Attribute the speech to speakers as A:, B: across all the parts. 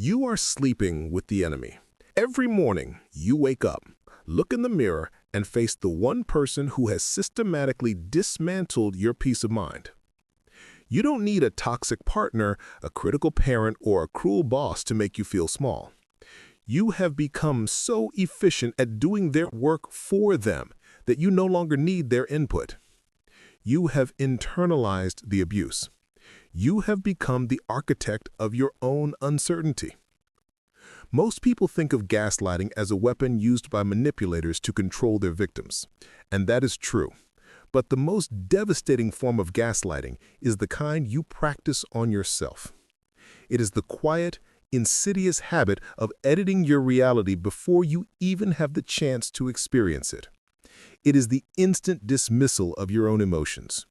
A: You are sleeping with the enemy. Every morning, you wake up, look in the mirror, and face the one person who has systematically dismantled your peace of mind. You don't need a toxic partner, a critical parent, or a cruel boss to make you feel small. You have become so efficient at doing their work for them that you no longer need their input. You have internalized the abuse. You have become the architect of your own uncertainty. Most people think of gaslighting as a weapon used by manipulators to control their victims, and that is true. But the most devastating form of gaslighting is the kind you practice on yourself. It is the quiet, insidious habit of editing your reality before you even have the chance to experience it. It is the instant dismissal of your own emotions.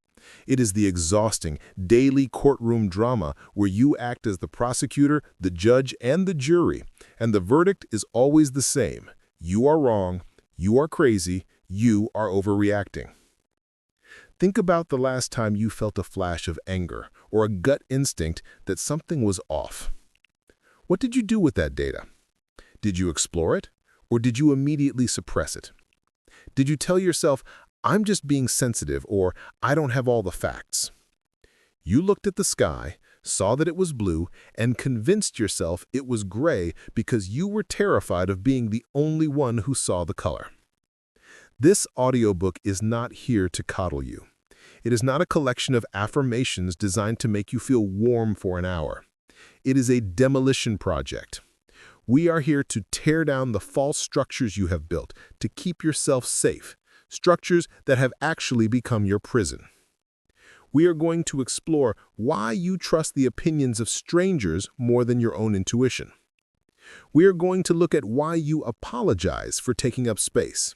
A: It is the exhausting, daily courtroom drama where you act as the prosecutor, the judge, and the jury, and the verdict is always the same. You are wrong, you are crazy, you are overreacting. Think about the last time you felt a flash of anger or a gut instinct that something was off. What did you do with that data? Did you explore it, or did you immediately suppress it? Did you tell yourself, "I'm just being sensitive," or "I don't have all the facts"? You looked at the sky, saw that it was blue, and convinced yourself it was gray because you were terrified of being the only one who saw the color. This audiobook is not here to coddle you. It is not a collection of affirmations designed to make you feel warm for an hour. It is a demolition project. We are here to tear down the false structures you have built to keep yourself safe, structures that have actually become your prison. We are going to explore why you trust the opinions of strangers more than your own intuition. We are going to look at why you apologize for taking up space.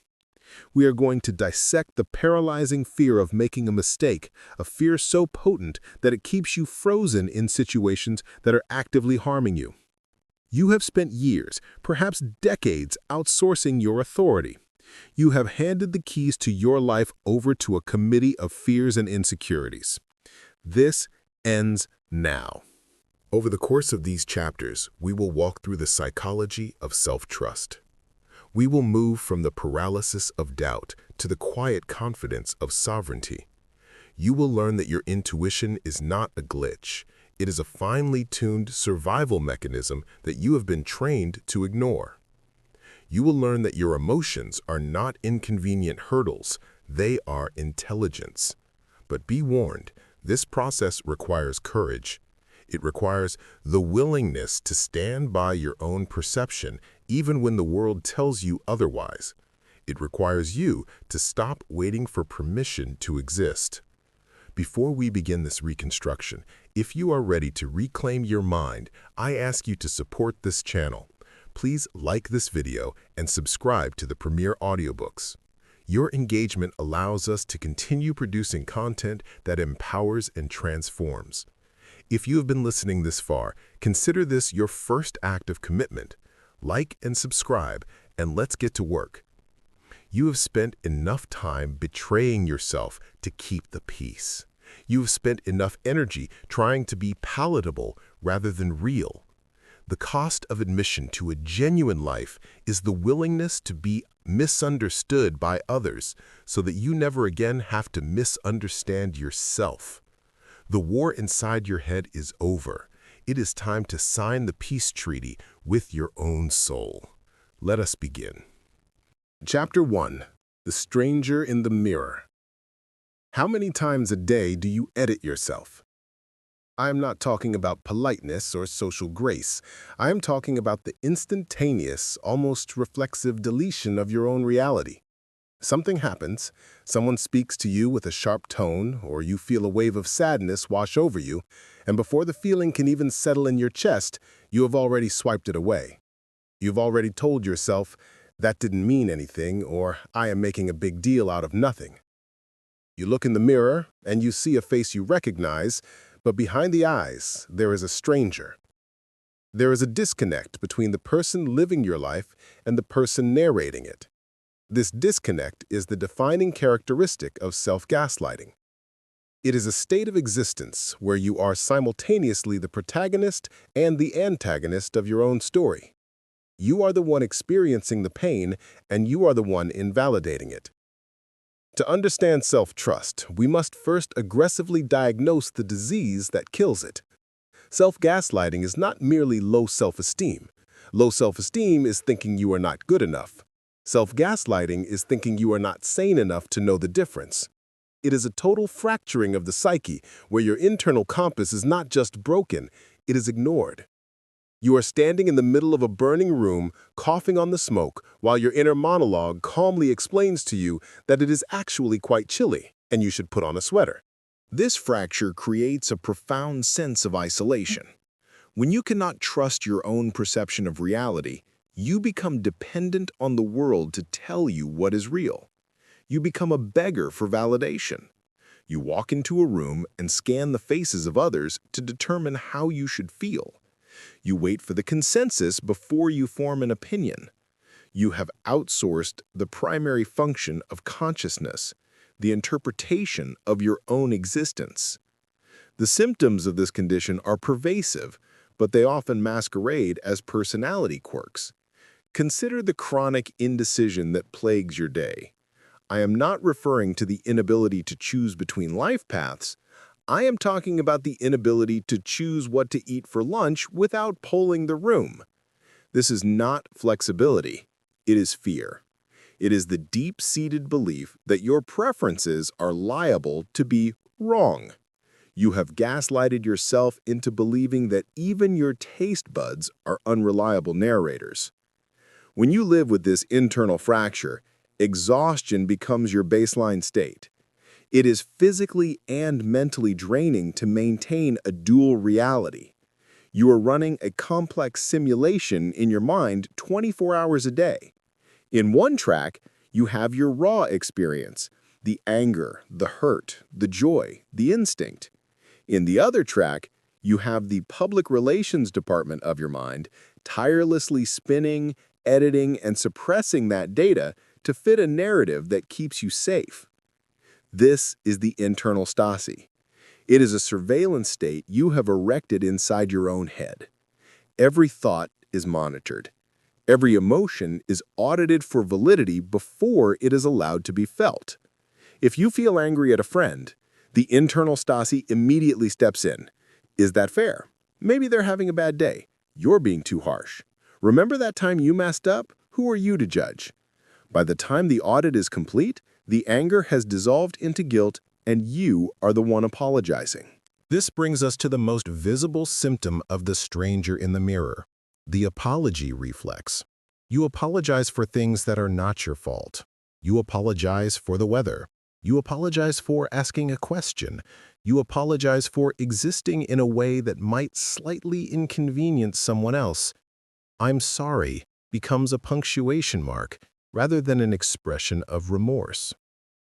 A: We are going to dissect the paralyzing fear of making a mistake, a fear so potent that it keeps you frozen in situations that are actively harming you. You have spent years, perhaps decades, outsourcing your authority. You have handed the keys to your life over to a committee of fears and insecurities. This ends now. Over the course of these chapters, we will walk through the psychology of self-trust. We will move from the paralysis of doubt to the quiet confidence of sovereignty. You will learn that your intuition is not a glitch. It is a finely tuned survival mechanism that you have been trained to ignore. You will learn that your emotions are not inconvenient hurdles, they are intelligence. But be warned, this process requires courage. It requires the willingness to stand by your own perception even when the world tells you otherwise. It requires you to stop waiting for permission to exist. Before we begin this reconstruction, if you are ready to reclaim your mind, I ask you to support this channel. Please like this video and subscribe to the Premier Audiobooks. Your engagement allows us to continue producing content that empowers and transforms. If you have been listening this far, consider this your first act of commitment. Like and subscribe, and let's get to work. You have spent enough time betraying yourself to keep the peace. You have spent enough energy trying to be palatable rather than real. The cost of admission to a genuine life is the willingness to be misunderstood by others so that you never again have to misunderstand yourself. The war inside your head is over. It is time to sign the peace treaty with your own soul. Let us begin. Chapter 1. The Stranger in the Mirror. How many times a day do you edit yourself? I am not talking about politeness or social grace. I am talking about the instantaneous, almost reflexive deletion of your own reality. Something happens, someone speaks to you with a sharp tone, or you feel a wave of sadness wash over you, and before the feeling can even settle in your chest, you have already swiped it away. You've already told yourself, "That didn't mean anything," or "I am making a big deal out of nothing." You look in the mirror, and you see a face you recognize, but behind the eyes, there is a stranger. There is a disconnect between the person living your life and the person narrating it. This disconnect is the defining characteristic of self-gaslighting. It is a state of existence where you are simultaneously the protagonist and the antagonist of your own story. You are the one experiencing the pain, and you are the one invalidating it. To understand self-trust, we must first aggressively diagnose the disease that kills it. Self-gaslighting is not merely low self-esteem. Low self-esteem is thinking you are not good enough. Self-gaslighting is thinking you are not sane enough to know the difference. It is a total fracturing of the psyche where your internal compass is not just broken, it is ignored. You are standing in the middle of a burning room, coughing on the smoke, while your inner monologue calmly explains to you that it is actually quite chilly and you should put on a sweater. This fracture creates a profound sense of isolation. When you cannot trust your own perception of reality, you become dependent on the world to tell you what is real. You become a beggar for validation. You walk into a room and scan the faces of others to determine how you should feel. You wait for the consensus before you form an opinion. You have outsourced the primary function of consciousness, the interpretation of your own existence. The symptoms of this condition are pervasive, but they often masquerade as personality quirks. Consider the chronic indecision that plagues your day. I am not referring to the inability to choose between life paths. I am talking about the inability to choose what to eat for lunch without polling the room. This is not flexibility. It is fear. It is the deep-seated belief that your preferences are liable to be wrong. You have gaslighted yourself into believing that even your taste buds are unreliable narrators. When you live with this internal fracture, exhaustion becomes your baseline state. It is physically and mentally draining to maintain a dual reality. You are running a complex simulation in your mind 24 hours a day. In one track, you have your raw experience, the anger, the hurt, the joy, the instinct. In the other track, you have the public relations department of your mind, tirelessly spinning, editing, and suppressing that data to fit a narrative that keeps you safe. This is the internal Stasi. It is a surveillance state you have erected inside your own head. Every thought is monitored. Every emotion is audited for validity before it is allowed to be felt. If you feel angry at a friend, the internal Stasi immediately steps in. Is that fair? Maybe they're having a bad day. You're being too harsh. Remember that time you messed up? Who are you to judge? By the time the audit is complete, the anger has dissolved into guilt, and you are the one apologizing. This brings us to the most visible symptom of the stranger in the mirror, the apology reflex. You apologize for things that are not your fault. You apologize for the weather. You apologize for asking a question. You apologize for existing in a way that might slightly inconvenience someone else. "I'm sorry" becomes a punctuation mark rather than an expression of remorse.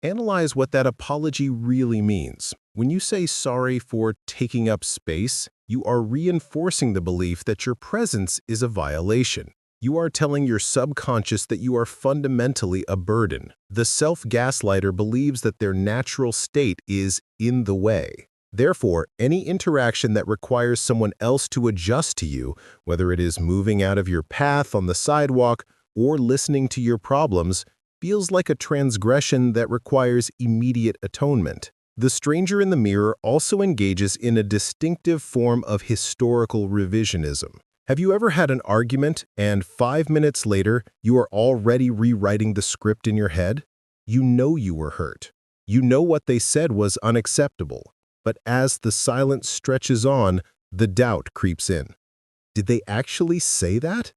A: Analyze what that apology really means. When you say sorry for taking up space, you are reinforcing the belief that your presence is a violation. You are telling your subconscious that you are fundamentally a burden. The self-gaslighter believes that their natural state is in the way. Therefore, any interaction that requires someone else to adjust to you, whether it is moving out of your path on the sidewalk or listening to your problems, feels like a transgression that requires immediate atonement. The stranger in the mirror also engages in a distinctive form of historical revisionism. Have you ever had an argument and 5 minutes later you are already rewriting the script in your head? You know you were hurt. You know what they said was unacceptable. But as the silence stretches on, the doubt creeps in. Did they actually say that?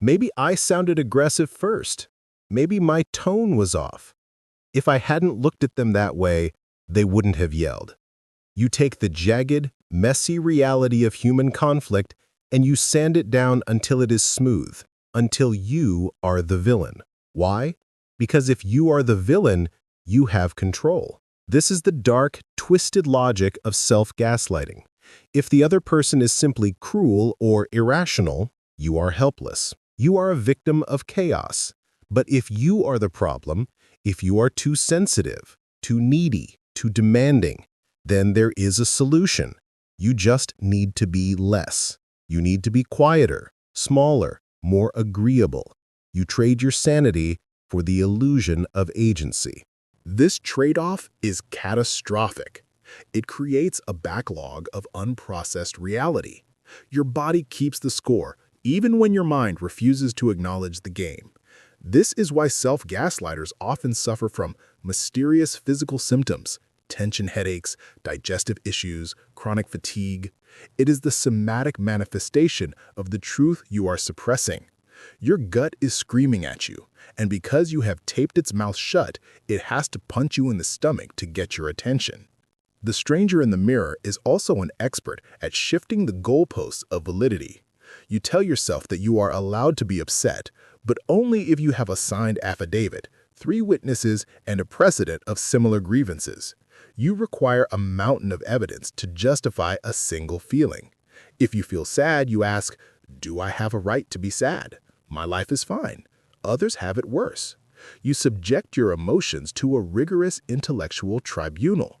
A: Maybe I sounded aggressive first. Maybe my tone was off. If I hadn't looked at them that way, they wouldn't have yelled. You take the jagged, messy reality of human conflict and you sand it down until it is smooth, until you are the villain. Why? Because if you are the villain, you have control. This is the dark, twisted logic of self-gaslighting. If the other person is simply cruel or irrational, you are helpless. You are a victim of chaos. But if you are the problem, if you are too sensitive, too needy, too demanding, then there is a solution. You just need to be less. You need to be quieter, smaller, more agreeable. You trade your sanity for the illusion of agency. This trade-off is catastrophic. It creates a backlog of unprocessed reality. Your body keeps the score, even when your mind refuses to acknowledge the game. This is why self-gaslighters often suffer from mysterious physical symptoms, tension headaches, digestive issues, chronic fatigue. It is the somatic manifestation of the truth you are suppressing. Your gut is screaming at you, and because you have taped its mouth shut, it has to punch you in the stomach to get your attention. The stranger in the mirror is also an expert at shifting the goalposts of validity. You tell yourself that you are allowed to be upset, but only if you have a signed affidavit, 3 witnesses, and a precedent of similar grievances. You require a mountain of evidence to justify a single feeling. If you feel sad, you ask, "Do I have a right to be sad? My life is fine. Others have it worse." You subject your emotions to a rigorous intellectual tribunal.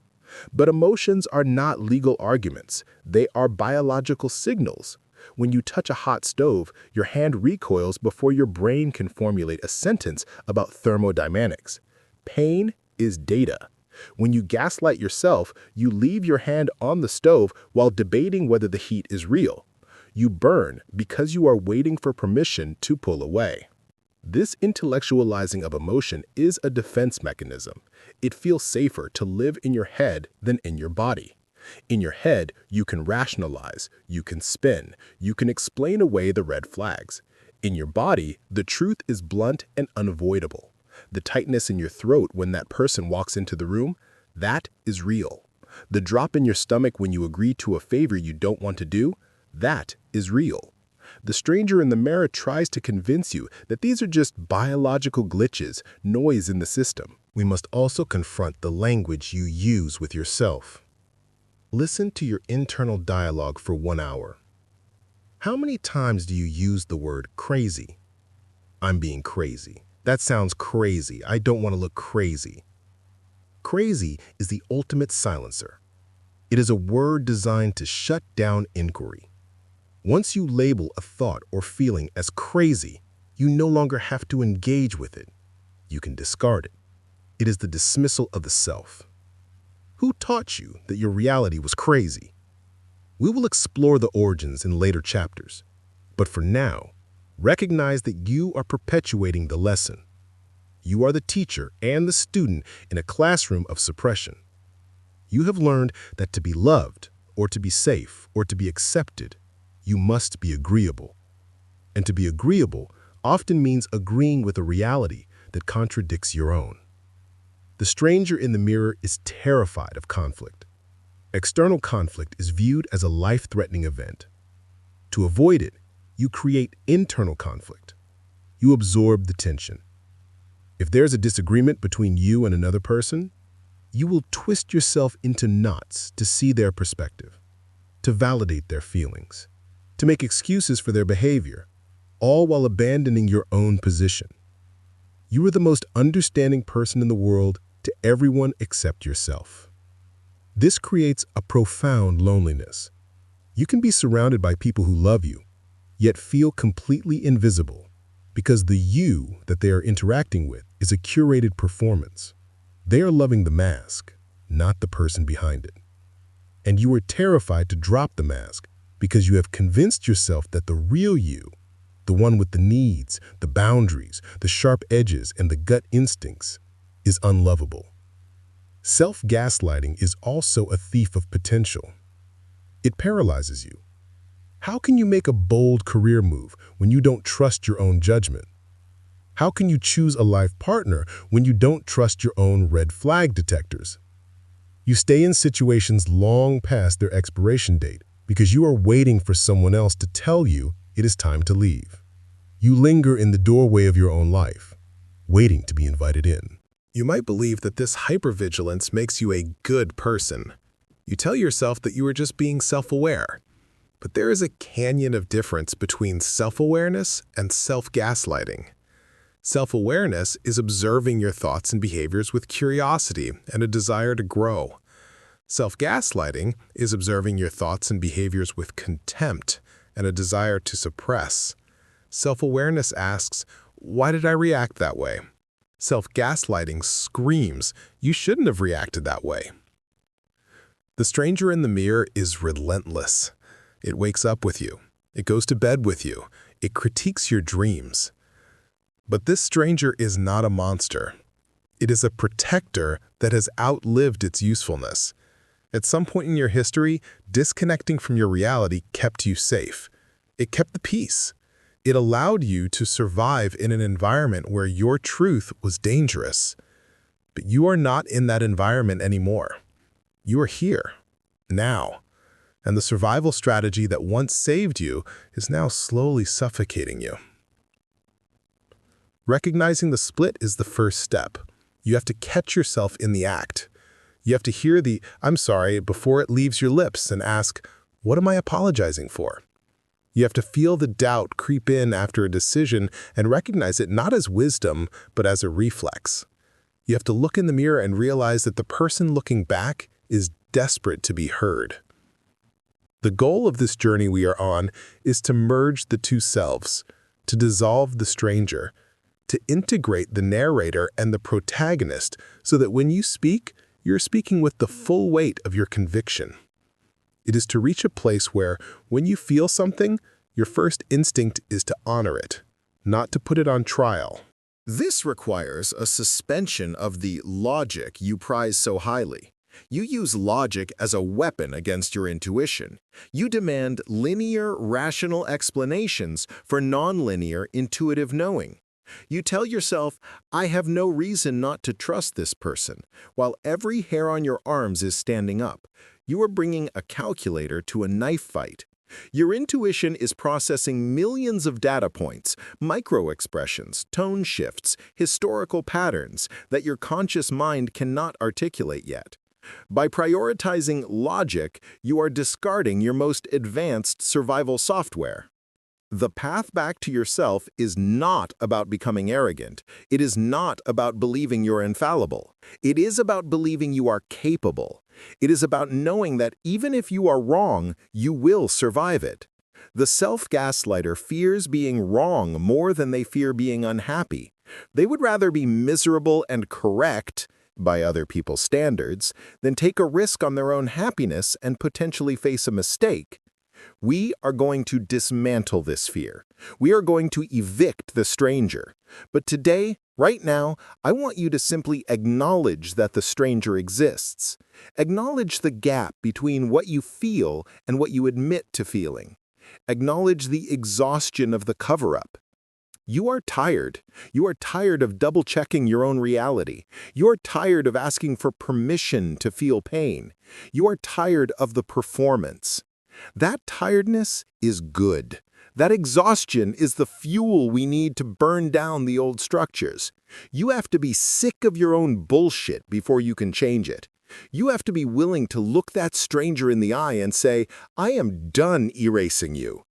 A: But emotions are not legal arguments. They are biological signals. When you touch a hot stove, your hand recoils before your brain can formulate a sentence about thermodynamics. Pain is data. When you gaslight yourself, you leave your hand on the stove while debating whether the heat is real. You burn because you are waiting for permission to pull away. This intellectualizing of emotion is a defense mechanism. It feels safer to live in your head than in your body. In your head, you can rationalize, you can spin, you can explain away the red flags. In your body, the truth is blunt and unavoidable. The tightness in your throat when that person walks into the room, that is real. The drop in your stomach when you agree to a favor you don't want to do, that is real. The stranger in the mirror tries to convince you that these are just biological glitches, noise in the system. We must also confront the language you use with yourself. Listen to your internal dialogue for 1 hour. How many times do you use the word crazy? I'm being crazy. That sounds crazy. I don't want to look crazy. Crazy is the ultimate silencer. It is a word designed to shut down inquiry. Once you label a thought or feeling as crazy, you no longer have to engage with it. You can discard it. It is the dismissal of the self. Who taught you that your reality was crazy? We will explore the origins in later chapters. But for now, recognize that you are perpetuating the lesson. You are the teacher and the student in a classroom of suppression. You have learned that to be loved, or to be safe, or to be accepted, you must be agreeable. And to be agreeable often means agreeing with a reality that contradicts your own. The stranger in the mirror is terrified of conflict. External conflict is viewed as a life-threatening event. To avoid it, you create internal conflict. You absorb the tension. If there's a disagreement between you and another person, you will twist yourself into knots to see their perspective, to validate their feelings, to make excuses for their behavior, all while abandoning your own position. You are the most understanding person in the world to everyone except yourself. This creates a profound loneliness. You can be surrounded by people who love you, yet feel completely invisible because the you that they are interacting with is a curated performance. They are loving the mask, not the person behind it. And you are terrified to drop the mask because you have convinced yourself that the real you, the one with the needs, the boundaries, the sharp edges, and the gut instincts, is unlovable. Self-gaslighting is also a thief of potential. It paralyzes you. How can you make a bold career move when you don't trust your own judgment? How can you choose a life partner when you don't trust your own red flag detectors? You stay in situations long past their expiration date because you are waiting for someone else to tell you it is time to leave. You linger in the doorway of your own life, waiting to be invited in. You might believe that this hypervigilance makes you a good person. You tell yourself that you are just being self-aware. But there is a canyon of difference between self-awareness and self-gaslighting. Self-awareness is observing your thoughts and behaviors with curiosity and a desire to grow. Self-gaslighting is observing your thoughts and behaviors with contempt and a desire to suppress. Self-awareness asks, why did I react that way? Self-gaslighting screams, you shouldn't have reacted that way. The stranger in the mirror is relentless. It wakes up with you. It goes to bed with you. It critiques your dreams. But this stranger is not a monster. It is a protector that has outlived its usefulness. At some point in your history, disconnecting from your reality kept you safe. It kept the peace. It allowed you to survive in an environment where your truth was dangerous. But you are not in that environment anymore. You are here, now. And the survival strategy that once saved you is now slowly suffocating you. Recognizing the split is the first step. You have to catch yourself in the act. You have to hear the, I'm sorry, before it leaves your lips and ask, what am I apologizing for? You have to feel the doubt creep in after a decision and recognize it not as wisdom, but as a reflex. You have to look in the mirror and realize that the person looking back is desperate to be heard. The goal of this journey we are on is to merge the two selves, to dissolve the stranger, to integrate the narrator and the protagonist so that when you speak, you're speaking with the full weight of your conviction. It is to reach a place where, when you feel something, your first instinct is to honor it, not to put it on trial.
B: This requires a suspension of the logic you prize so highly. You use logic as a weapon against your intuition. You demand linear, rational explanations for nonlinear, intuitive knowing. You tell yourself, I have no reason not to trust this person, while every hair on your arms is standing up. You are bringing a calculator to a knife fight. Your intuition is processing millions of data points, micro-expressions, tone shifts, historical patterns that your conscious mind cannot articulate yet. By prioritizing logic, you are discarding your most advanced survival software. The path back to yourself is not about becoming arrogant. It is not about believing you're infallible. It is about believing you are capable. It is about knowing that even if you are wrong, you will survive it. The self-gaslighter fears being wrong more than they fear being unhappy. They would rather be miserable and correct, by other people's standards, than take a risk on their own happiness and potentially face a mistake. We are going to dismantle this fear. We are going to evict the stranger. But today, right now, I want you to simply acknowledge that the stranger exists. Acknowledge the gap between what you feel and what you admit to feeling. Acknowledge the exhaustion of the cover-up. You are tired. You are tired of double-checking your own reality. You are tired of asking for permission to feel pain. You are tired of the performance. That tiredness is good. That exhaustion is the fuel we need to burn down the old structures. You have to be sick of your own bullshit before you can change it. You have to be willing to look that stranger in the eye and say, I am done erasing you.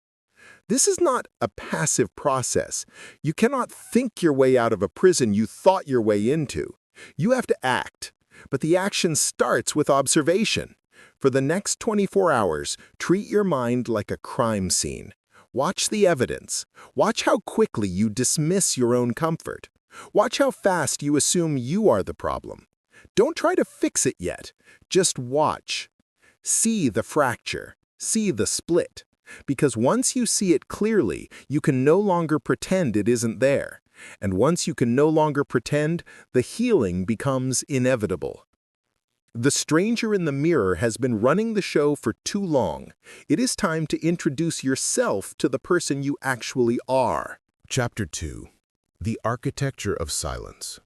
B: This is not a passive process. You cannot think your way out of a prison you thought your way into. You have to act. But the action starts with observation. For the next 24 hours, treat your mind like a crime scene. Watch the evidence. Watch how quickly you dismiss your own comfort. Watch how fast you assume you are the problem. Don't try to fix it yet. Just watch. See the fracture. See the split. Because once you see it clearly, you can no longer pretend it isn't there. And once you can no longer pretend, the healing becomes inevitable. The stranger in the mirror has been running the show for too long. It is time to introduce yourself to the person you actually are.
A: Chapter 2. The Architecture of Silence.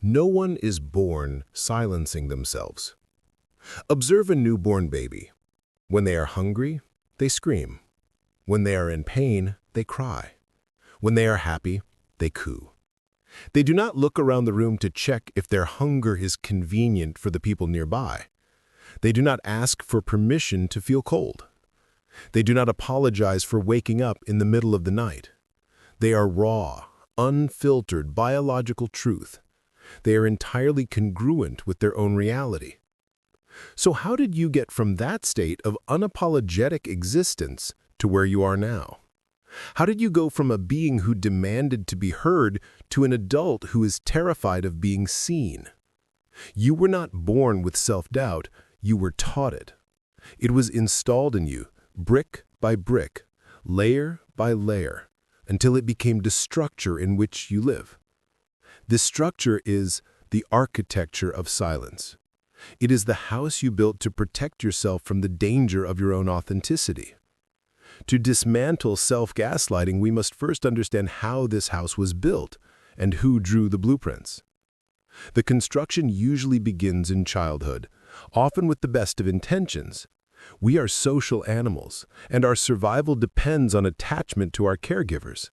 A: No one is born silencing themselves. Observe a newborn baby. When they are hungry, they scream. When they are in pain, they cry. When they are happy, they coo. They do not look around the room to check if their hunger is convenient for the people nearby. They do not ask for permission to feel cold. They do not apologize for waking up in the middle of the night. They are raw, unfiltered biological truth. They are entirely congruent with their own reality. So how did you get from that state of unapologetic existence to where you are now? How did you go from a being who demanded to be heard to an adult who is terrified of being seen? You were not born with self-doubt, you were taught it. It was installed in you, brick by brick, layer by layer, until it became the structure in which you live. This structure is the architecture of silence. It is the house you built to protect yourself from the danger of your own authenticity. To dismantle self-gaslighting, we must first understand how this house was built and who drew the blueprints. The construction usually begins in childhood, often with the best of intentions. We are social animals, and our survival depends on attachment to our caregivers.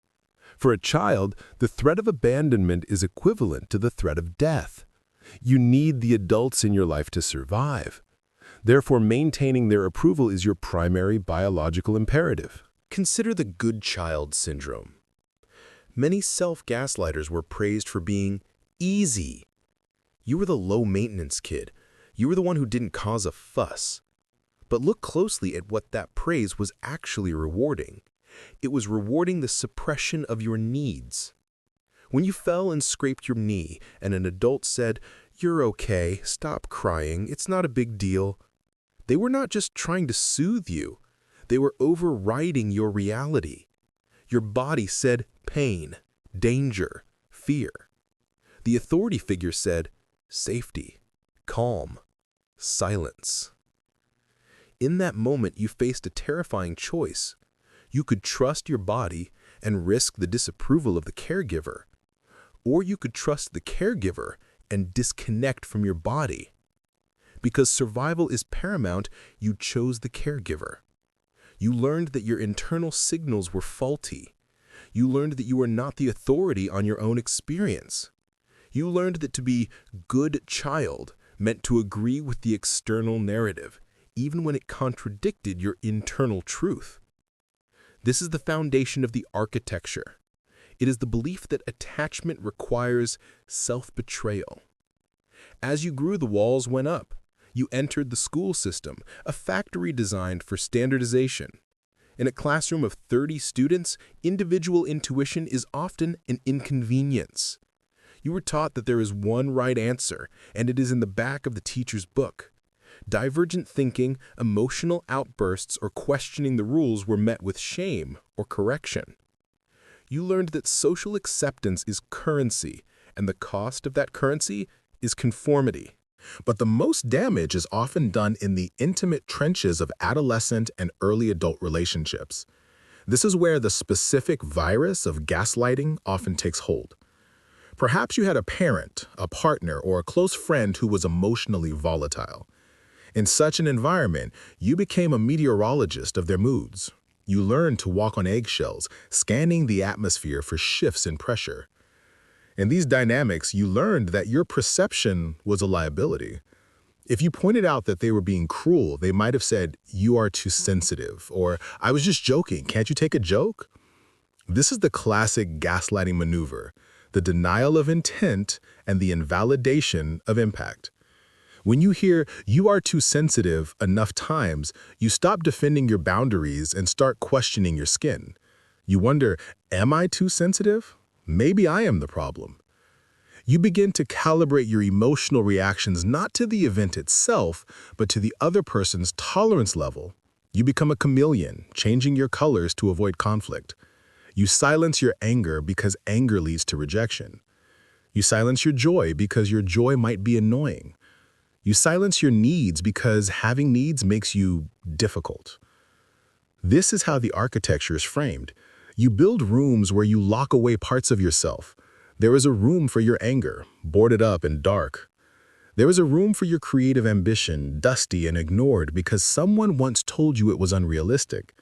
A: For a child, the threat of abandonment is equivalent to the threat of death. You need the adults in your life to survive. Therefore, maintaining their approval is your primary biological imperative.
B: Consider the good child syndrome. Many self-gaslighters were praised for being easy. You were the low-maintenance kid. You were the one who didn't cause a fuss. But look closely at what that praise was actually rewarding. It was rewarding the suppression of your needs. When you fell and scraped your knee and an adult said, "You're okay, stop crying, it's not a big deal," they were not just trying to soothe you. They were overriding your reality. Your body said pain, danger, fear. The authority figure said safety, calm, silence. In that moment, you faced a terrifying choice. You could trust your body and risk the disapproval of the caregiver, or you could trust the caregiver and disconnect from your body. Because survival is paramount, you chose the caregiver. You learned that your internal signals were faulty. You learned that you were not the authority on your own experience. You learned that to be good child meant to agree with the external narrative, even when it contradicted your internal truth. This is the foundation of the architecture. It is the belief that attachment requires self-betrayal. As you grew, the walls went up. You entered the school system, a factory designed for standardization. In a classroom of 30 students, individual intuition is often an inconvenience. You were taught that there is one right answer, and it is in the back of the teacher's book. Divergent thinking, emotional outbursts, or questioning the rules were met with shame or correction. You learned that social acceptance is currency, and the cost of that currency is conformity. But the most damage is often done in the intimate trenches of adolescent and early adult relationships. This is where the specific virus of gaslighting often takes hold. Perhaps you had a parent, a partner, or a close friend who was emotionally volatile. In such an environment, you became a meteorologist of their moods. You learned to walk on eggshells, scanning the atmosphere for shifts in pressure. In these dynamics, you learned that your perception was a liability. If you pointed out that they were being cruel, they might have said, "You are too sensitive," or "I was just joking, can't you take a joke?" This is the classic gaslighting maneuver, the denial of intent and the invalidation of impact. When you hear "you are too sensitive" enough times, you stop defending your boundaries and start questioning your skin. You wonder, am I too sensitive? Maybe I am the problem. You begin to calibrate your emotional reactions not to the event itself, but to the other person's tolerance level. You become a chameleon, changing your colors to avoid conflict. You silence your anger because anger leads to rejection. You silence your joy because your joy might be annoying. You silence your needs because having needs makes you difficult. This is how the architecture is framed. You build rooms where you lock away parts of yourself. There is a room for your anger, boarded up and dark. There is a room for your creative ambition, dusty and ignored because someone once told you it was unrealistic.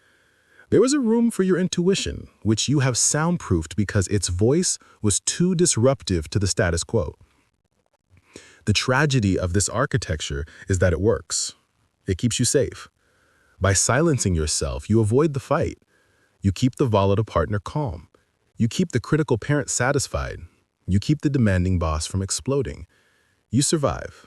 B: There is a room for your intuition, which you have soundproofed because its voice was too disruptive to the status quo. The tragedy of this architecture is that it works. It keeps you safe. By silencing yourself, you avoid the fight. You keep the volatile partner calm. You keep the critical parent satisfied. You keep the demanding boss from exploding. You survive.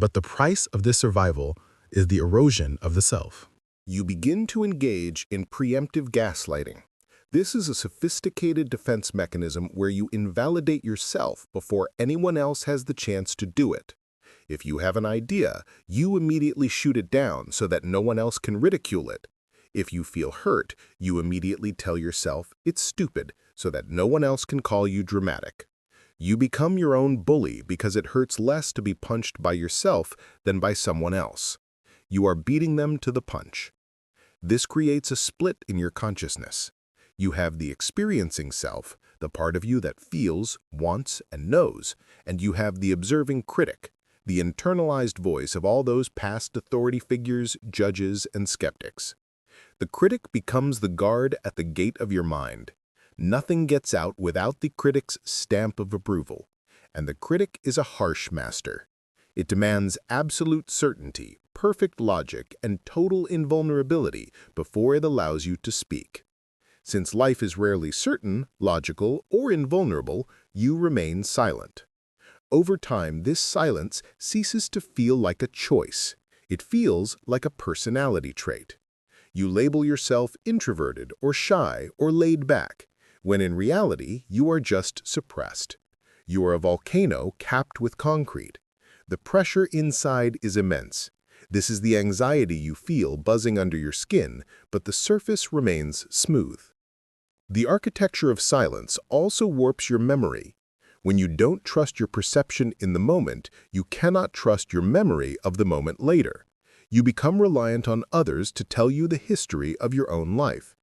C: But the price of this survival is the erosion of the self.
A: You begin to engage in preemptive gaslighting. This is a sophisticated defense mechanism where you invalidate yourself before anyone else has the chance to do it. If you have an idea, you immediately shoot it down so that no one else can ridicule it. If you feel hurt, you immediately tell yourself it's stupid so that no one else can call you dramatic. You become your own bully because it hurts less to be punched by yourself than by someone else. You are beating them to the punch. This creates a split in your consciousness. You have the experiencing self, the part of you that feels, wants, and knows, and you have the observing critic, the internalized voice of all those past authority figures, judges, and skeptics. The critic becomes the guard at the gate of your mind. Nothing gets out without the critic's stamp of approval, and the critic is a harsh master. It demands absolute certainty, perfect logic, and total invulnerability before it allows you to speak. Since life is rarely certain, logical, or invulnerable, you remain silent. Over time, this silence ceases to feel like a choice. It feels like a personality trait. You label yourself introverted or shy or laid back, when in reality, you are just suppressed. You are a volcano capped with concrete. The pressure inside is immense. This is the anxiety you feel buzzing under your skin, but the surface remains smooth. The architecture of silence also warps your memory. When you don't trust your perception in the moment, you cannot trust your memory of the moment later. You become reliant on others to tell you the history of your own life.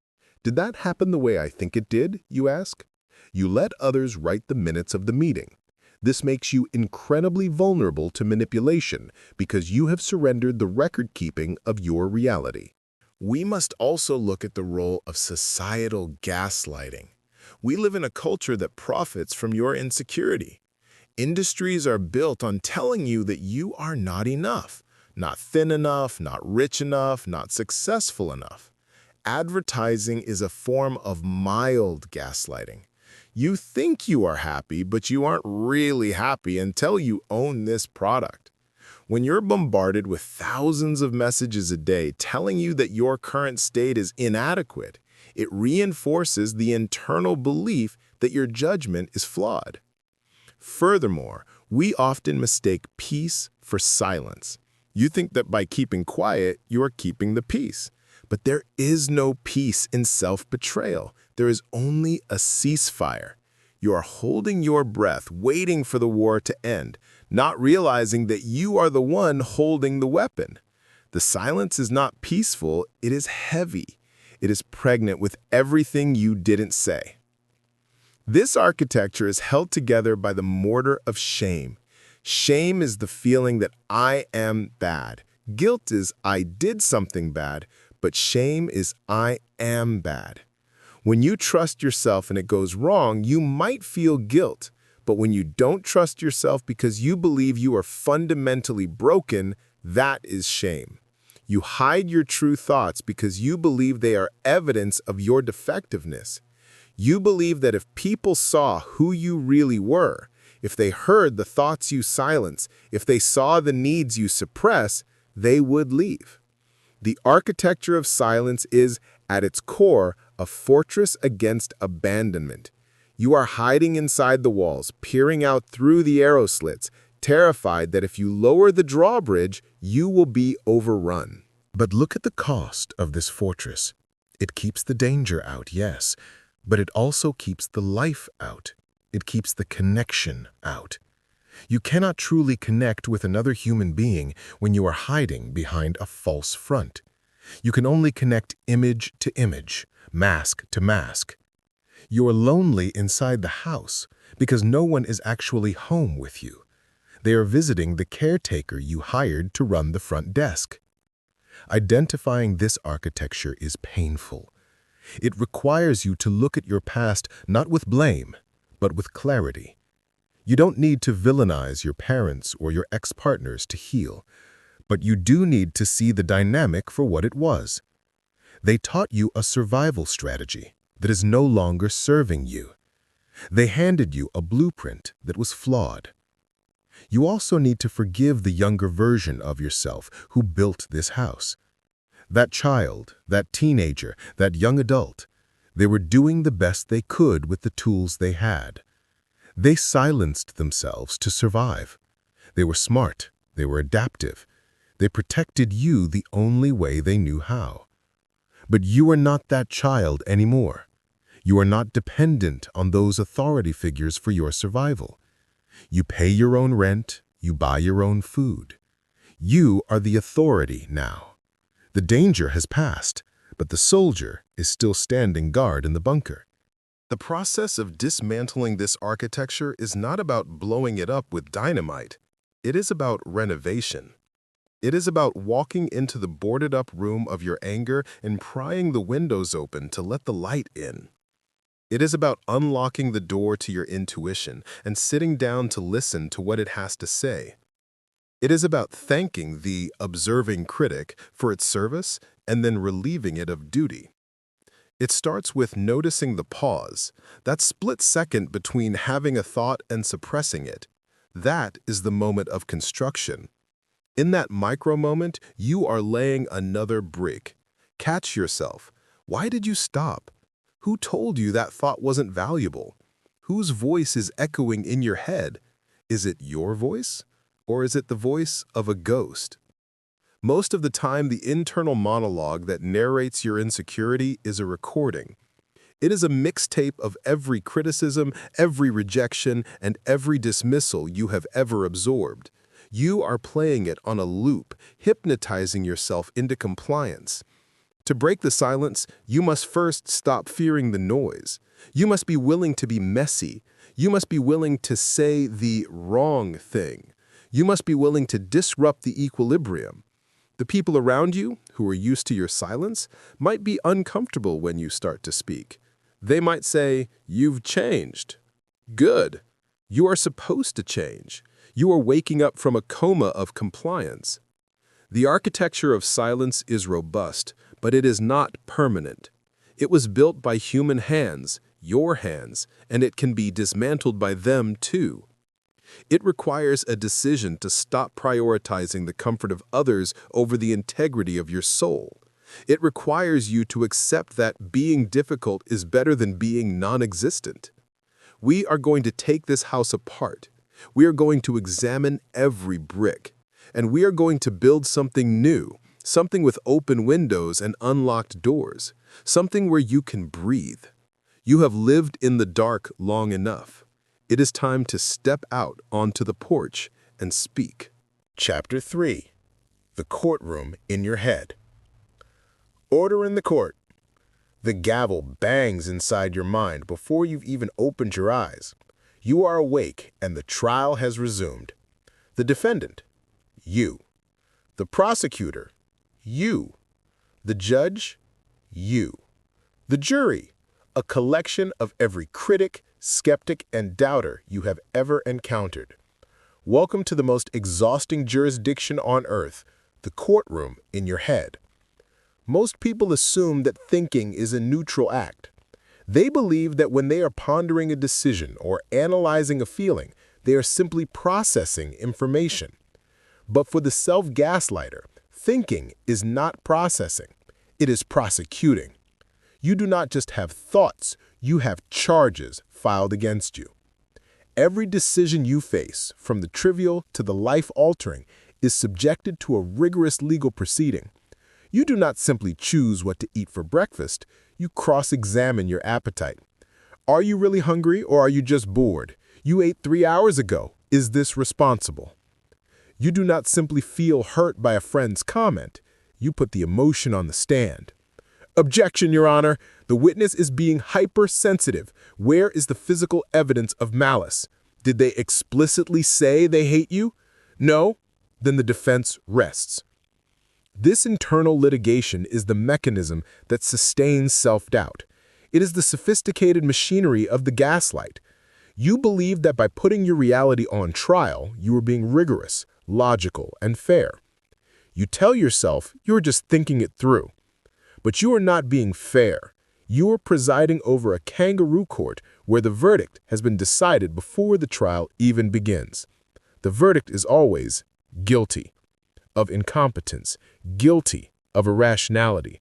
A: Did that happen the way I think it did, you ask? You let others write the minutes of the meeting. This makes you incredibly vulnerable to manipulation because you have surrendered the record-keeping of your reality. We must also look at the role of societal gaslighting. We live in a culture that profits from your insecurity. Industries are built on telling you that you are not enough, not thin enough, not rich enough, not successful enough. Advertising is a form of mild gaslighting. You think you are happy, but you aren't really happy until you own this product. When you're bombarded with thousands of messages a day telling you that your current state is inadequate, it reinforces the internal belief that your judgment is flawed. Furthermore, we often mistake peace for silence. You think that by keeping quiet, you are keeping the peace. But there is no peace in self-betrayal. There is only a ceasefire. You are holding your breath, waiting for the war to end, not realizing that you are the one holding the weapon. The silence is not peaceful, it is heavy. It is pregnant with everything you didn't say. This architecture is held together by the mortar of shame. Shame is the feeling that I am bad. Guilt is I did something bad, but shame is I am bad. When you trust yourself and it goes wrong, you might feel guilt. But when you don't trust yourself because you believe you are fundamentally broken, that is shame. You hide your true thoughts because you believe they are evidence of your defectiveness. You believe that if people saw who you really were, if they heard the thoughts you silence, if they saw the needs you suppress, they would leave. The architecture of silence is, at its core, a fortress against abandonment. You are hiding inside the walls, peering out through the arrow slits, terrified that if you lower the drawbridge, you will be overrun.
C: But look at the cost of this fortress. It keeps the danger out, yes, but it also keeps the life out. It keeps the connection out. You cannot truly connect with another human being when you are hiding behind a false front. You can only connect image to image, mask to mask. You are lonely inside the house because no one is actually home with you. They are visiting the caretaker you hired to run the front desk. Identifying this architecture is painful. It requires you to look at your past not with blame, but with clarity. You don't need to villainize your parents or your ex-partners to heal, but you do need to see the dynamic for what it was. They taught you a survival strategy that is no longer serving you. They handed you a blueprint that was flawed. You also need to forgive the younger version of yourself who built this house. That child, that teenager, that young adult, they were doing the best they could with the tools they had. They silenced themselves to survive. They were smart. They were adaptive. They protected you the only way they knew how. But you are not that child anymore. You are not dependent on those authority figures for your survival. You pay your own rent. You buy your own food. You are the authority now. The danger has passed, but the soldier is still standing guard in the bunker.
A: The process of dismantling this architecture is not about blowing it up with dynamite. It is about renovation. It is about walking into the boarded-up room of your anger and prying the windows open to let the light in. It is about unlocking the door to your intuition and sitting down to listen to what it has to say. It is about thanking the observing critic for its service and then relieving it of duty. It starts with noticing the pause, that split second between having a thought and suppressing it. That is the moment of construction. In that micro moment, you are laying another brick. Catch yourself. Why did you stop? Who told you that thought wasn't valuable? Whose voice is echoing in your head? Is it your voice? Or is it the voice of a ghost? Most of the time, the internal monologue that narrates your insecurity is a recording. It is a mixtape of every criticism, every rejection, and every dismissal you have ever absorbed. You are playing it on a loop, hypnotizing yourself into compliance. To break the silence, you must first stop fearing the noise. You must be willing to be messy. You must be willing to say the wrong thing. You must be willing to disrupt the equilibrium. The people around you, who are used to your silence, might be uncomfortable when you start to speak. They might say, "You've changed." Good. You are supposed to change. You are waking up from a coma of compliance. The architecture of silence is robust, but it is not permanent. It was built by human hands, your hands, and it can be dismantled by them too. It requires a decision to stop prioritizing the comfort of others over the integrity of your soul. It requires you to accept that being difficult is better than being non-existent. We are going to take this house apart. We are going to examine every brick, and we are going to build something new, something with open windows and unlocked doors, something where you can breathe. You have lived in the dark long enough. It is time to step out onto the porch and speak.
C: Chapter 3. The courtroom in your head. Order in the court. The gavel bangs inside your mind before you've even opened your eyes. You are awake and the trial has resumed. The defendant, you. The prosecutor, you. The judge, you. The jury, a collection of every critic, skeptic, and doubter you have ever encountered. Welcome to the most exhausting jurisdiction on earth, the courtroom in your head. Most people assume that thinking is a neutral act. They believe that when they are pondering a decision or analyzing a feeling, they are simply processing information. But for the self-gaslighter, thinking is not processing. It is prosecuting. You do not just have thoughts, you have charges filed against you. Every decision you face, from the trivial to the life-altering, is subjected to a rigorous legal proceeding. You do not simply choose what to eat for breakfast, you cross-examine your appetite. Are you really hungry or are you just bored? You ate 3 hours ago. Is this responsible? You do not simply feel hurt by a friend's comment. You put the emotion on the stand. Objection, Your Honor. The witness is being hypersensitive. Where is the physical evidence of malice? Did they explicitly say they hate you? No? Then the defense rests. This internal litigation is the mechanism that sustains self-doubt. It is the sophisticated machinery of the gaslight. You believe that by putting your reality on trial, you are being rigorous, logical, and fair. You tell yourself you're just thinking it through. But you are not being fair. You are presiding over a kangaroo court where the verdict has been decided before the trial even begins. the verdict is always guilty of incompetence, guilty of irrationality,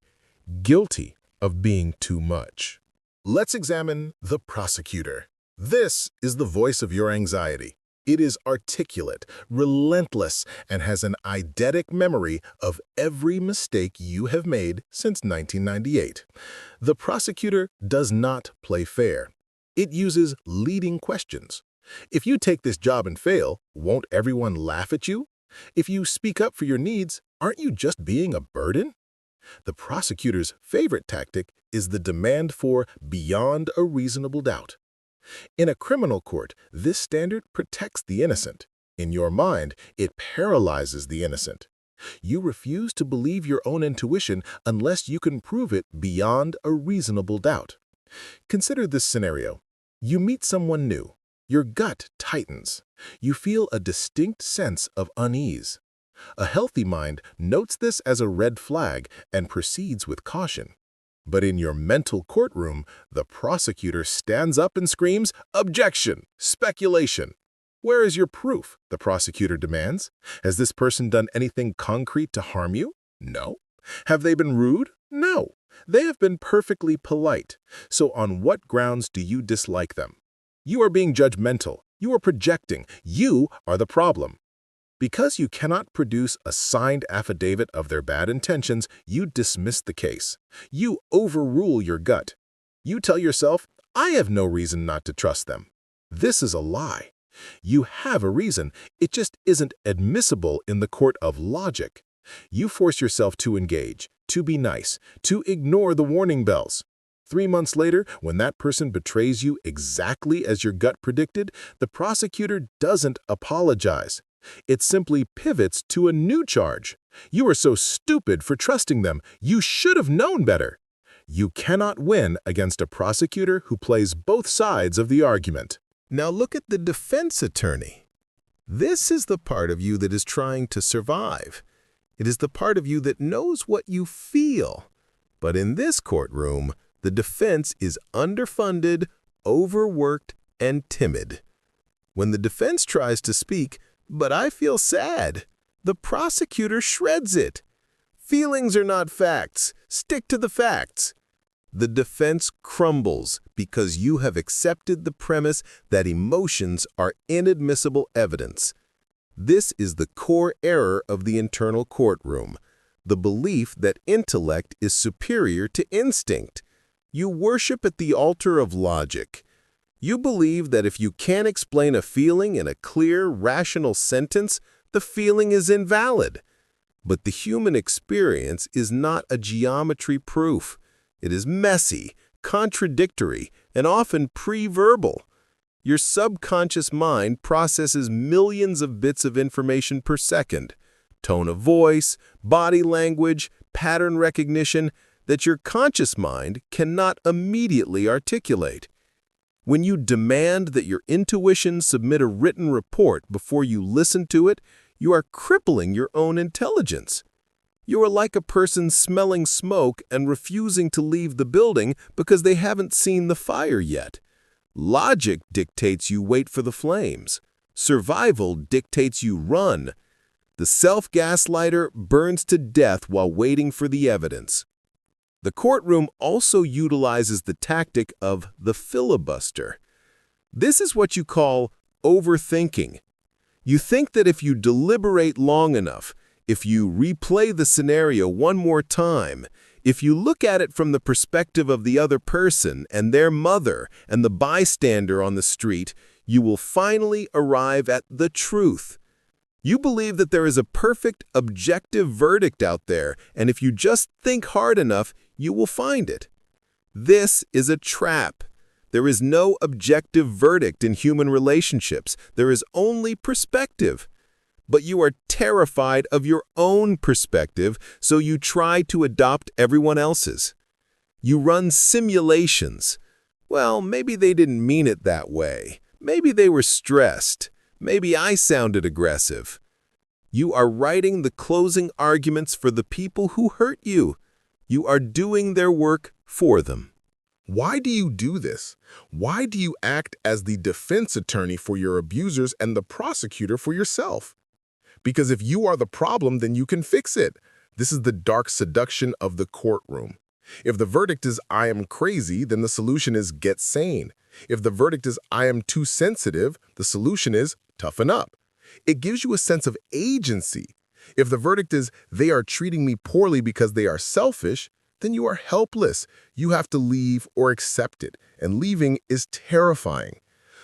C: guilty of being too much.
A: Let's examine the prosecutor. This is the voice of your anxiety. It is articulate, relentless, and has an eidetic memory of every mistake you have made since 1998. The prosecutor does not play fair. It uses leading questions. If you take this job and fail, won't everyone laugh at you? If you speak up for your needs, aren't you just being a burden? The prosecutor's favorite tactic is the demand for beyond a reasonable doubt. In a criminal court, this standard protects the innocent. In your mind, it paralyzes the innocent. You refuse to believe your own intuition unless you can prove it beyond a reasonable doubt. Consider this scenario. You meet someone new. Your gut tightens. You feel a distinct sense of unease. A healthy mind notes this as a red flag and proceeds with caution. But in your mental courtroom, the prosecutor stands up and screams, "Objection! Speculation!" "Where is your proof?" the prosecutor demands. "Has this person done anything concrete to harm you?" "No." "Have they been rude?" "No." "They have been perfectly polite." "So on what grounds do you dislike them?" "You are being judgmental. You are projecting. You are the problem." Because you cannot produce a signed affidavit of their bad intentions, you dismiss the case. You overrule your gut. You tell yourself, "I have no reason not to trust them." This is a lie. You have a reason, it just isn't admissible in the court of logic. You force yourself to engage, to be nice, to ignore the warning bells. 3 months later, when that person betrays you exactly as your gut predicted, the prosecutor doesn't apologize. It simply pivots to a new charge. "You are so stupid for trusting them. You should have known better." You cannot win against a prosecutor who plays both sides of the argument.
C: Now look at the defense attorney. This is the part of you that is trying to survive. It is the part of you that knows what you feel. But in this courtroom, the defense is underfunded, overworked, and timid. When the defense tries to speak, "But I feel sad," the prosecutor shreds it. "Feelings are not facts. Stick to the facts." The defense crumbles because you have accepted the premise that emotions are inadmissible evidence. This is the core error of the internal courtroom, the belief that intellect is superior to instinct. You worship at the altar of logic. You believe that if you can't explain a feeling in a clear, rational sentence, the feeling is invalid. But the human experience is not a geometry proof. It is messy, contradictory, and often pre-verbal. Your subconscious mind processes millions of bits of information per second, tone of voice, body language, pattern recognition, that your conscious mind cannot immediately articulate. When you demand that your intuition submit a written report before you listen to it, you are crippling your own intelligence. You are like a person smelling smoke and refusing to leave the building because they haven't seen the fire yet. Logic dictates you wait for the flames. Survival dictates you run. The self-gaslighter burns to death while waiting for the evidence. The courtroom also utilizes the tactic of the filibuster. This is what you call overthinking. You think that if you deliberate long enough, if you replay the scenario one more time, if you look at it from the perspective of the other person and their mother and the bystander on the street, you will finally arrive at the truth. You believe that there is a perfect, objective verdict out there, and if you just think hard enough, you will find it. This is a trap. There is no objective verdict in human relationships. There is only perspective. But you are terrified of your own perspective, so you try to adopt everyone else's. You run simulations. Well, maybe they didn't mean it that way. Maybe they were stressed. Maybe I sounded aggressive. You are writing the closing arguments for the people who hurt you. You are doing their work for them.
A: Why do you do this? Why do you act as the defense attorney for your abusers and the prosecutor for yourself? Because if you are the problem, then you can fix it. This is the dark seduction of the courtroom. If the verdict is "I am crazy," then the solution is "get sane." If the verdict is "I am too sensitive," the solution is "toughen up." It gives you a sense of agency. If the verdict is "they are treating me poorly because they are selfish," then you are helpless. You have to leave or accept it, and leaving is terrifying.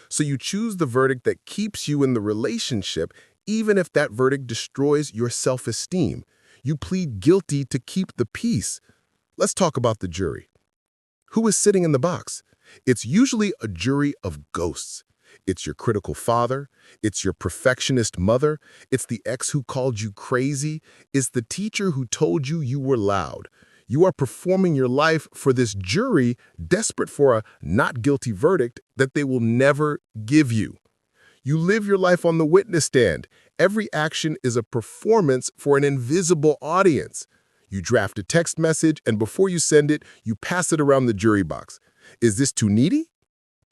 A: So you choose the verdict that keeps you in the relationship, even if that verdict destroys your self-esteem. You plead guilty to keep the peace. Let's talk about the jury. Who is sitting in the box? It's usually a jury of ghosts. It's your critical father. It's your perfectionist mother. It's the ex who called you crazy. It's the teacher who told you you were loud. You are performing your life for this jury, desperate for a not guilty verdict that they will never give you. You live your life on the witness stand. Every action is a performance for an invisible audience. You draft a text message, and before you send it, you pass it around the jury box. Is this too needy?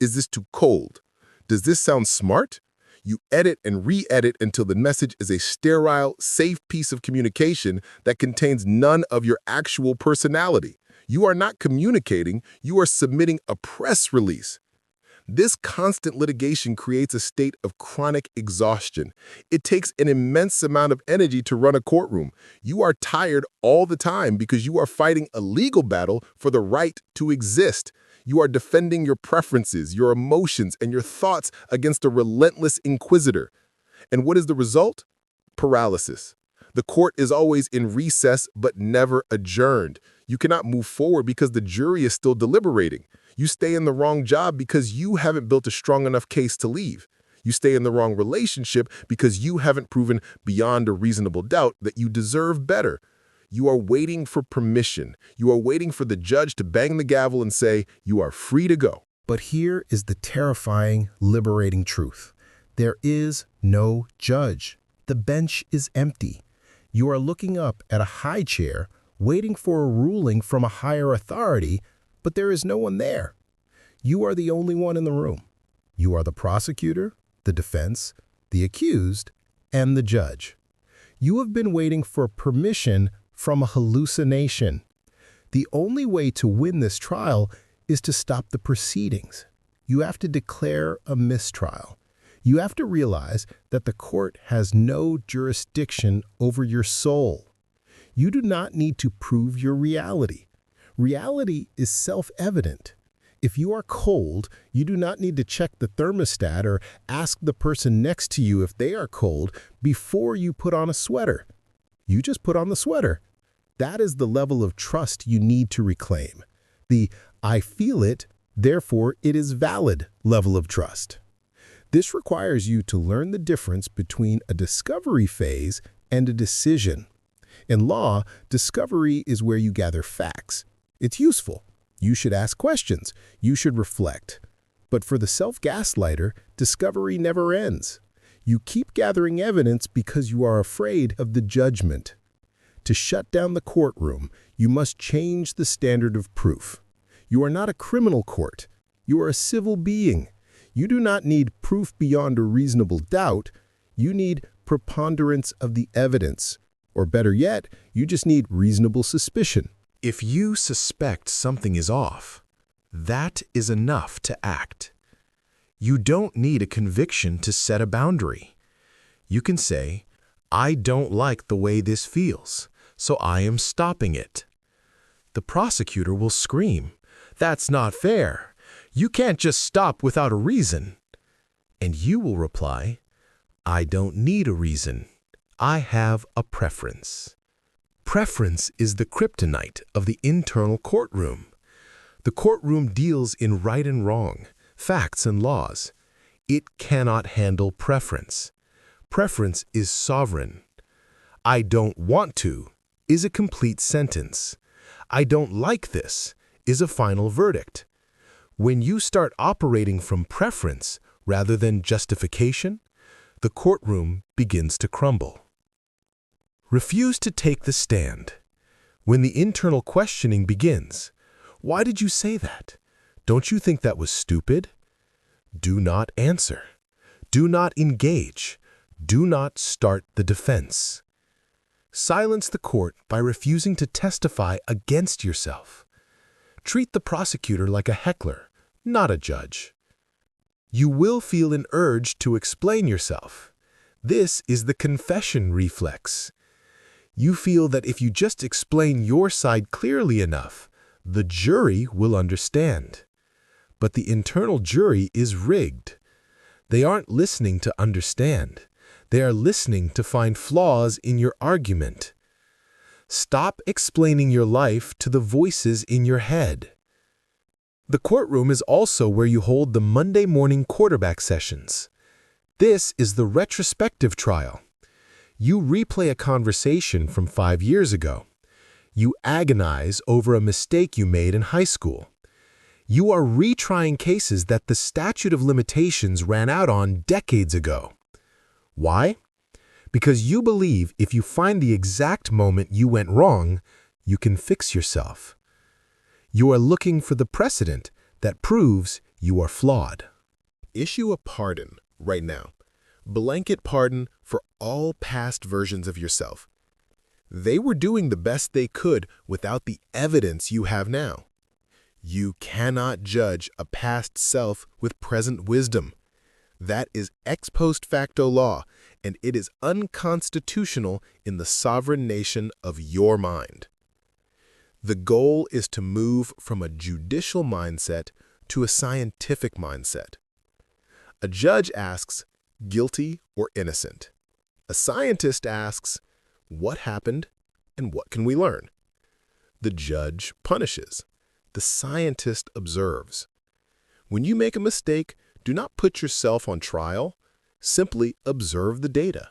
A: Is this too cold? Does this sound smart? You edit and re-edit until the message is a sterile, safe piece of communication that contains none of your actual personality. You are not communicating, you are submitting a press release. This constant litigation creates a state of chronic exhaustion. It takes an immense amount of energy to run a courtroom. You are tired all the time because you are fighting a legal battle for the right to exist. You are defending your preferences, your emotions, and your thoughts against a relentless inquisitor. And what is the result? Paralysis. The court is always in recess but never adjourned. You cannot move forward because the jury is still deliberating. You stay in the wrong job because you haven't built a strong enough case to leave. You stay in the wrong relationship because you haven't proven beyond a reasonable doubt that you deserve better. You are waiting for permission. You are waiting for the judge to bang the gavel and say, "You are free to go."
C: But here is the terrifying, liberating truth. There is no judge. The bench is empty. You are looking up at a high chair, waiting for a ruling from a higher authority, but there is no one there. You are the only one in the room. You are the prosecutor, the defense, the accused, and the judge. You have been waiting for permission from a hallucination. The only way to win this trial is to stop the proceedings. You have to declare a mistrial. You have to realize that the court has no jurisdiction over your soul. You do not need to prove your reality. Reality is self-evident. If you are cold, you do not need to check the thermostat or ask the person next to you if they are cold before you put on a sweater. You just put on the sweater. That is the level of trust you need to reclaim. The "I feel it, therefore it is valid" level of trust. This requires you to learn the difference between a discovery phase and a decision. In law, discovery is where you gather facts. It's useful. You should ask questions. You should reflect. But for the self-gaslighter, discovery never ends. You keep gathering evidence because you are afraid of the judgment. To shut down the courtroom, you must change the standard of proof. You are not a criminal court. You are a civil being. You do not need proof beyond a reasonable doubt. You need preponderance of the evidence. Or better yet, you just need reasonable suspicion.
B: If you suspect something is off, that is enough to act. You don't need a conviction to set a boundary. You can say, "I don't like the way this feels, so I am stopping it." The prosecutor will scream, "That's not fair. You can't just stop without a reason." And you will reply, "I don't need a reason. I have a preference." Preference is the kryptonite of the internal courtroom. The courtroom deals in right and wrong, facts and laws. It cannot handle preference. Preference is sovereign. "I don't want to" is a complete sentence. "I don't like this" is a final verdict. When you start operating from preference rather than justification, the courtroom begins to crumble. Refuse to take the stand. When the internal questioning begins, "Why did you say that?
A: Don't you think that was stupid? Do not answer. Do not engage. Do not start the defense. Silence the court by refusing to testify against yourself. Treat the prosecutor like a heckler, not a judge. You will feel an urge to explain yourself. This is the confession reflex. You feel that if you just explain your side clearly enough, the jury will understand. But the internal jury is rigged. They aren't listening to understand. They are listening to find flaws in your argument. Stop explaining your life to the voices in your head. The courtroom is also where you hold the Monday morning quarterback sessions. This is the retrospective trial. You replay a conversation from 5 years ago. You agonize over a mistake you made in high school. You are retrying cases that the statute of limitations ran out on decades ago. Why? Because you believe if you find the exact moment you went wrong, you can fix yourself. You are looking for the precedent that proves you are flawed.
B: Issue a pardon right now. Blanket pardon for all past versions of yourself. They were doing the best they could without the evidence you have now. You cannot judge a past self with present wisdom. That is ex post facto law, and it is unconstitutional in the sovereign nation of your mind. The goal is to move from a judicial mindset to a scientific mindset. A judge asks, guilty or innocent. A scientist asks, what happened and what can we learn? The judge punishes. The scientist observes. When you make a mistake, do not put yourself on trial. Simply observe the data.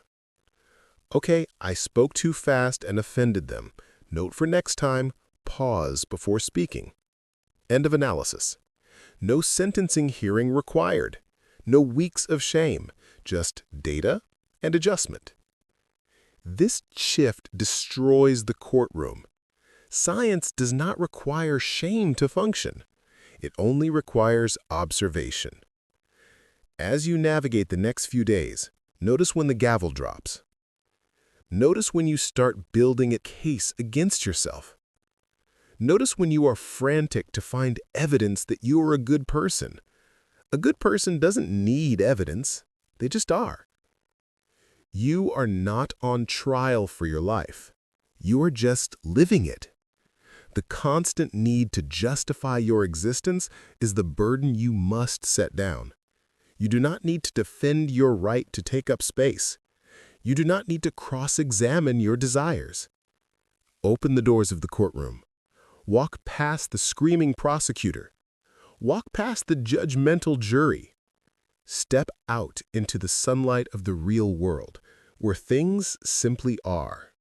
B: Okay, I spoke too fast and offended them. Note for next time, pause before speaking. End of analysis. No sentencing hearing required. No weeks of shame, just data and adjustment. This shift destroys the courtroom. Science does not require shame to function. It only requires observation. As you navigate the next few days, notice when the gavel drops. Notice when you start building a case against yourself. Notice when you are frantic to find evidence that you are a good person. A good person doesn't need evidence. They just are. You are not on trial for your life. You are just living it. The constant need to justify your existence is the burden you must set down. You do not need to defend your right to take up space. You do not need to cross-examine your desires. Open the doors of the courtroom. Walk past the screaming prosecutor. Walk past the judgmental jury. Step out into the sunlight of the real world, where things simply are,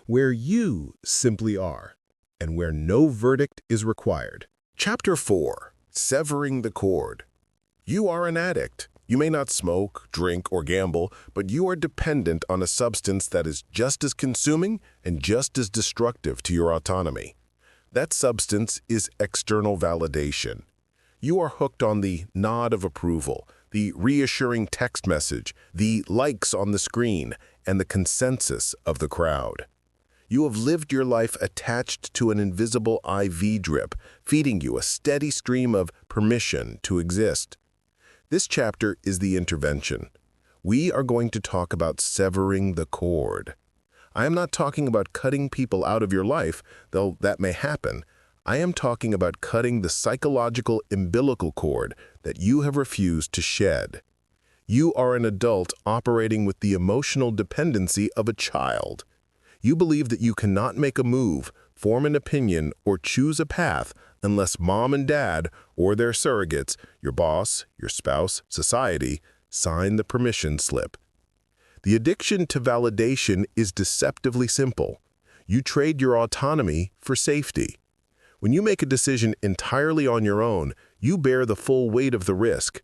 B: where you simply are, and where no verdict is required. Chapter 4. Severing the Cord. You are an addict. You may not smoke, drink, or gamble, but you are dependent on a substance that is just as consuming and just as destructive to your autonomy. That substance is external validation. You are hooked on the nod of approval, the reassuring text message, the likes on the screen, and the consensus of the crowd. You have lived your life attached to an invisible IV drip, feeding you a steady stream of permission to exist. This chapter is the intervention. We are going to talk about severing the cord. I am not talking about cutting people out of your life, though that may happen. I am talking about cutting the psychological umbilical cord that you have refused to shed. You are an adult operating with the emotional dependency of a child. You believe that you cannot make a move, form an opinion, or choose a path unless mom and dad, or their surrogates, your boss, your spouse, society, sign the permission slip. The addiction to validation is deceptively simple. You trade your autonomy for safety. When you make a decision entirely on your own, you bear the full weight of the risk.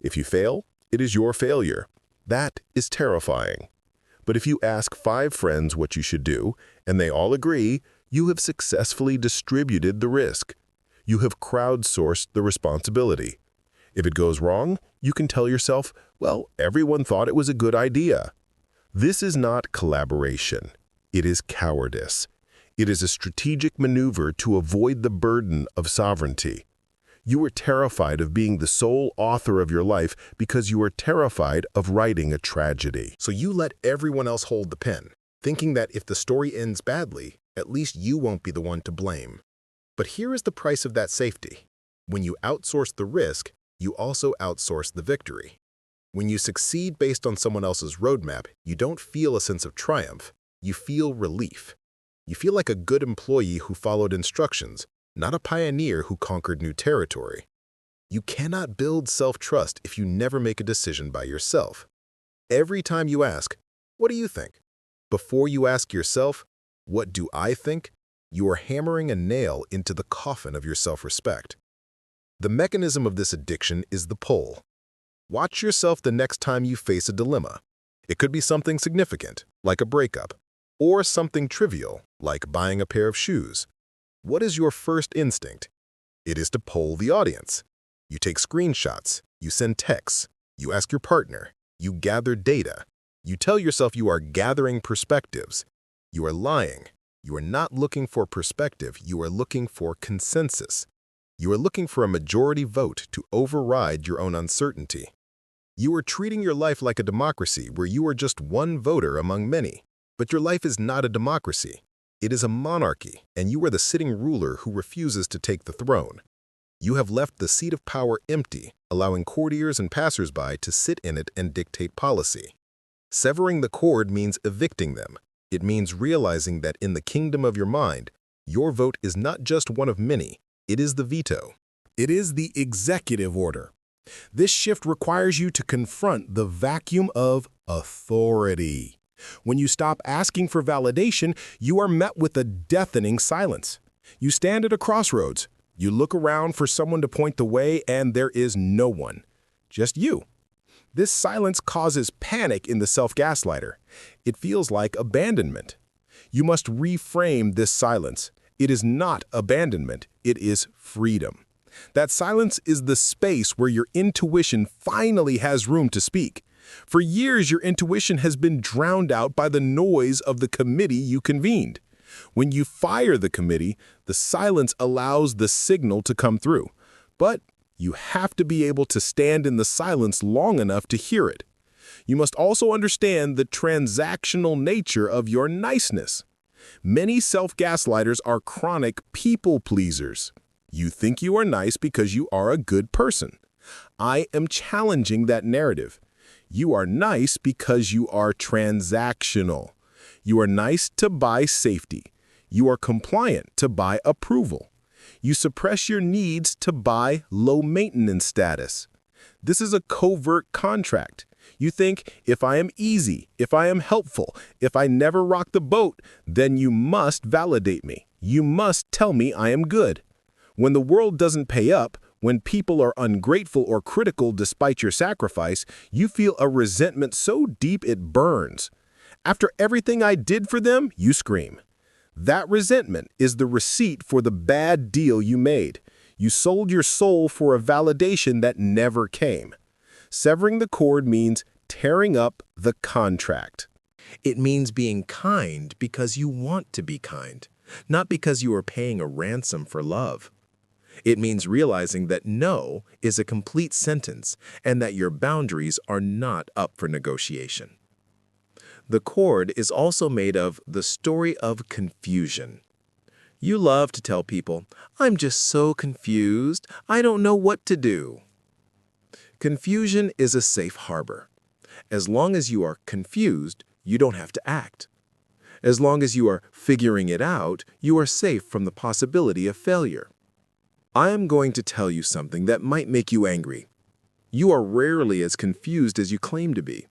B: If you fail, it is your failure. That is terrifying. But if you ask 5 friends what you should do, and they all agree, you have successfully distributed the risk.
C: You have crowdsourced the responsibility. If it goes wrong, you can tell yourself, well, everyone thought it was a good idea. This is not collaboration. It is cowardice. It is a strategic maneuver to avoid the burden of sovereignty. You are terrified of being the sole author of your life because you are terrified of writing a tragedy.
B: So you let everyone else hold the pen, thinking that if the story ends badly, at least you won't be the one to blame. But here is the price of that safety. When you outsource the risk, you also outsource the victory. When you succeed based on someone else's roadmap, you don't feel a sense of triumph. You feel relief. You feel like a good employee who followed instructions, not a pioneer who conquered new territory. You cannot build self-trust if you never make a decision by yourself. Every time you ask, "What do you think?" before you ask yourself, "What do I think?" you are hammering a nail into the coffin of your self-respect. The mechanism of this addiction is the pull. Watch yourself the next time you face a dilemma. It could be something significant, like a breakup, or something trivial, like buying a pair of shoes. What is your first instinct? It is to poll the audience. You take screenshots, you send texts, you ask your partner, you gather data. You tell yourself you are gathering perspectives. You are lying. You are not looking for perspective, you are looking for consensus. You are looking for a majority vote to override your own uncertainty. You are treating your life like a democracy where you are just one voter among many. But your life is not a democracy. It is a monarchy, and you are the sitting ruler who refuses to take the throne. You have left the seat of power empty, allowing courtiers and passersby to sit in it and dictate policy. Severing the cord means evicting them. It means realizing that in the kingdom of your mind, your vote is not just one of many, it is the veto.
A: It is the executive order. This shift requires you to confront the vacuum of authority. When you stop asking for validation, you are met with a deafening silence. You stand at a crossroads. You look around for someone to point the way, and there is no one. Just you. This silence causes panic in the self-gaslighter. It feels like abandonment. You must reframe this silence. It is not abandonment. It is freedom. That silence is the space where your intuition finally has room to speak. For years, your intuition has been drowned out by the noise of the committee you convened. When you fire the committee, the silence allows the signal to come through. But you have to be able to stand in the silence long enough to hear it. You must also understand the transactional nature of your niceness. Many self-gaslighters are chronic people pleasers. You think you are nice because you are a good person. I am challenging that narrative. You are nice because you are transactional. You are nice to buy safety. You are compliant to buy approval. You suppress your needs to buy low-maintenance status. This is a covert contract. You think, if I am easy, if I am helpful, if I never rock the boat, then you must validate me. You must tell me I am good. When the world doesn't pay up, when people are ungrateful or critical despite your sacrifice, you feel a resentment so deep it burns. After everything I did for them, you scream. That resentment is the receipt for the bad deal you made. You sold your soul for a validation that never came. Severing the cord means tearing up the contract.
B: It means being kind because you want to be kind, not because you are paying a ransom for love. It means realizing that no is a complete sentence and that your boundaries are not up for negotiation. The cord is also made of the story of confusion. You love to tell people, "I'm just so confused, I don't know what to do." Confusion is a safe harbor. As long as you are confused, you don't have to act. As long as you are figuring it out, you are safe from the possibility of failure. I am going to tell you something that might make you angry. You are rarely as confused as you claim to be.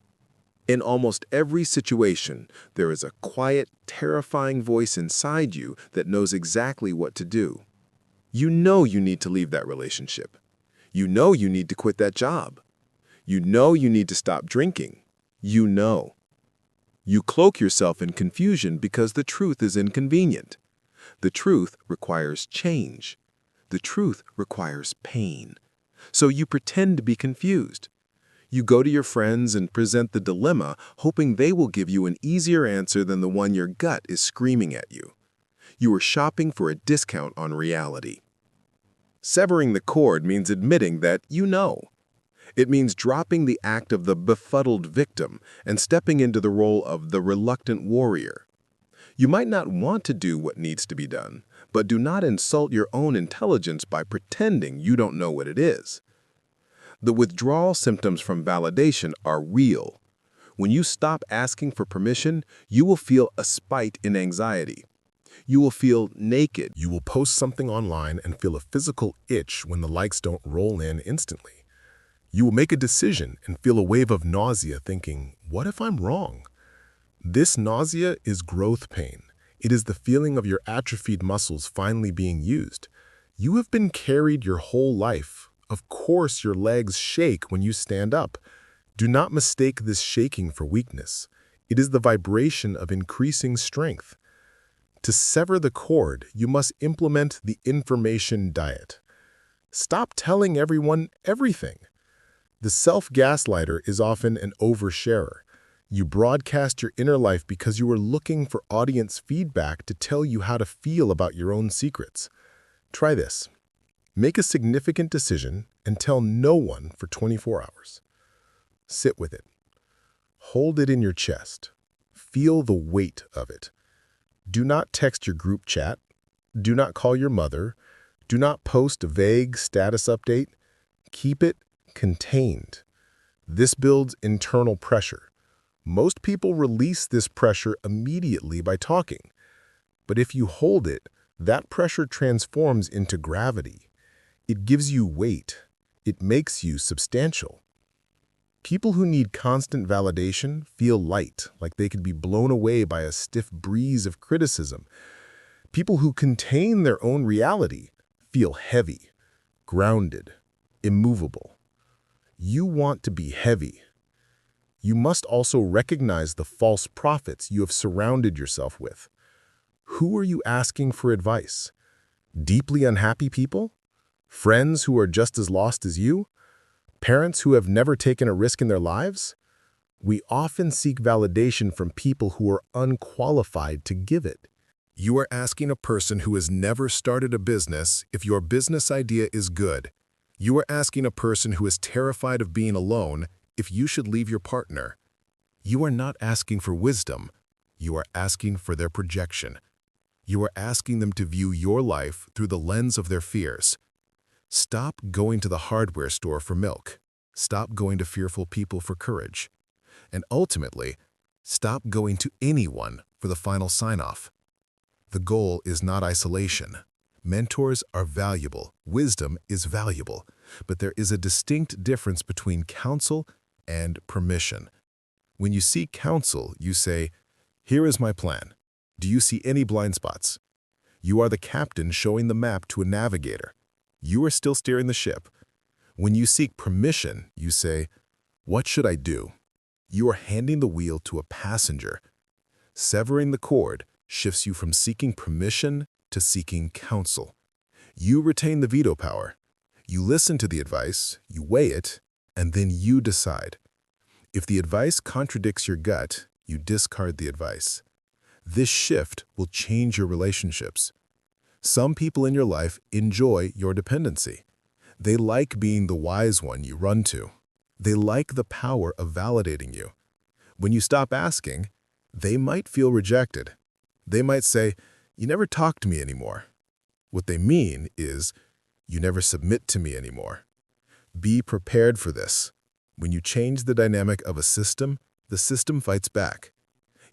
B: In almost every situation, there is a quiet, terrifying voice inside you that knows exactly what to do. You know you need to leave that relationship. You know you need to quit that job. You know you need to stop drinking. You know. You cloak yourself in confusion because the truth is inconvenient. The truth requires change.
D: The truth requires pain. So you pretend to be confused. You go to your friends and present the dilemma, hoping they will give you an easier answer than the one your gut is screaming at you. You are shopping for a discount on reality. Severing the cord means admitting that you know. It means dropping the act of the befuddled victim and stepping into the role of the reluctant warrior. You might not want to do what needs to be done, but do not insult your own intelligence by pretending you don't know what it is. The withdrawal symptoms from validation are real. When you stop asking for permission, you will feel a spike in anxiety. You will feel naked.
A: You will post something online and feel a physical itch when the likes don't roll in instantly. You will make a decision and feel a wave of nausea thinking, what if I'm wrong? This nausea is growth pain. It is the feeling of your atrophied muscles finally being used. You have been carried your whole life. Of course, your legs shake when you stand up. Do not mistake this shaking for weakness. It is the vibration of increasing strength. To sever the cord, you must implement the information diet. Stop telling everyone everything. The self-gaslighter is often an oversharer. You broadcast your inner life because you are looking for audience feedback to tell you how to feel about your own secrets. Try this. Make a significant decision and tell no one for 24 hours. Sit with it. Hold it in your chest. Feel the weight of it. Do not text your group chat. Do not call your mother. Do not post a vague status update. Keep it contained. This builds internal pressure. Most people release this pressure immediately by talking. But if you hold it, that pressure transforms into gravity. It gives you weight. It makes you substantial. People who need constant validation feel light, like they could be blown away by a stiff breeze of criticism. People who contain their own reality feel heavy, grounded, immovable. You want to be heavy. You must also recognize the false prophets you have surrounded yourself with. Who are you asking for advice? Deeply unhappy people? Friends who are just as lost as you? Parents who have never taken a risk in their lives? We often seek validation from people who are unqualified to give it.
C: You are asking a person who has never started a business if your business idea is good. You are asking a person who is terrified of being alone if you should leave your partner. You are not asking for wisdom. You are asking for their projection. You are asking them to view your life through the lens of their fears. Stop going to the hardware store for milk. Stop going to fearful people for courage. And ultimately, stop going to anyone for the final sign-off. The goal is not isolation. Mentors are valuable. Wisdom is valuable. But there is a distinct difference between counsel and permission. When you seek counsel, you say, "Here is my plan. Do you see any blind spots?" You are the captain showing the map to a navigator. You are still steering the ship. When you seek permission, you say, "What should I do?" You are handing the wheel to a passenger. Severing the cord shifts you from seeking permission to seeking counsel. You retain the veto power. You listen to the advice, you weigh it, and then you decide. If the advice contradicts your gut, you discard the advice. This shift will change your relationships. Some people in your life enjoy your dependency. They like being the wise one you run to. They like the power of validating you. When you stop asking, they might feel rejected. They might say, "You never talk to me anymore." What they mean is, "You never submit to me anymore." Be prepared for this. When you change the dynamic of a system, the system fights back.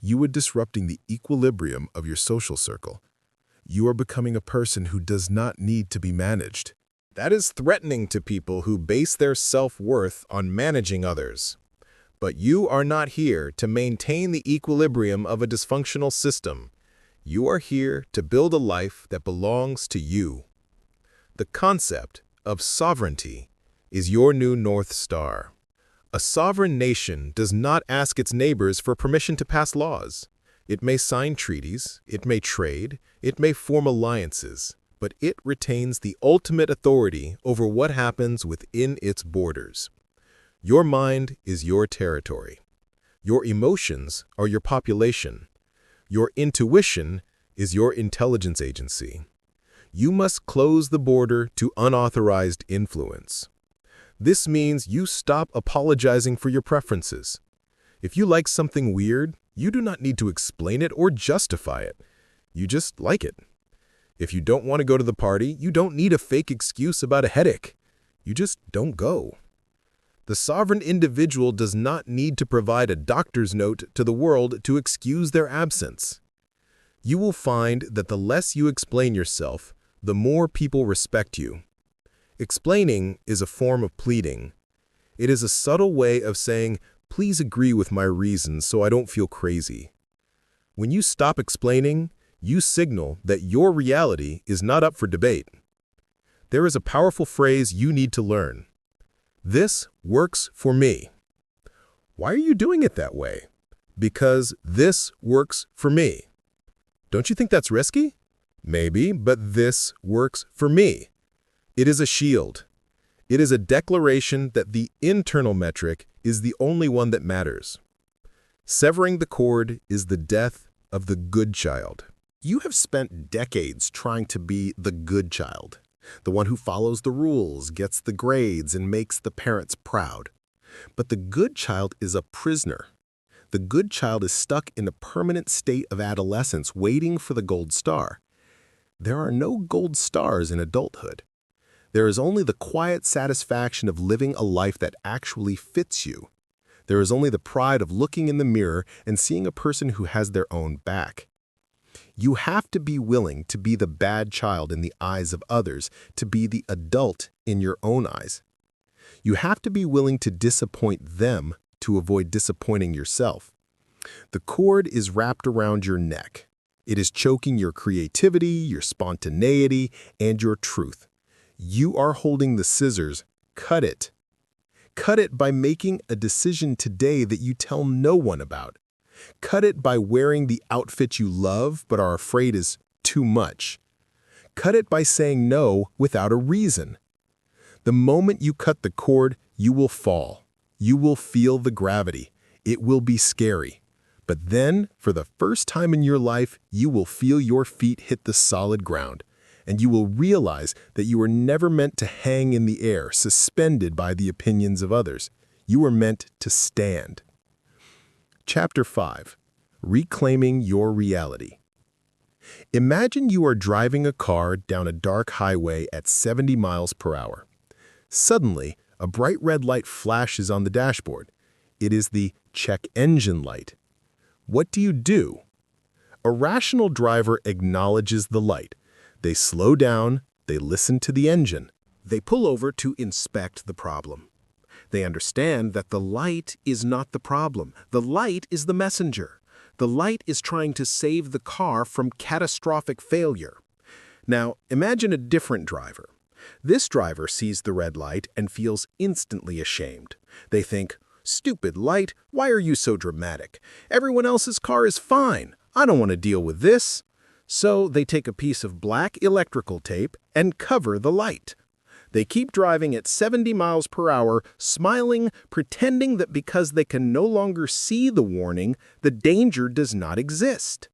C: You are disrupting the equilibrium of your social circle. You are becoming a person who does not need to be managed.
A: That is threatening to people who base their self-worth on managing others. But you are not here to maintain the equilibrium of a dysfunctional system. You are here to build a life that belongs to you. The concept of sovereignty is your new North Star. A sovereign nation does not ask its neighbors for permission to pass laws. It may sign treaties, it may trade, it may form alliances, but it retains the ultimate authority over what happens within its borders. Your mind is your territory. Your emotions are your population. Your intuition is your intelligence agency. You must close the border to unauthorized influence. This means you stop apologizing for your preferences. If you like something weird, you do not need to explain it or justify it. You just like it. If you don't want to go to the party, you don't need a fake excuse about a headache. You just don't go. The sovereign individual does not need to provide a doctor's note to the world to excuse their absence. You will find that the less you explain yourself, the more people respect you. Explaining is a form of pleading. It is a subtle way of saying, please agree with my reasons so I don't feel crazy. When you stop explaining, you signal that your reality is not up for debate. There is a powerful phrase you need to learn. This works for me. Why are you doing it that way? Because this works for me. Don't you think that's risky? Maybe, but this works for me. It is a shield. It is a declaration that the internal metric is the only one that matters. Severing the cord is the death of the good child.
B: You have spent decades trying to be the good child, the one who follows the rules, gets the grades, and makes the parents proud. But the good child is a prisoner. The good child is stuck in a permanent state of adolescence waiting for the gold star. There are no gold stars in adulthood. There is only the quiet satisfaction of living a life that actually fits you. There is only the pride of looking in the mirror and seeing a person who has their own back. You have to be willing to be the bad child in the eyes of others, to be the adult in your own eyes. You have to be willing to disappoint them to avoid disappointing yourself. The cord is wrapped around your neck. It is choking your creativity, your spontaneity, and your truth. You are holding the scissors. Cut it. Cut it by making a decision today that you tell no one about. Cut it by wearing the outfit you love but are afraid is too much. Cut it by saying no without a reason. The moment you cut the cord, you will fall. You will feel the gravity. It will be scary. But then, for the first time in your life, you will feel your feet hit the solid ground. And you will realize that you were never meant to hang in the air, suspended by the opinions of others. You were meant to stand. Chapter 5. Reclaiming Your Reality. Imagine you are driving a car down a dark highway at 70 miles per hour. Suddenly, a bright red light flashes on the dashboard. It is the check engine light. What do? A rational driver acknowledges the light. They slow down, they listen to the engine. They pull over to inspect the problem. They understand that the light is not the problem. The light is the messenger. The light is trying to save the car from catastrophic failure. Now, imagine a different driver. This driver sees the red light and feels instantly ashamed. They think, "Stupid light, why are you so dramatic? Everyone else's car is fine. I don't want to deal with this." So they take a piece of black electrical tape and cover the light. They keep driving at 70 miles per hour, smiling, pretending that because they can no longer see the warning, the danger does not exist.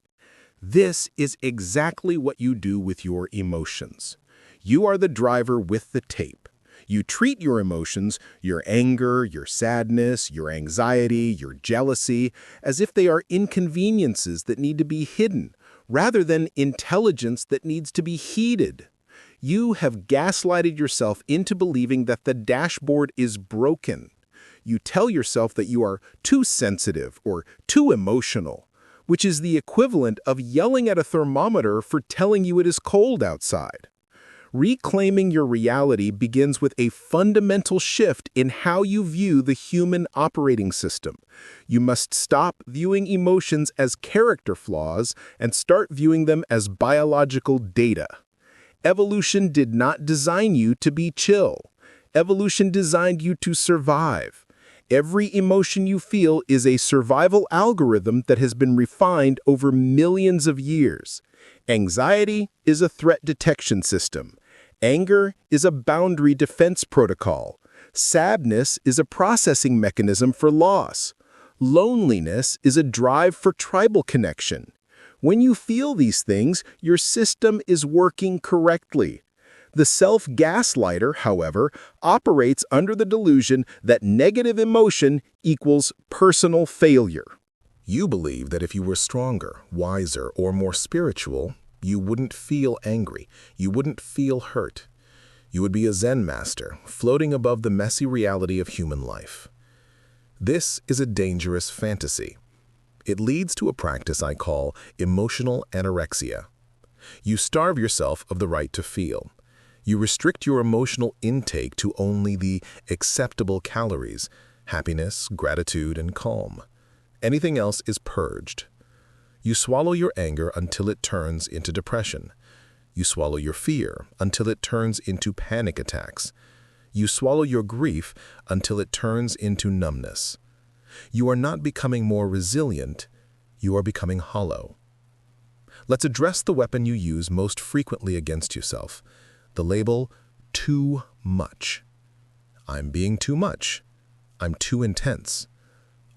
B: This is exactly what you do with your emotions. You are the driver with the tape. You treat your emotions, your anger, your sadness, your anxiety, your jealousy, as if they are inconveniences that need to be hidden, rather than intelligence that needs to be heeded. You have gaslighted yourself into believing that the dashboard is broken. You tell yourself that you are too sensitive or too emotional, which is the equivalent of yelling at a thermometer for telling you it is cold outside. Reclaiming your reality begins with a fundamental shift in how you view the human operating system. You must stop viewing emotions as character flaws and start viewing them as biological data. Evolution did not design you to be chill. Evolution designed you to survive. Every emotion you feel is a survival algorithm that has been refined over millions of years. Anxiety is a threat detection system. Anger is a boundary defense protocol. Sadness is a processing mechanism for loss. Loneliness is a drive for tribal connection. When you feel these things, your system is working correctly. The self-gaslighter, however, operates under the delusion that negative emotion equals personal failure.
A: You believe that if you were stronger, wiser, or more spiritual, you wouldn't feel angry, you wouldn't feel hurt. You would be a Zen master, floating above the messy reality of human life. This is a dangerous fantasy. It leads to a practice I call emotional anorexia. You starve yourself of the right to feel. You restrict your emotional intake to only the acceptable calories: happiness, gratitude, and calm. Anything else is purged. You swallow your anger until it turns into depression. You swallow your fear until it turns into panic attacks. You swallow your grief until it turns into numbness. You are not becoming more resilient, you are becoming hollow. Let's address the weapon you use most frequently against yourself, the label too much. I'm being too much. I'm too intense.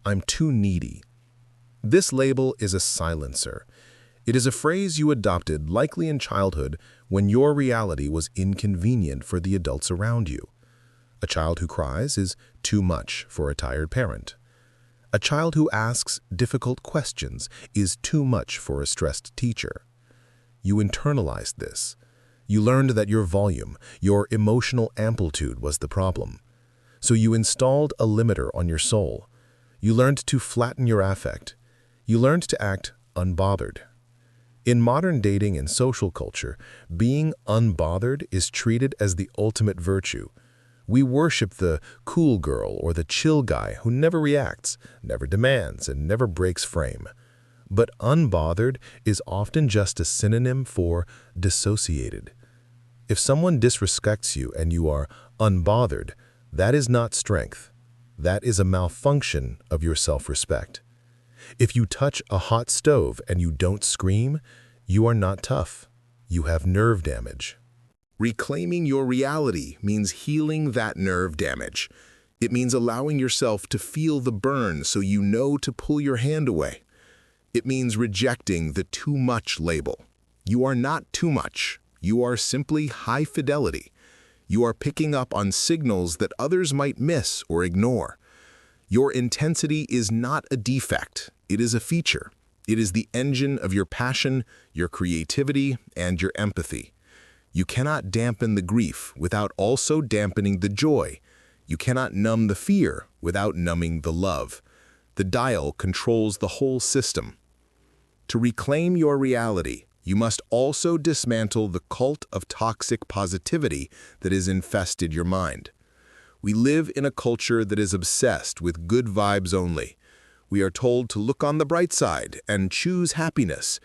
A: I'm too needy. This label is a silencer. It is a phrase you adopted likely in childhood when your reality was inconvenient for the adults around you. A child who cries is too much for a tired parent. A child who asks difficult questions is too much for a stressed teacher. You internalized this. You learned that your volume, your emotional amplitude was the problem. So you installed a limiter on your soul. You learned to flatten your affect. You learned to act unbothered. In modern dating and social culture, being unbothered is treated as the ultimate virtue. We worship the cool girl or the chill guy who never reacts, never demands, and never breaks frame. But unbothered is often just a synonym for dissociated. If someone disrespects you and you are unbothered, that is not strength. That is a malfunction of your self-respect. If you touch a hot stove and you don't scream, you are not tough. You have nerve damage.
B: Reclaiming your reality means healing that nerve damage. It means allowing yourself to feel the burn so you know to pull your hand away. It means rejecting the too much label. You are not too much. You are simply high fidelity. You are picking up on signals that others might miss or ignore. Your intensity is not a defect. It is a feature. It is the engine of your passion, your creativity, and your empathy. You cannot dampen the grief without also dampening the joy. You cannot numb the fear without numbing the love. The dial controls the whole system. To reclaim your reality, you must also dismantle the cult of toxic positivity that has infested your mind. We live in a culture that is obsessed with good vibes only. We are told to look on the bright side and choose happiness.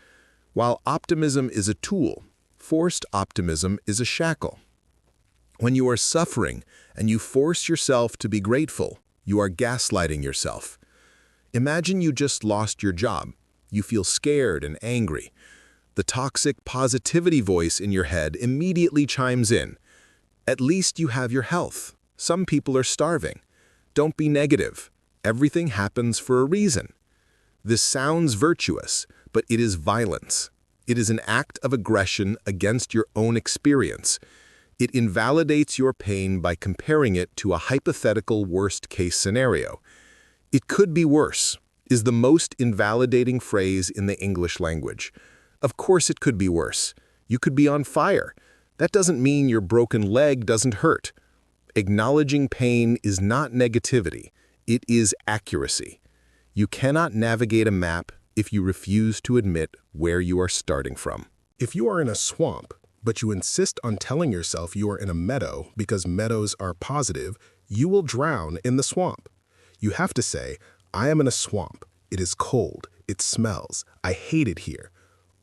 B: While optimism is a tool, forced optimism is a shackle. When you are suffering and you force yourself to be grateful, you are gaslighting yourself. Imagine you just lost your job. You feel scared and angry. The toxic positivity voice in your head immediately chimes in. At least you have your health. Some people are starving. Don't be negative. Everything happens for a reason. This sounds virtuous, but it is violence. It is an act of aggression against your own experience. It invalidates your pain by comparing it to a hypothetical worst-case scenario. It could be worse is the most invalidating phrase in the English language. Of course it could be worse. You could be on fire. That doesn't mean your broken leg doesn't hurt. Acknowledging pain is not negativity. It is accuracy. You cannot navigate a map if you refuse to admit where you are starting from.
A: If you are in a swamp, but you insist on telling yourself you are in a meadow because meadows are positive, you will drown in the swamp. You have to say, I am in a swamp. It is cold. It smells. I hate it here.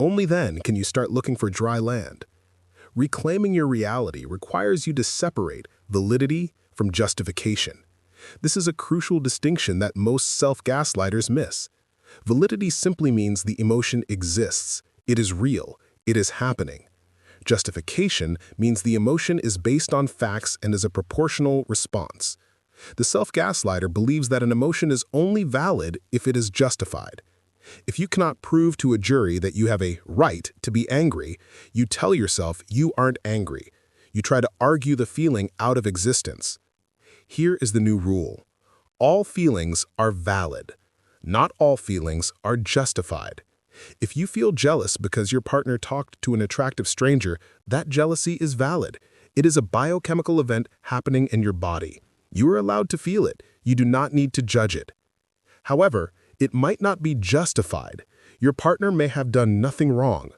A: Only then can you start looking for dry land. Reclaiming your reality requires you to separate validity from justification. This is a crucial distinction that most self-gaslighters miss. Validity simply means the emotion exists. It is real. It is happening. Justification means the emotion is based on facts and is a proportional response. The self-gaslighter believes that an emotion is only valid if it is justified. If you cannot prove to a jury that you have a right to be angry, you tell yourself you aren't angry. You try to argue the feeling out of existence. Here is the new rule. All feelings are valid. Not all feelings are justified. If you feel jealous because your partner talked to an attractive stranger, that jealousy is valid. It is a biochemical event happening in your body. You are allowed to feel it. You do not need to judge it. However, it might not be justified. Your partner may have done nothing wrong.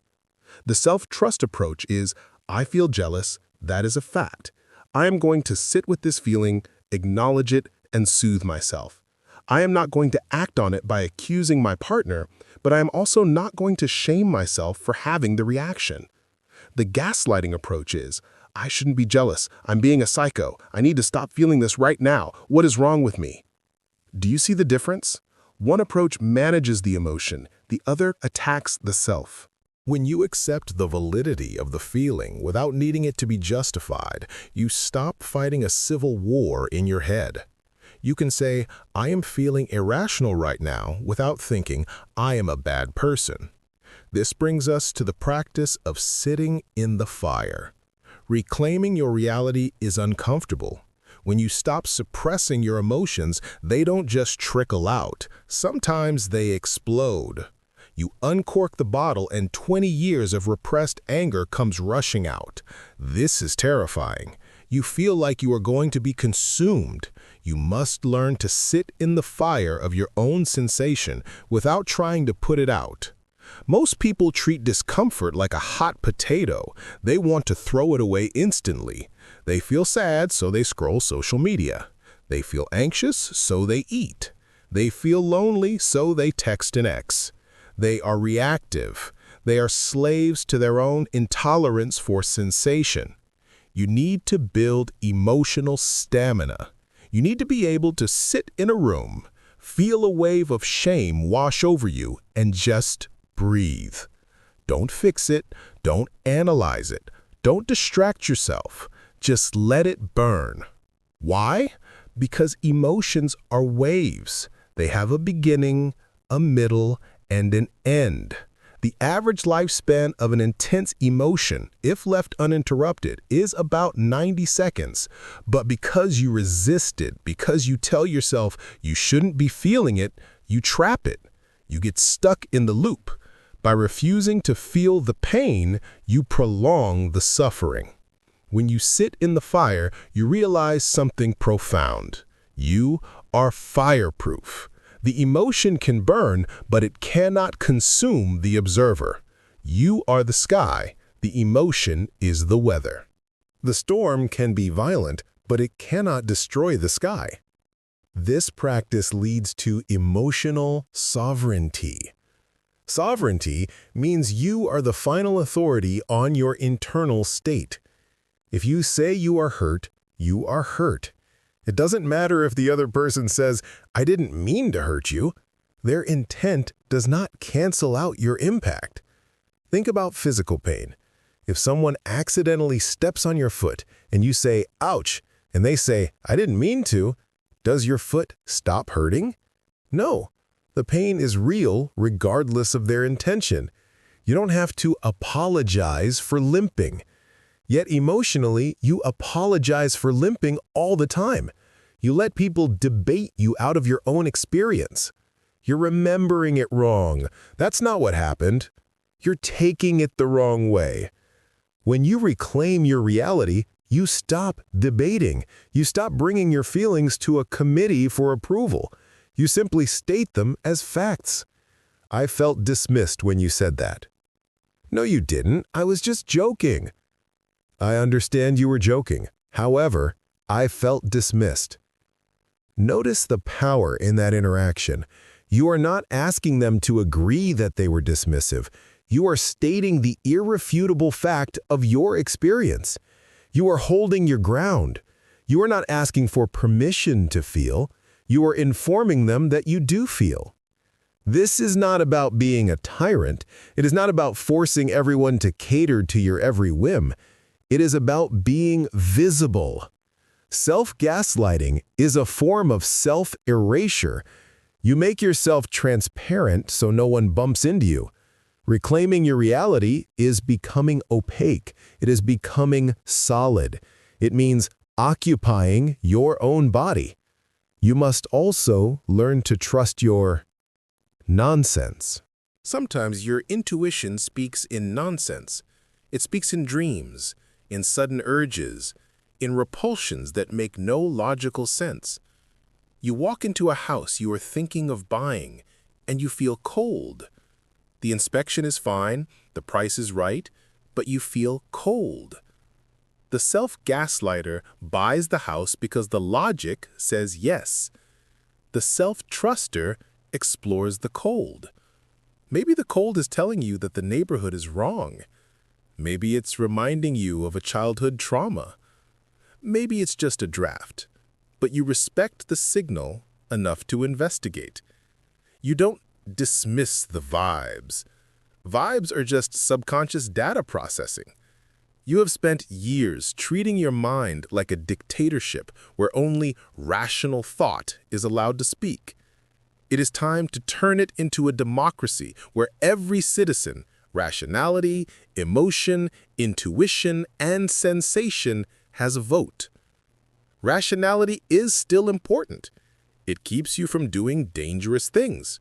A: The self-trust approach is, I feel jealous, that is a fact. I am going to sit with this feeling, acknowledge it, and soothe myself. I am not going to act on it by accusing my partner, but I am also not going to shame myself for having the reaction. The gaslighting approach is, I shouldn't be jealous. I'm being a psycho. I need to stop feeling this right now. What is wrong with me? Do you see the difference? One approach manages the emotion, the other attacks the self.
C: When you accept the validity of the feeling without needing it to be justified, you stop fighting a civil war in your head. You can say, I am feeling irrational right now without thinking, I am a bad person. This brings us to the practice of sitting in the fire. Reclaiming your reality is uncomfortable. When you stop suppressing your emotions, they don't just trickle out. Sometimes they explode. You uncork the bottle and 20 years of repressed anger comes rushing out. This is terrifying. You feel like you are going to be consumed. You must learn to sit in the fire of your own sensation without trying to put it out. Most people treat discomfort like a hot potato. They want to throw it away instantly. They feel sad, so they scroll social media. They feel anxious, so they eat. They feel lonely, so they text an ex. They are reactive. They are slaves to their own intolerance for sensation. You need to build emotional stamina. You need to be able to sit in a room, feel a wave of shame wash over you, and just breathe. Don't fix it. Don't analyze it. Don't distract yourself. Just let it burn. Why? Because emotions are waves. They have a beginning, a middle, and an end. The average lifespan of an intense emotion, if left uninterrupted, is about 90 seconds. But because you resist it, because you tell yourself you shouldn't be feeling it, you trap it. You get stuck in the loop. By refusing to feel the pain, you prolong the suffering. When you sit in the fire, you realize something profound. You are fireproof. The emotion can burn, but it cannot consume the observer. You are the sky. The emotion is the weather. The storm can be violent, but it cannot destroy the sky. This practice leads to emotional sovereignty. Sovereignty means you are the final authority on your internal state. If you say you are hurt, you are hurt. It doesn't matter if the other person says, I didn't mean to hurt you. Their intent does not cancel out your impact. Think about physical pain. If someone accidentally steps on your foot and you say, ouch, and they say, I didn't mean to, does your foot stop hurting? No. The pain is real regardless of their intention. You don't have to apologize for limping. Yet emotionally, you apologize for limping all the time. You let people debate you out of your own experience. You're remembering it wrong. That's not what happened. You're taking it the wrong way. When you reclaim your reality, you stop debating. You stop bringing your feelings to a committee for approval. You simply state them as facts. I felt dismissed when you said that. No, you didn't. I was just joking. I understand you were joking. However, I felt dismissed. Notice the power in that interaction. You are not asking them to agree that they were dismissive. You are stating the irrefutable fact of your experience. You are holding your ground. You are not asking for permission to feel. You are informing them that you do feel.
B: This is not about being a tyrant. It is not about forcing everyone to cater to your every whim. It is about being visible. Self-gaslighting is a form of self-erasure. You make yourself transparent so no one bumps into you. Reclaiming your reality is becoming opaque. It is becoming solid. It means occupying your own body. You must also learn to trust your nonsense.
A: Sometimes your intuition speaks in nonsense. It speaks in dreams, in sudden urges, in repulsions that make no logical sense. You walk into a house you are thinking of buying, and you feel cold. The inspection is fine, the price is right, but you feel cold. The self-gaslighter buys the house because the logic says yes. The self-truster explores the cold. Maybe the cold is telling you that the neighborhood is wrong. Maybe it's reminding you of a childhood trauma. Maybe it's just a draft, but you respect the signal enough to investigate. You don't dismiss the vibes. Vibes are just subconscious data processing. You have spent years treating your mind like a dictatorship where only rational thought is allowed to speak. It is time to turn it into a democracy where every citizen, rationality, emotion, intuition, and sensation has a vote. Rationality is still important. It keeps you from doing dangerous things.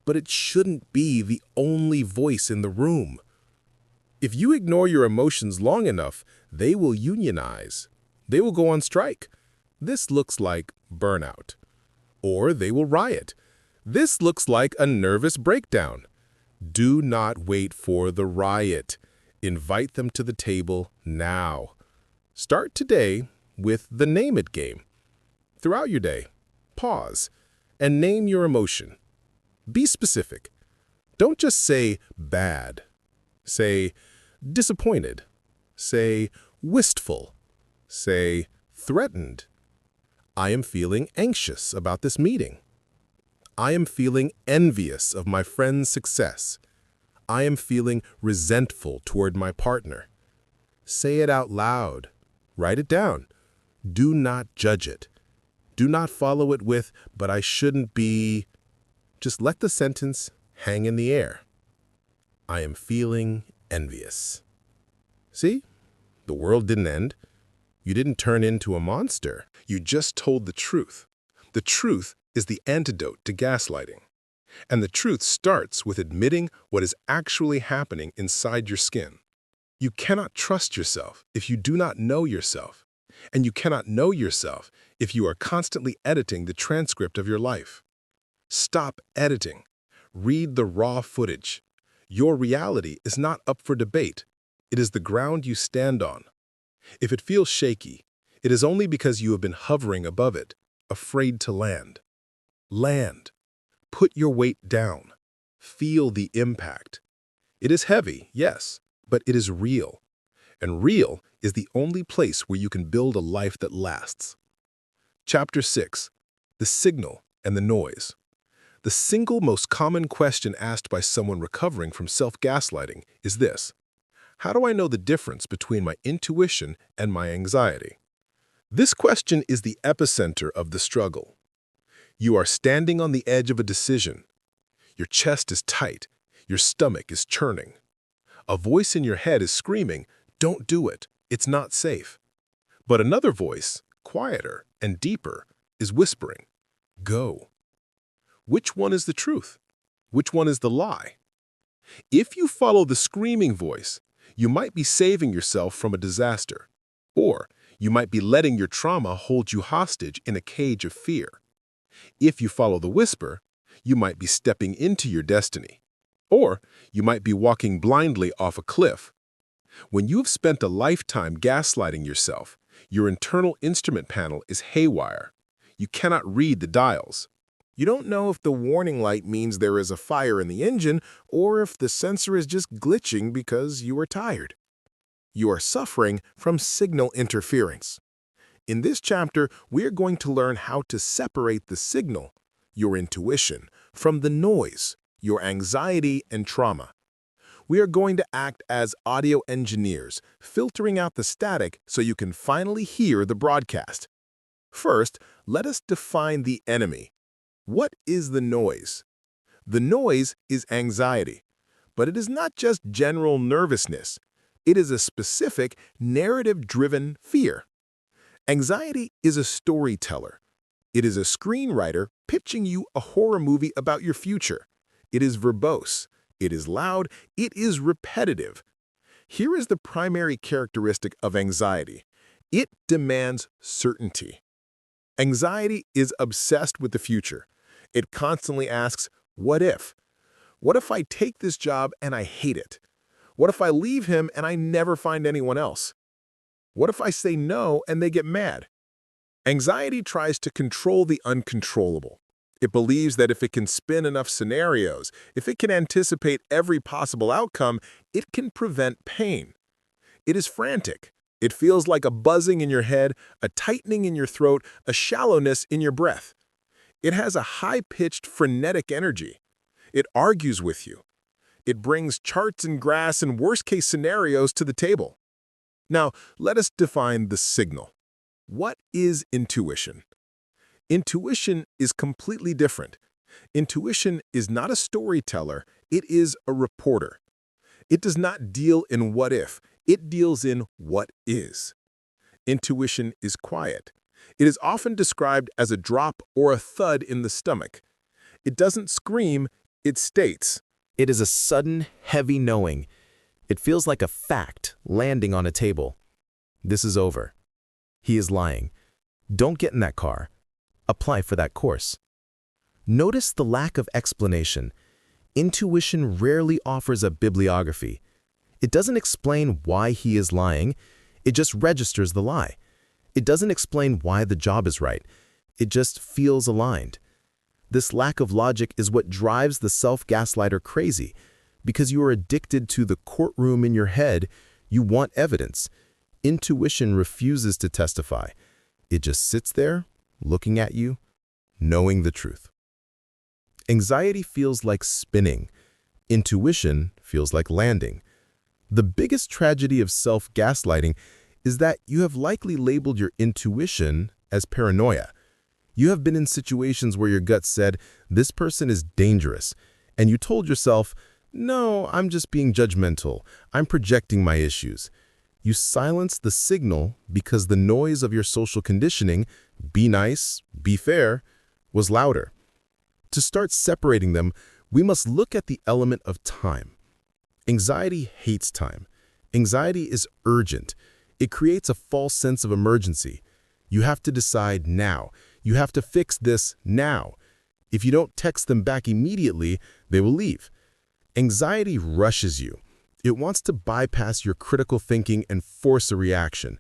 A: But it shouldn't be the only voice in the room. If you ignore your emotions long enough, they will unionize. They will go on strike. This looks like burnout. Or they will riot. This looks like a nervous breakdown. Do not wait for the riot. Invite them to the table now. Start today with the name it game. Throughout your day, pause and name your emotion. Be specific. Don't just say bad. Say disappointed. Say wistful. Say threatened. I am feeling anxious about this meeting. I am feeling envious of my friend's success. I am feeling resentful toward my partner. Say it out loud. Write it down. Do not judge it. Do not follow it with, but I shouldn't be. Just let the sentence hang in the air. I am feeling envious. See? The world didn't end. You didn't turn into a monster. You just told the truth. The truth is the antidote to gaslighting. And the truth starts with admitting what is actually happening inside your skin. You cannot trust yourself if you do not know yourself. And you cannot know yourself if you are constantly editing the transcript of your life. Stop editing. Read the raw footage. Your reality is not up for debate. It is the ground you stand on. If it feels shaky, it is only because you have been hovering above it, afraid to land. Land. Put your weight down. Feel the impact. It is heavy, yes, but it is real. And real is the only place where you can build a life that lasts. Chapter 6. The Signal and the Noise. The single most common question asked by someone recovering from self-gaslighting is this: how do I know the difference between my intuition and my anxiety? This question is the epicenter of the struggle. You are standing on the edge of a decision. Your chest is tight. Your stomach is churning. A voice in your head is screaming, "Don't do it. It's not safe." But another voice, quieter and deeper, is whispering, "Go." Which one is the truth? Which one is the lie? If you follow the screaming voice, you might be saving yourself from a disaster. Or you might be letting your trauma hold you hostage in a cage of fear. If you follow the whisper, you might be stepping into your destiny. Or you might be walking blindly off a cliff. When you have spent a lifetime gaslighting yourself, your internal instrument panel is haywire. You cannot read the dials. You don't know if the warning light means there is a fire in the engine or if the sensor is just glitching because you are tired. You are suffering from signal interference. In this chapter, we are going to learn how to separate the signal, your intuition, from the noise, your anxiety and trauma. We are going to act as audio engineers, filtering out the static so you can finally hear the broadcast. First, let us define the enemy. What is the noise? The noise is anxiety, but it is not just general nervousness. It is a specific, narrative-driven fear. Anxiety is a storyteller. It is a screenwriter pitching you a horror movie about your future. It is verbose. It is loud. It is repetitive. Here is the primary characteristic of anxiety. It demands certainty. Anxiety is obsessed with the future. It constantly asks, what if? What if I take this job and I hate it? What if I leave him and I never find anyone else? What if I say no and they get mad? Anxiety tries to control the uncontrollable. It believes that if it can spin enough scenarios, if it can anticipate every possible outcome, it can prevent pain. It is frantic. It feels like a buzzing in your head, a tightening in your throat, a shallowness in your breath. It has a high-pitched, frenetic energy. It argues with you. It brings charts and graphs and worst-case scenarios to the table. Now, let us define the signal. What is intuition? Intuition is completely different. Intuition is not a storyteller, it is a reporter. It does not deal in what if, it deals in what is. Intuition is quiet. It is often described as a drop or a thud in the stomach. It doesn't scream, it states.
E: It is a sudden, heavy knowing. It feels like a fact landing on a table. This is over. He is lying. Don't get in that car. Apply for that course. Notice the lack of explanation. Intuition rarely offers a bibliography. It doesn't explain why he is lying. It just registers the lie. It doesn't explain why the job is right. It just feels aligned. This lack of logic is what drives the self-gaslighter crazy. Because you are addicted to the courtroom in your head, you want evidence. Intuition refuses to testify. It just sits there, looking at you, knowing the truth. Anxiety feels like spinning. Intuition feels like landing. The biggest tragedy of self-gaslighting is that you have likely labeled your intuition as paranoia. You have been in situations where your gut said, this person is dangerous, and you told yourself, no, I'm just being judgmental. I'm projecting my issues. You silence the signal because the noise of your social conditioning, be nice, be fair, was louder. To start separating them, we must look at the element of time. Anxiety hates time. Anxiety is urgent. It creates a false sense of emergency. You have to decide now. You have to fix this now. If you don't text them back immediately, they will leave. Anxiety rushes you. It wants to bypass your critical thinking and force a reaction.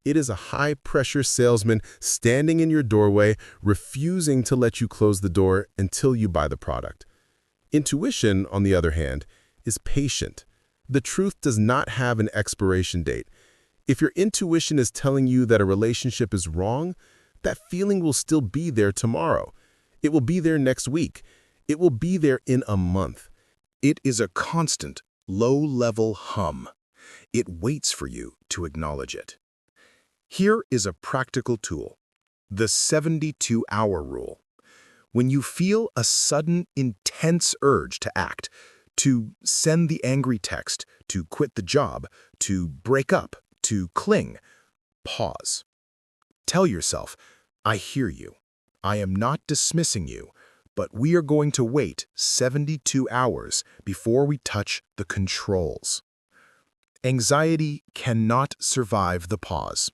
E: It is a high-pressure salesman standing in your doorway, refusing to let you close the door until you buy the product. Intuition, on the other hand, is patient. The truth does not have an expiration date. If your intuition is telling you that a relationship is wrong, that feeling will still be there tomorrow. It will be there next week. It will be there in a month.
B: It is a constant, low-level hum. It waits for you to acknowledge it. Here is a practical tool, the 72-hour rule. When you feel a sudden, intense urge to act, to send the angry text, to quit the job, to break up, to cling, pause. Tell yourself, I hear you. I am not dismissing you, but we are going to wait 72 hours before we touch the controls. Anxiety cannot survive the pause.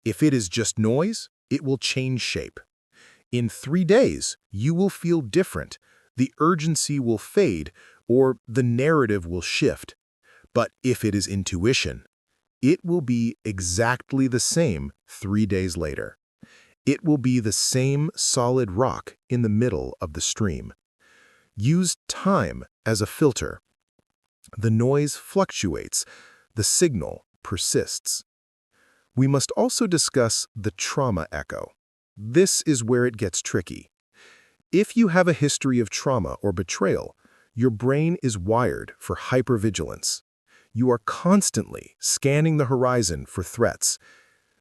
B: If it is just noise, it will change shape. In 3 days, you will feel different. The urgency will fade, or the narrative will shift. But if it is intuition, it will be exactly the same 3 days later. It will be the same solid rock in the middle of the stream. Use time as a filter. The noise fluctuates. The signal persists. We must also discuss the trauma echo. This is where it gets tricky.
C: If you have a history of trauma or betrayal, your brain is wired for hypervigilance. You are constantly scanning the horizon for threats.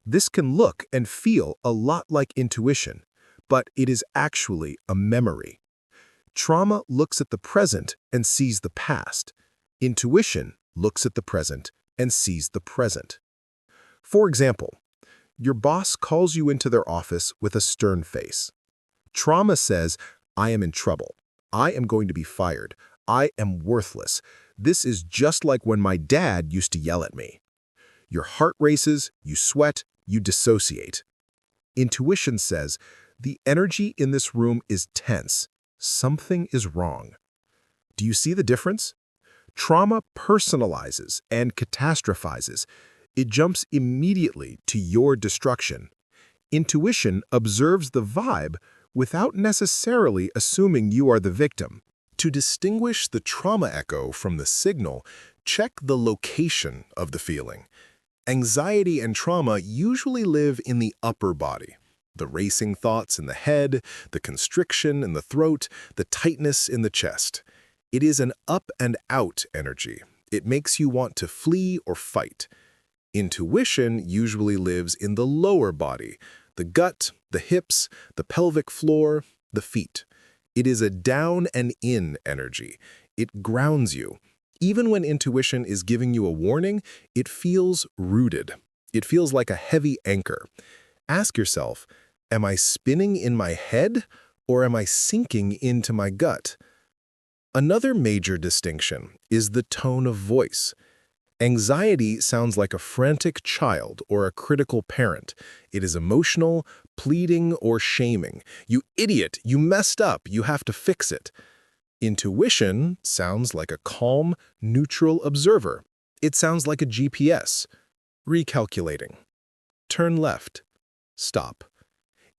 C: This can look and feel a lot like intuition, but it is actually a memory. Trauma looks at the present and sees the past. Intuition looks at the present and sees the present. For example, your boss calls you into their office with a stern face. Trauma says, "I am in trouble. I am going to be fired. I am worthless. This is just like when my dad used to yell at me." Your heart races, you sweat, you dissociate. Intuition says, "The energy in this room is tense. Something is wrong." Do you see the difference? Trauma personalizes and catastrophizes. It jumps immediately to your destruction. Intuition observes the vibe without necessarily assuming you are the victim. To distinguish the trauma echo from the signal, check the location of the feeling. Anxiety and trauma usually live in the upper body. The racing thoughts in the head, the constriction in the throat, the tightness in the chest. It is an up and out energy. It makes you want to flee or fight. Intuition usually lives in the lower body, the gut, the hips, the pelvic floor, the feet. It is a down and in energy. It grounds you. Even when intuition is giving you a warning, it feels rooted. It feels like a heavy anchor. Ask yourself, am I spinning in my head or am I sinking into my gut? Another major distinction is the tone of voice. Anxiety sounds like a frantic child or a critical parent. It is emotional, pleading, or shaming. "You idiot, you messed up, you have to fix it." Intuition sounds like a calm, neutral observer. It sounds like a GPS. Recalculating. Turn left. Stop.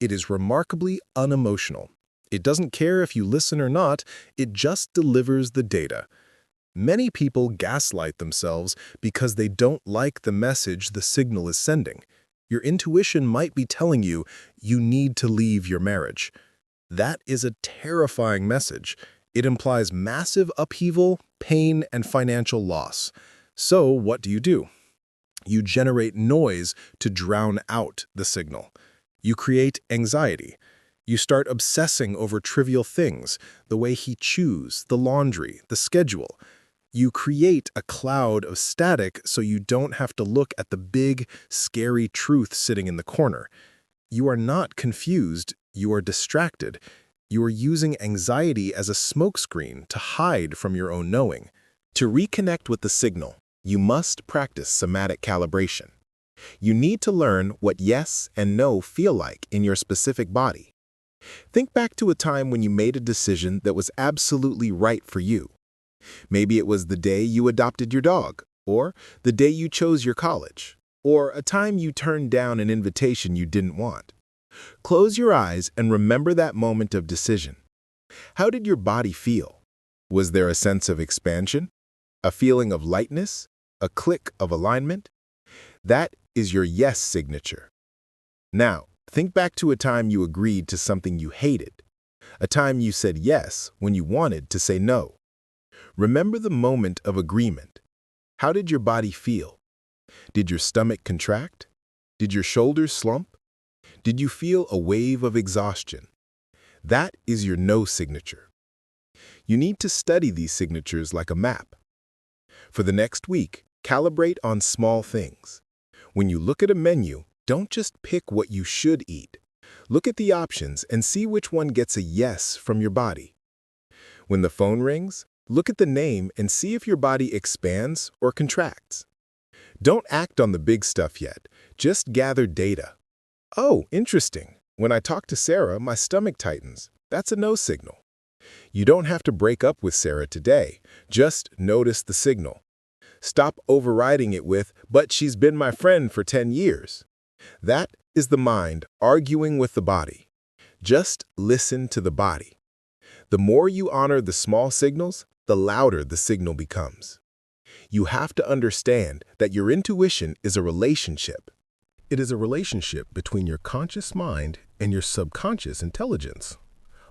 C: It is remarkably unemotional. It doesn't care if you listen or not, it just delivers the data. Many people gaslight themselves because they don't like the message the signal is sending. Your intuition might be telling you, you need to leave your marriage. That is a terrifying message. It implies massive upheaval, pain, and financial loss. So what do? You generate noise to drown out the signal. You create anxiety. You start obsessing over trivial things, the way he chews, the laundry, the schedule. You create a cloud of static so you don't have to look at the big, scary truth sitting in the corner. You are not confused, you are distracted. You are using anxiety as a smokescreen to hide from your own knowing. To reconnect with the signal, you must practice somatic calibration. You need to learn what yes and no feel like in your specific body. Think back to a time when you made a decision that was absolutely right for you. Maybe it was the day you adopted your dog, or the day you chose your college, or a time you turned down an invitation you didn't want. Close your eyes and remember that moment of decision. How did your body feel? Was there a sense of expansion? A feeling of lightness? A click of alignment? That is your yes signature. Now, think back to a time you agreed to something you hated, a time you said yes when you wanted to say no. Remember the moment of agreement. How did your body feel? Did your stomach contract? Did your shoulders slump? Did you feel a wave of exhaustion? That is your no signature. You need to study these signatures like a map. For the next week, calibrate on small things. When you look at a menu, don't just pick what you should eat. Look at the options and see which one gets a yes from your body. When the phone rings, look at the name and see if your body expands or contracts. Don't act on the big stuff yet. Just gather data. Oh, interesting. When I talk to Sarah, my stomach tightens. That's a no signal. You don't have to break up with Sarah today. Just notice the signal. Stop overriding it with, "But she's been my friend for 10 years. That is the mind arguing with the body. Just listen to the body. The more you honor the small signals, the louder the signal becomes. You have to understand that your intuition is a relationship. It is a relationship between your conscious mind and your subconscious intelligence.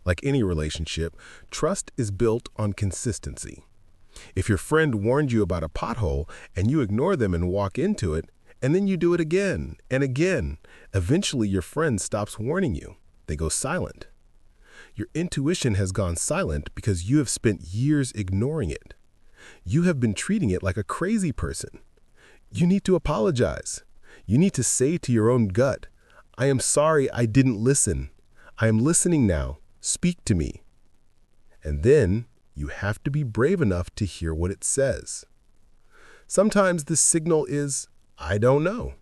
A: Like any relationship, trust is built on consistency. If your friend warned you about a pothole and you ignore them and walk into it, and then you do it again and again, eventually your friend stops warning you. They go silent. Your intuition has gone silent because you have spent years ignoring it. You have been treating it like a crazy person. You need to apologize. You need to say to your own gut, I am sorry I didn't listen. I am listening now. Speak to me. And then you have to be brave enough to hear what it says. Sometimes the signal is, I don't know.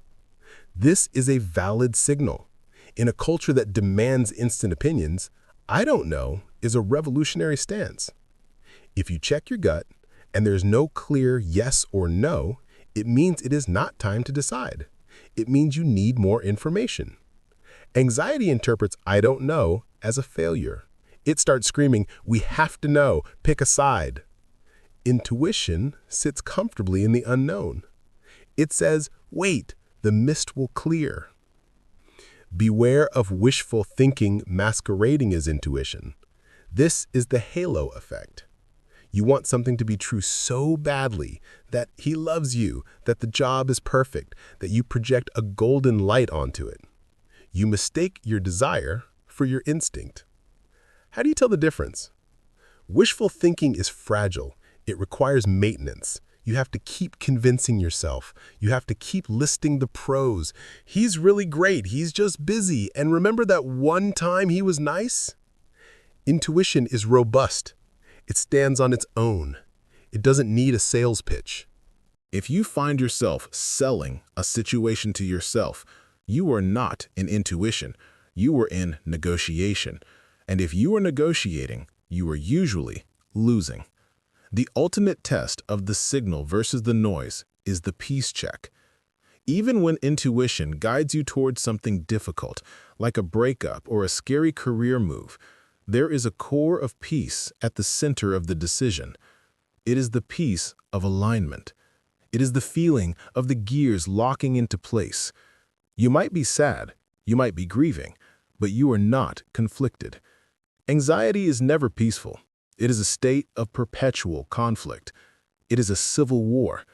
A: This is a valid signal. In a culture that demands instant opinions, I don't know is a revolutionary stance. If you check your gut and there's no clear yes or no, it means it is not time to decide. It means you need more information. Anxiety interprets I don't know as a failure. It starts screaming, we have to know, pick a side. Intuition sits comfortably in the unknown. It says, wait, the mist will clear. Beware of wishful thinking masquerading as intuition. This is the halo effect. You want something to be true so badly that he loves you, that the job is perfect, that you project a golden light onto it. You mistake your desire for your instinct. How do you tell the difference? Wishful thinking is fragile. It requires maintenance. You have to keep convincing yourself. You have to keep listing the pros. He's really great. He's just busy. And remember that one time he was nice? Intuition is robust. It stands on its own. It doesn't need a sales pitch.
D: If you find yourself selling a situation to yourself, you are not in intuition. You are in negotiation. And if you are negotiating, you are usually losing. The ultimate test of the signal versus the noise is the peace check. Even when intuition guides you towards something difficult, like a breakup or a scary career move, there is a core of peace at the center of the decision. It is the peace of alignment. It is the feeling of the gears locking into place. You might be sad, you might be grieving, but you are not conflicted. Anxiety is never peaceful. It is a state of perpetual conflict. It is a civil war.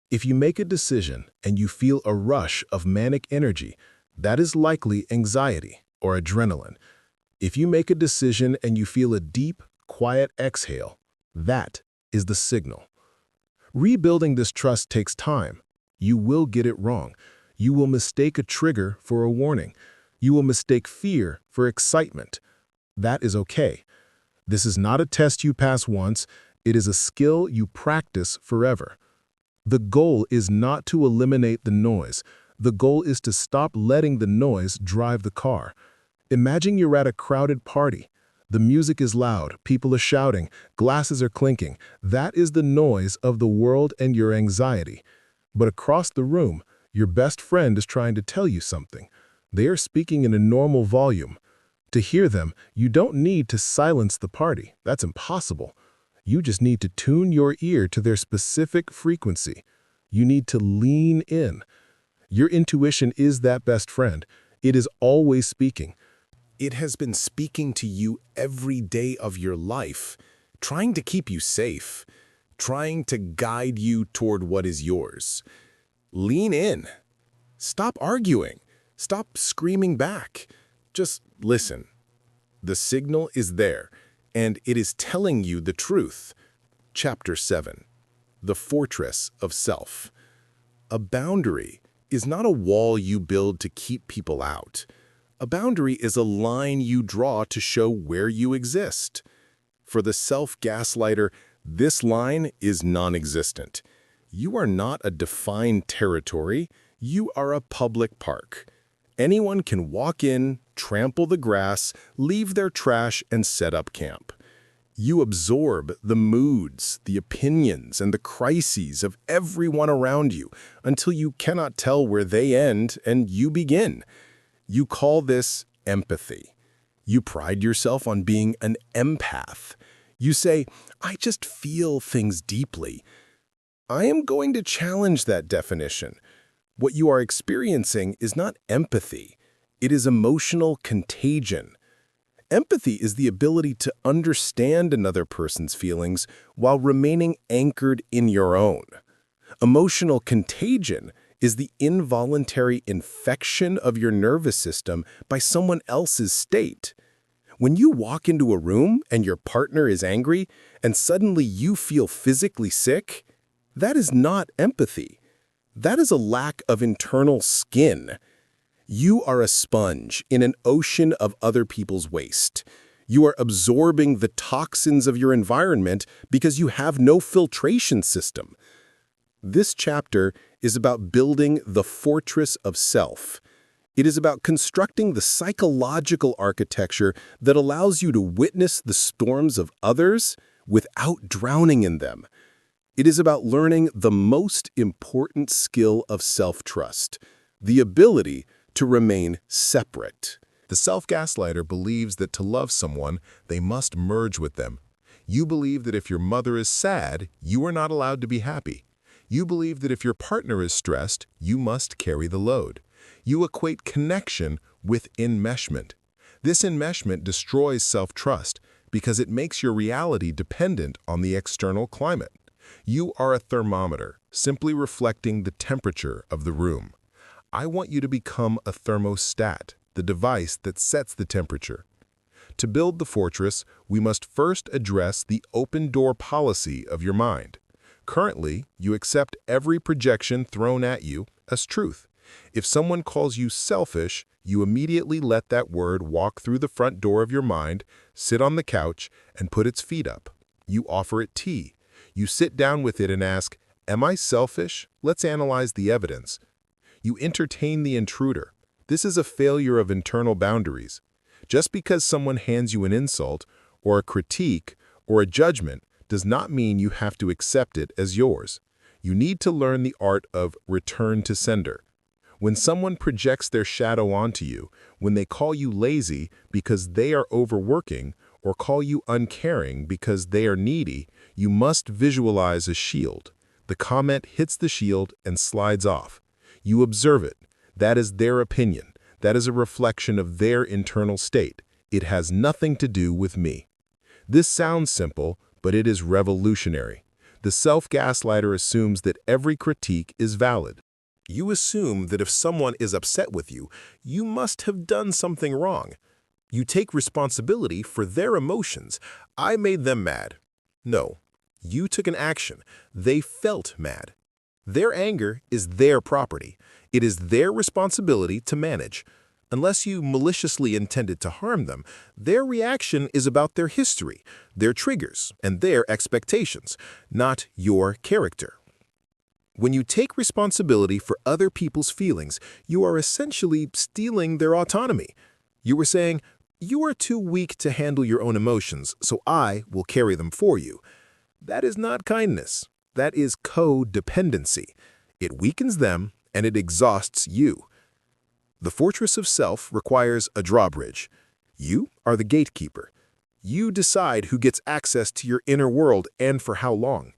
D: If you make a decision and you feel a rush of manic energy, that is likely anxiety or adrenaline. If you make a decision and you feel a deep, quiet exhale, that is the signal. Rebuilding this trust takes time. You will get it wrong. You will mistake a trigger for a warning. You will mistake fear for excitement. That is okay. This is not a test you pass once. It is a skill you practice forever. The goal is not to eliminate the noise. The goal is to stop letting the noise drive the car. Imagine you're at a crowded party. The music is loud, people are shouting, glasses are clinking. That is the noise of the world and your anxiety. But across the room, your best friend is trying to tell you something. They are speaking in a normal volume. To hear them, you don't need to silence the party. That's impossible. You just need to tune your ear to their specific frequency. You need to lean in. Your intuition is that best friend. It is always speaking.
A: It has been speaking to you every day of your life, trying to keep you safe, trying to guide you toward what is yours. Lean in. Stop arguing. Stop screaming back. Just listen. The signal is there, and it is telling you the truth. Chapter 7. The Fortress of Self. A boundary is not a wall you build to keep people out. A boundary is a line you draw to show where you exist. For the self-gaslighter, this line is non-existent. You are not a defined territory. You are a public park. Anyone can walk in, trample the grass, leave their trash, and set up camp. You absorb the moods, the opinions, and the crises of everyone around you until you cannot tell where they end and you begin. You call this empathy. You pride yourself on being an empath. You say, I just feel things deeply. I am going to challenge that definition. What you are experiencing is not empathy. It is emotional contagion.
D: Empathy is the ability to understand another person's feelings while remaining anchored in your own. Emotional contagion is the involuntary infection of your nervous system by someone else's state. When you walk into a room and your partner is angry and suddenly you feel physically sick, that is not empathy. That is a lack of internal skin. You are a sponge in an ocean of other people's waste. You are absorbing the toxins of your environment because you have no filtration system. This chapter is about building the fortress of self. It is about constructing the psychological architecture that allows you to witness the storms of others without drowning in them. It is about learning the most important skill of self-trust, the ability to remain separate.
A: The self-gaslighter believes that to love someone, they must merge with them. You believe that if your mother is sad, you are not allowed to be happy. You believe that if your partner is stressed, you must carry the load. You equate connection with enmeshment. This enmeshment destroys self-trust because it makes your reality dependent on the external climate. You are a thermometer, simply reflecting the temperature of the room. I want you to become a thermostat, the device that sets the temperature. To build the fortress, we must first address the open-door policy of your mind. Currently, you accept every projection thrown at you as truth. If someone calls you selfish, you immediately let that word walk through the front door of your mind, sit on the couch, and put its feet up. You offer it tea. You sit down with it and ask, "Am I selfish? Let's analyze the evidence." You entertain the intruder. This is a failure of internal boundaries. Just because someone hands you an insult, or a critique, or a judgment does not mean you have to accept it as yours. You need to learn the art of return to sender. When someone projects their shadow onto you, when they call you lazy because they are overworking, or call you uncaring because they are needy, you must visualize a shield. The comment hits the shield and slides off. You observe it. That is their opinion. That is a reflection of their internal state. It has nothing to do with me. This sounds simple, but it is revolutionary. The self-gaslighter assumes that every critique is valid. You assume that if someone is upset with you, you must have done something wrong. You take responsibility for their emotions. I made them mad. No, you took an action. They felt mad. Their anger is their property. It is their responsibility to manage. Unless you maliciously intended to harm them, their reaction is about their history, their triggers, and their expectations, not your character. When you take responsibility for other people's feelings, you are essentially stealing their autonomy. You are saying, "You are too weak to handle your own emotions, so I will carry them for you." That is not kindness. That is codependency. It weakens them and it exhausts you. The fortress of self requires a drawbridge. You are the gatekeeper. You decide who gets access to your inner world and for how long.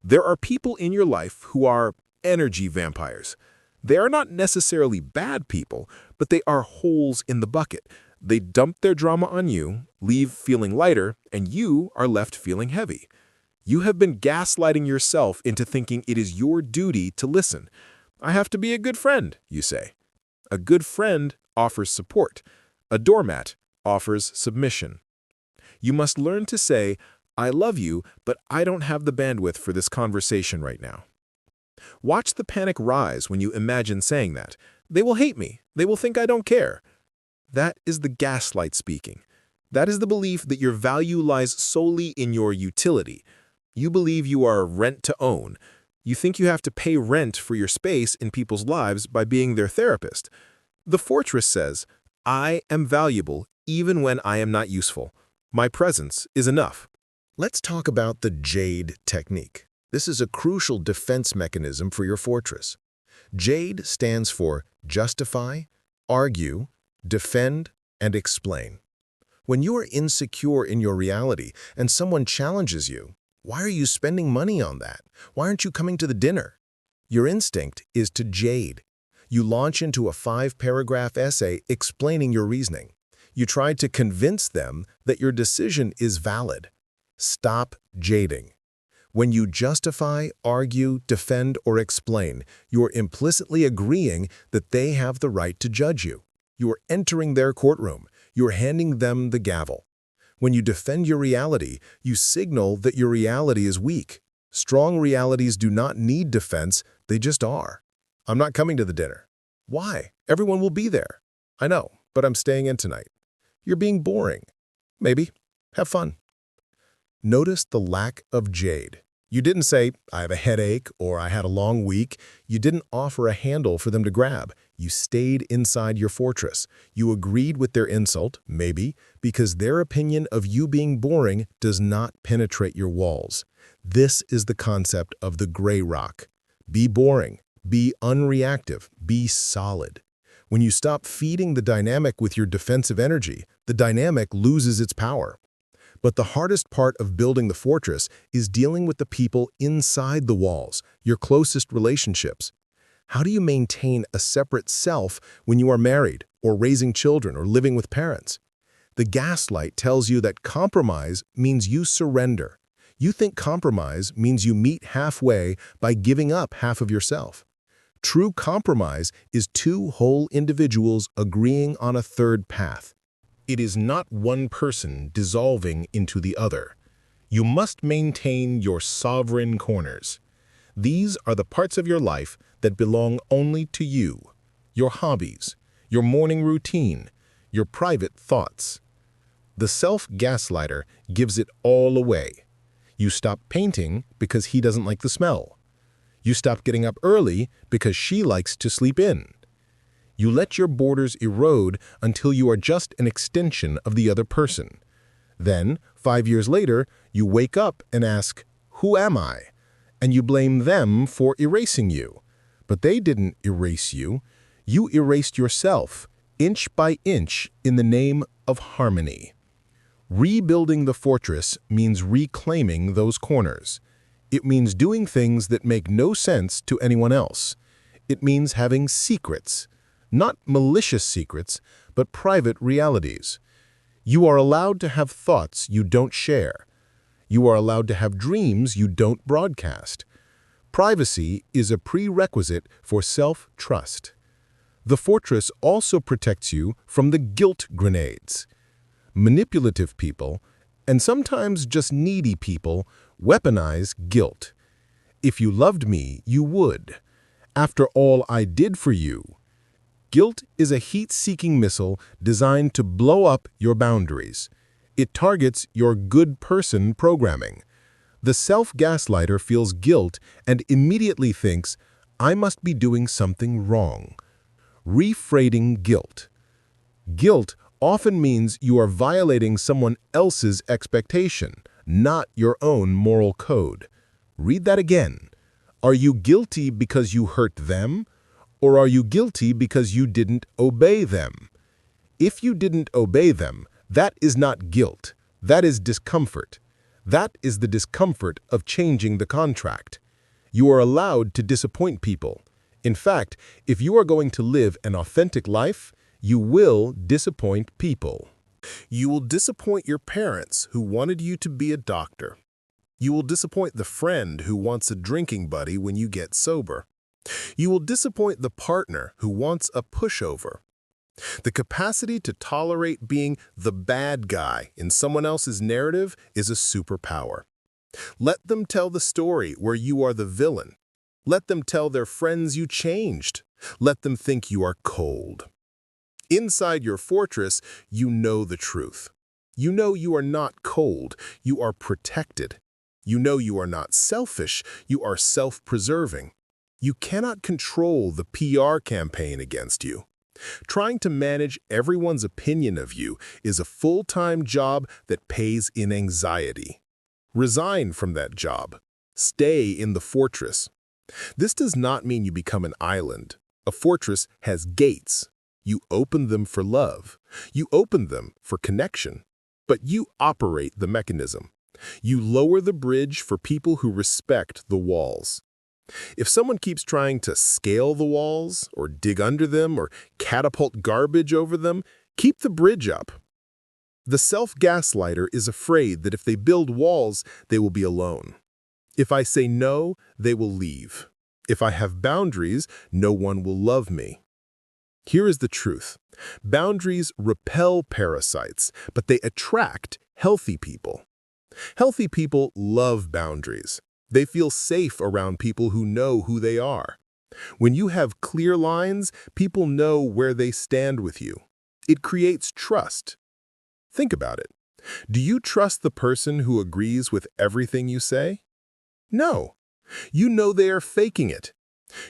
A: There are people in your life who are energy vampires. They are not necessarily bad people, but they are holes in the bucket. They dump their drama on you, leave feeling lighter, and you are left feeling heavy. You have been gaslighting yourself into thinking it is your duty to listen. I have to be a good friend, you say. A good friend offers support. A doormat offers submission. You must learn to say, "I love you, but I don't have the bandwidth for this conversation right now." Watch the panic rise when you imagine saying that. They will hate me. They will think I don't care. That is the gaslight speaking. That is the belief that your value lies solely in your utility. You believe you are rent to own. You think you have to pay rent for your space in people's lives by being their therapist. The fortress says, "I am valuable even when I am not useful. My presence is enough."
B: Let's talk about the JADE technique. This is a crucial defense mechanism for your fortress. JADE stands for justify, argue, defend, and explain. When you are insecure in your reality and someone challenges you, "Why are you spending money on that? Why aren't you coming to the dinner?" Your instinct is to jade. You launch into a 5-paragraph essay explaining your reasoning. You try to convince them that your decision is valid. Stop jading. When you justify, argue, defend, or explain, you're implicitly agreeing that they have the right to judge you. You are entering their courtroom. You're handing them the gavel. When you defend your reality, you signal that your reality is weak. Strong realities do not need defense, they just are. I'm not coming to the dinner. Why? Everyone will be there. I know, but I'm staying in tonight. You're being boring. Maybe. Have fun. Notice the lack of jade. You didn't say, I have a headache, or I had a long week. You didn't offer a handle for them to grab. You stayed inside your fortress. You agreed with their insult, maybe, because their opinion of you being boring does not penetrate your walls. This is the concept of the gray rock. Be boring. Be unreactive. Be solid. When you stop feeding the dynamic with your defensive energy, the dynamic loses its power. But the hardest part of building the fortress is dealing with the people inside the walls, your closest relationships. How do you maintain a separate self when you are married, or raising children, or living with parents? The gaslight tells you that compromise means you surrender. You think compromise means you meet halfway by giving up half of yourself. True compromise is two whole individuals agreeing on a third path. It is not one person dissolving into the other. You must maintain your sovereign corners. These are the parts of your life that belong only to you. Your hobbies, your morning routine, your private thoughts. The self-gaslighter gives it all away. You stop painting because he doesn't like the smell. You stop getting up early because she likes to sleep in. You let your borders erode until you are just an extension of the other person. Then, 5 years later, you wake up and ask, "Who am I?" And you blame them for erasing you. But they didn't erase you. You erased yourself, inch by inch, in the name of harmony. Rebuilding the fortress means reclaiming those corners. It means doing things that make no sense to anyone else. It means having secrets. Not malicious secrets, but private realities. You are allowed to have thoughts you don't share. You are allowed to have dreams you don't broadcast. Privacy is a prerequisite for self-trust. The fortress also protects you from the guilt grenades. Manipulative people, and sometimes just needy people, weaponize guilt. If you loved me, you would. After all I did for you. Guilt is a heat-seeking missile designed to blow up your boundaries. It targets your good person programming. The self-gaslighter feels guilt and immediately thinks, I must be doing something wrong. Refrating guilt. Guilt often means you are violating someone else's expectation, not your own moral code. Read that again. Are you guilty because you hurt them? Or are you guilty because you didn't obey them? If you didn't obey them, that is not guilt. That is discomfort. That is the discomfort of changing the contract. You are allowed to disappoint people. In fact, if you are going to live an authentic life, you will disappoint people. You will disappoint your parents who wanted you to be a doctor. You will disappoint the friend who wants a drinking buddy when you get sober. You will disappoint the partner who wants a pushover. The capacity to tolerate being the bad guy in someone else's narrative is a superpower. Let them tell the story where you are the villain. Let them tell their friends you changed. Let them think you are cold. Inside your fortress, you know the truth. You know you are not cold. You are protected. You know you are not selfish. You are self-preserving. You cannot control the PR campaign against you. Trying to manage everyone's opinion of you is a full-time job that pays in anxiety. Resign from that job. Stay in the fortress. This does not mean you become an island. A fortress has gates. You open them for love. You open them for connection. But you operate the mechanism. You lower the bridge for people who respect the walls. If someone keeps trying to scale the walls, or dig under them, or catapult garbage over them, keep the bridge up.
A: The self-gaslighter is afraid that if they build walls, they will be alone. If I say no, they will leave. If I have boundaries, no one will love me. Here is the truth. Boundaries repel parasites, but they attract healthy people. Healthy people love boundaries. They feel safe around people who know who they are. When you have clear lines, people know where they stand with you. It creates trust. Think about it. Do you trust the person who agrees with everything you say? No. You know they are faking it.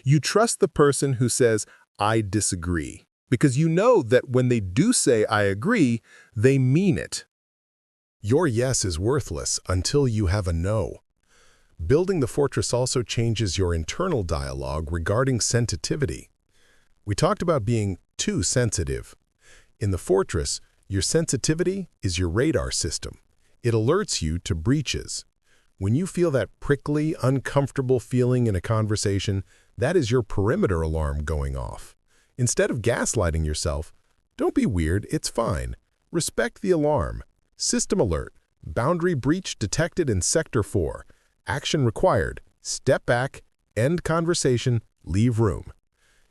A: You trust the person who says, I disagree, because you know that when they do say I agree, they mean it.
C: Your yes is worthless until you have a no. Building the fortress also changes your internal dialogue regarding sensitivity. We talked about being too sensitive. In the fortress, your sensitivity is your radar system. It alerts you to breaches. When you feel that prickly, uncomfortable feeling in a conversation, that is your perimeter alarm going off. Instead of gaslighting yourself, don't be weird, it's fine. Respect the alarm. System alert. Boundary breach detected in Sector 4. Action required. Step back, end conversation, leave room.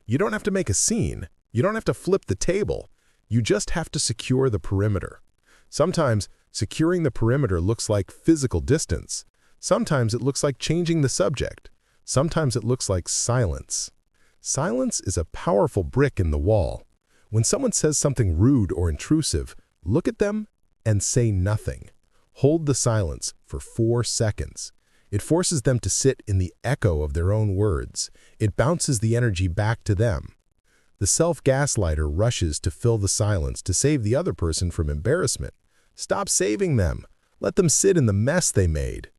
C: You don't have to make a scene. You don't have to flip the table. You just have to secure the perimeter. Sometimes, securing the perimeter looks like physical distance. Sometimes it looks like changing the subject. Sometimes it looks like silence. Silence is a powerful brick in the wall. When someone says something rude or intrusive, look at them and say nothing. Hold the silence for 4 seconds. It forces them to sit in the echo of their own words. It bounces the energy back to them. The self-gaslighter rushes to fill the silence to save the other person from embarrassment. Stop saving them. Let them sit in the mess they made.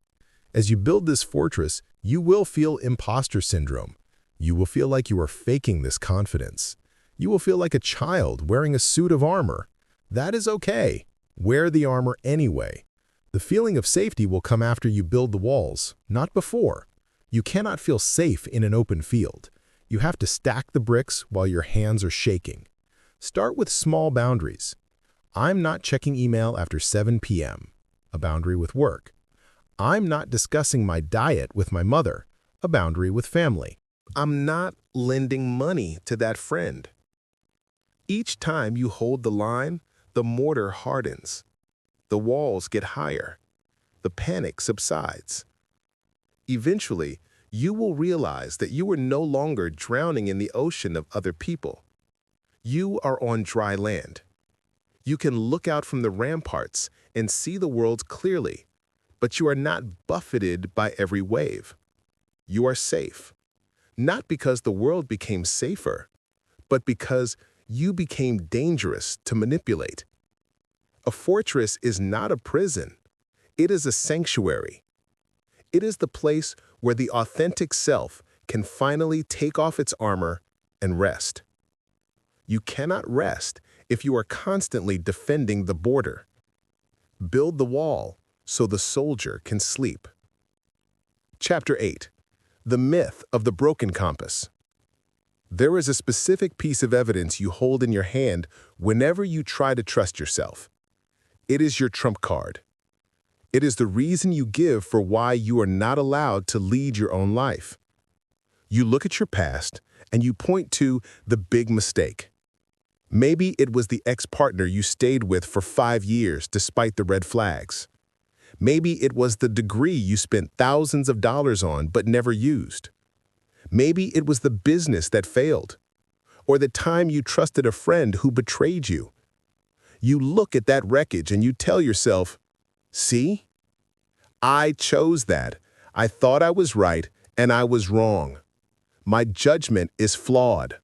C: As you build this fortress, you will feel imposter syndrome. You will feel like you are faking this confidence. You will feel like a child wearing a suit of armor. That is okay. Wear the armor anyway. The feeling of safety will come after you build the walls, not before. You cannot feel safe in an open field. You have to stack the bricks while your hands are shaking. Start with small boundaries. I'm not checking email after 7 p.m., a boundary with work. I'm not discussing my diet with my mother, a boundary with family. I'm not lending money to that friend. Each time you hold the line, the mortar hardens. The walls get higher. The panic subsides. Eventually, you will realize that you are no longer drowning in the ocean of other people. You are on dry land. You can look out from the ramparts and see the world clearly, but you are not buffeted by every wave. You are safe, not because the world became safer, but because you became dangerous to manipulate. A fortress is not a prison. It is a sanctuary. It is the place where the authentic self can finally take off its armor and rest. You cannot rest if you are constantly defending the border. Build the wall so the soldier can sleep. Chapter 8. The Myth of the Broken Compass. There is a specific piece of evidence you hold in your hand whenever you try to trust yourself. It is your trump card. It is the reason you give for why you are not allowed to lead your own life. You look at your past and you point to the big mistake. Maybe it was the ex-partner you stayed with for 5 years despite the red flags. Maybe it was the degree you spent thousands of dollars on but never used. Maybe it was the business that failed, or the time you trusted a friend who betrayed you. You look at that wreckage and you tell yourself, see? I chose that. I thought I was right and I was wrong. My judgment is flawed.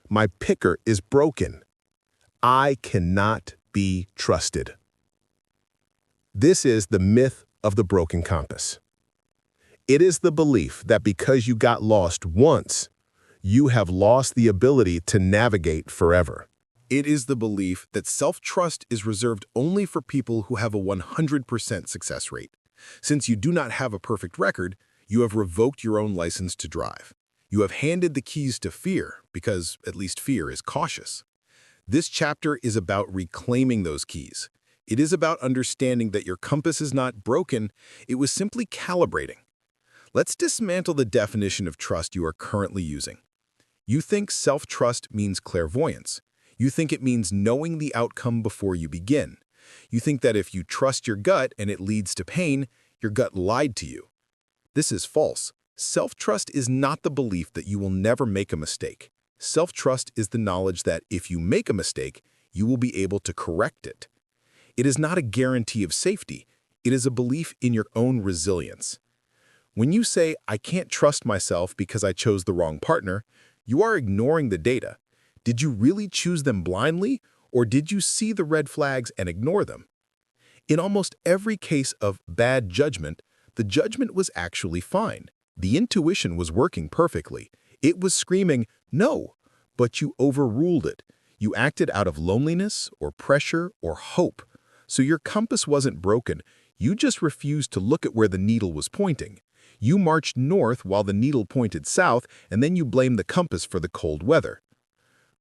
C: My picker is broken. I cannot be trusted. This is the myth of the broken compass. It is the belief that because you got lost once, you have lost the ability to navigate forever. It is the belief that self-trust is reserved only for people who have a 100% success rate. Since you do not have a perfect record, you have revoked your own license to drive. You have handed the keys to fear, because at least fear is cautious. This chapter is about reclaiming those keys.
B: It is about understanding that your compass is not broken, it was simply calibrating. Let's dismantle the definition of trust you are currently using. You think self-trust means clairvoyance. You think it means knowing the outcome before you begin. You think that if you trust your gut and it leads to pain, your gut lied to you. This is false. Self-trust is not the belief that you will never make a mistake. Self-trust is the knowledge that if you make a mistake, you will be able to correct it. It is not a guarantee of safety. It is a belief in your own resilience. When you say, "I can't trust myself because I chose the wrong partner," you are ignoring the data. Did you really choose them blindly, or did you see the red flags and ignore them? In almost every case of bad judgment, the judgment was actually fine. The intuition was working perfectly. It was screaming, "No," but you overruled it. You acted out of loneliness or pressure or hope. So your compass wasn't broken. You just refused to look at where the needle was pointing. You marched north while the needle pointed south, and then you blamed the compass for the cold weather.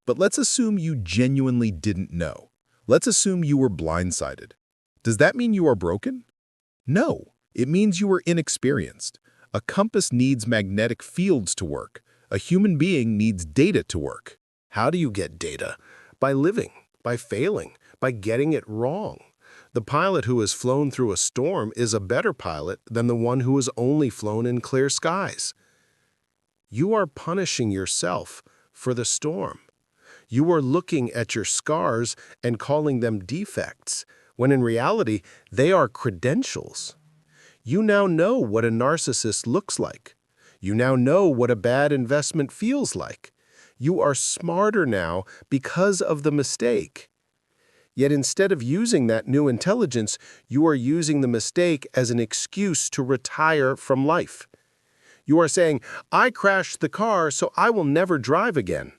B: But let's assume you genuinely didn't know. Let's assume you were blindsided. Does that mean you are broken? No, it means you were inexperienced. A compass needs magnetic fields to work. A human being needs data to work.
A: How do you get data? By living, by failing, by getting it wrong. The pilot who has flown through a storm is a better pilot than the one who has only flown in clear skies. You are punishing yourself for the storm. You are looking at your scars and calling them defects, when in reality, they are credentials. You now know what a narcissist looks like. You now know what a bad investment feels like. You are smarter now because of the mistake. Yet instead of using that new intelligence, you are using the mistake as an excuse to retire from life. You are saying, "I crashed the car, so I will never drive again."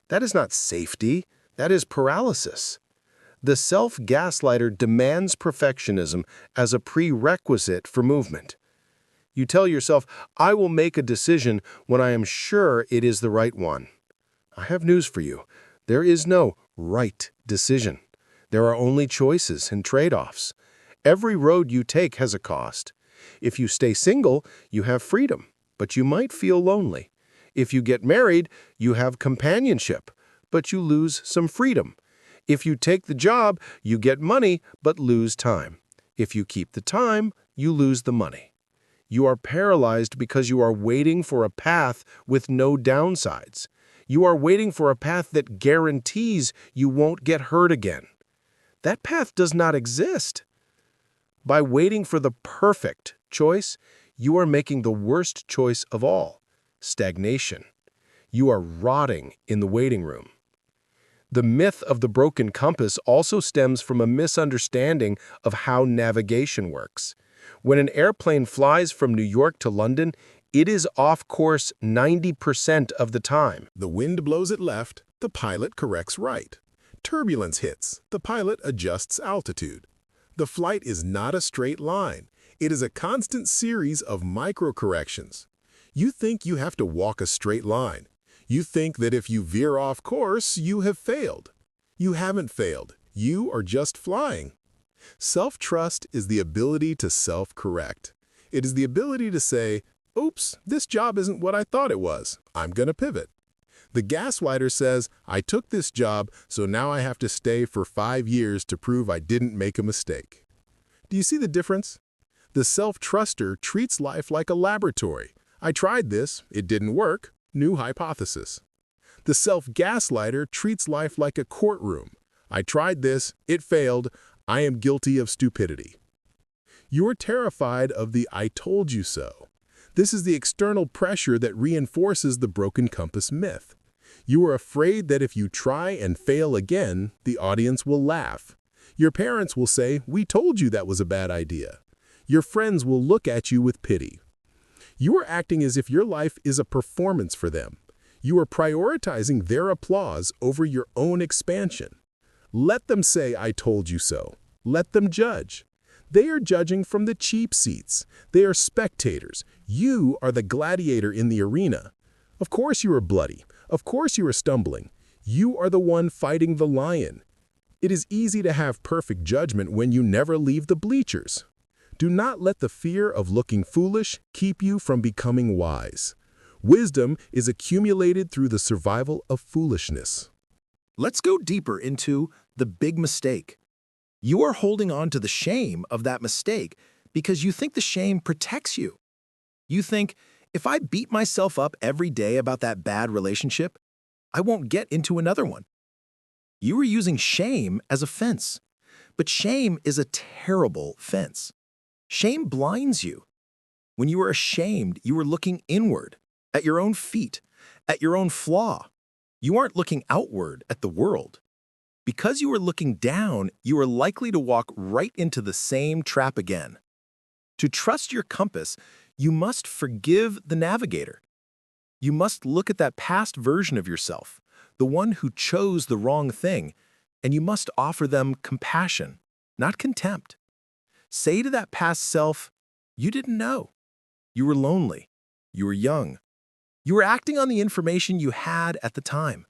A: That is not safety, that is paralysis. The self-gaslighter demands perfectionism as a prerequisite for movement. You tell yourself, "I will make a decision when I am sure it is the right one." I have news for you. There is no right decision. There are only choices and trade-offs. Every road you take has a cost. If you stay single, you have freedom, but you might feel lonely. If you get married, you have companionship, but you lose some freedom. If you take the job, you get money, but lose time. If you keep the time, you lose the money. You are paralyzed because you are waiting for a path with no downsides. You are waiting for a path that guarantees you won't get hurt again. That path does not exist. By waiting for the perfect choice, you are making the worst choice of all, stagnation. You are rotting in the waiting room. The myth of the broken compass also stems from a misunderstanding of how navigation works. When an airplane flies from New York to London, it is off course 90% of the time. The wind blows it left, the pilot corrects right. Turbulence hits, the pilot adjusts altitude. The flight is not a straight line. It is a constant series of micro-corrections. You think you have to walk a straight line. You think that if you veer off course, you have failed. You haven't failed. You are just flying. Self-trust is the ability to self-correct. It is the ability to say, "Oops, this job isn't what I thought it was. I'm going to pivot." The gaslighter says, "I took this job, so now I have to stay for 5 years to prove I didn't make a mistake." Do you see the difference? The self-truster treats life like a laboratory. "I tried this, it didn't work. New hypothesis." The self-gaslighter treats life like a courtroom. "I tried this, it failed. I am guilty of stupidity." You're terrified of the "I told you so." This is the external pressure that reinforces the broken compass myth. You are afraid that if you try and fail again, the audience will laugh. Your parents will say, "We told you that was a bad idea." Your friends will look at you with pity. You are acting as if your life is a performance for them. You are prioritizing their applause over your own expansion. Let them say, "I told you so." Let them judge. They are judging from the cheap seats. They are spectators. You are the gladiator in the arena. Of course you are bloody. Of course you are stumbling. You are the one fighting the lion. It is easy to have perfect judgment when you never leave the bleachers. Do not let the fear of looking foolish keep you from becoming wise. Wisdom is accumulated through the survival of foolishness.
B: Let's go deeper into the big mistake. You are holding on to the shame of that mistake because you think the shame protects you. You think, if I beat myself up every day about that bad relationship, I won't get into another one. You are using shame as a fence, but shame is a terrible fence. Shame blinds you. When you are ashamed, you are looking inward, at your own feet, at your own flaw. You aren't looking outward at the world. Because you are looking down, you are likely to walk right into the same trap again. To trust your compass, you must forgive the navigator. You must look at that past version of yourself, the one who chose the wrong thing, and you must offer them compassion, not contempt. Say to that past self, you didn't know. You were lonely. You were young. You were acting on the information you had at the time.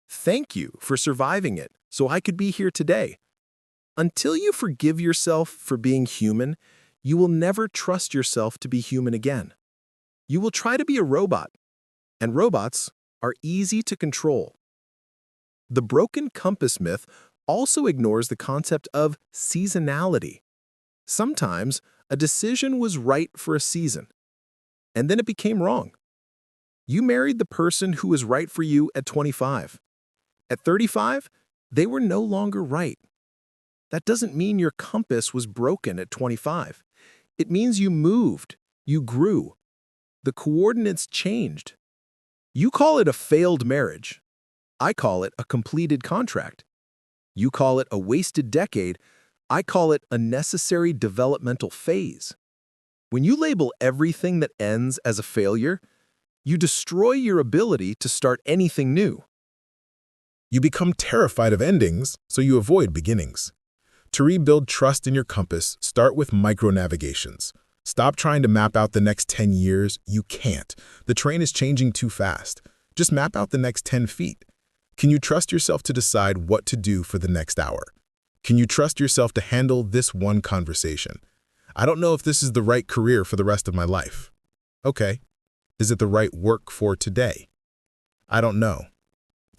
B: Thank you for surviving it so I could be here today. Until you forgive yourself for being human, you will never trust yourself to be human again. You will try to be a robot, and robots are easy to control. The broken compass myth also ignores the concept of seasonality. Sometimes a decision was right for a season, and then it became wrong. You married the person who was right for you at 25. At 35, they were no longer right. That doesn't mean your compass was broken at 25. It means you moved, you grew. The coordinates changed. You call it a failed marriage. I call it a completed contract. You call it a wasted decade. I call it a necessary developmental phase. When you label everything that ends as a failure, you destroy your ability to start anything new.
A: You become terrified of endings, so you avoid beginnings. To rebuild trust in your compass, start with micro-navigations. Stop trying to map out the next 10 years. You can't. The train is changing too fast. Just map out the next 10 feet. Can you trust yourself to decide what to do for the next hour? Can you trust yourself to handle this one conversation? I don't know if this is the right career for the rest of my life. Okay. Is it the right work for today? I don't know.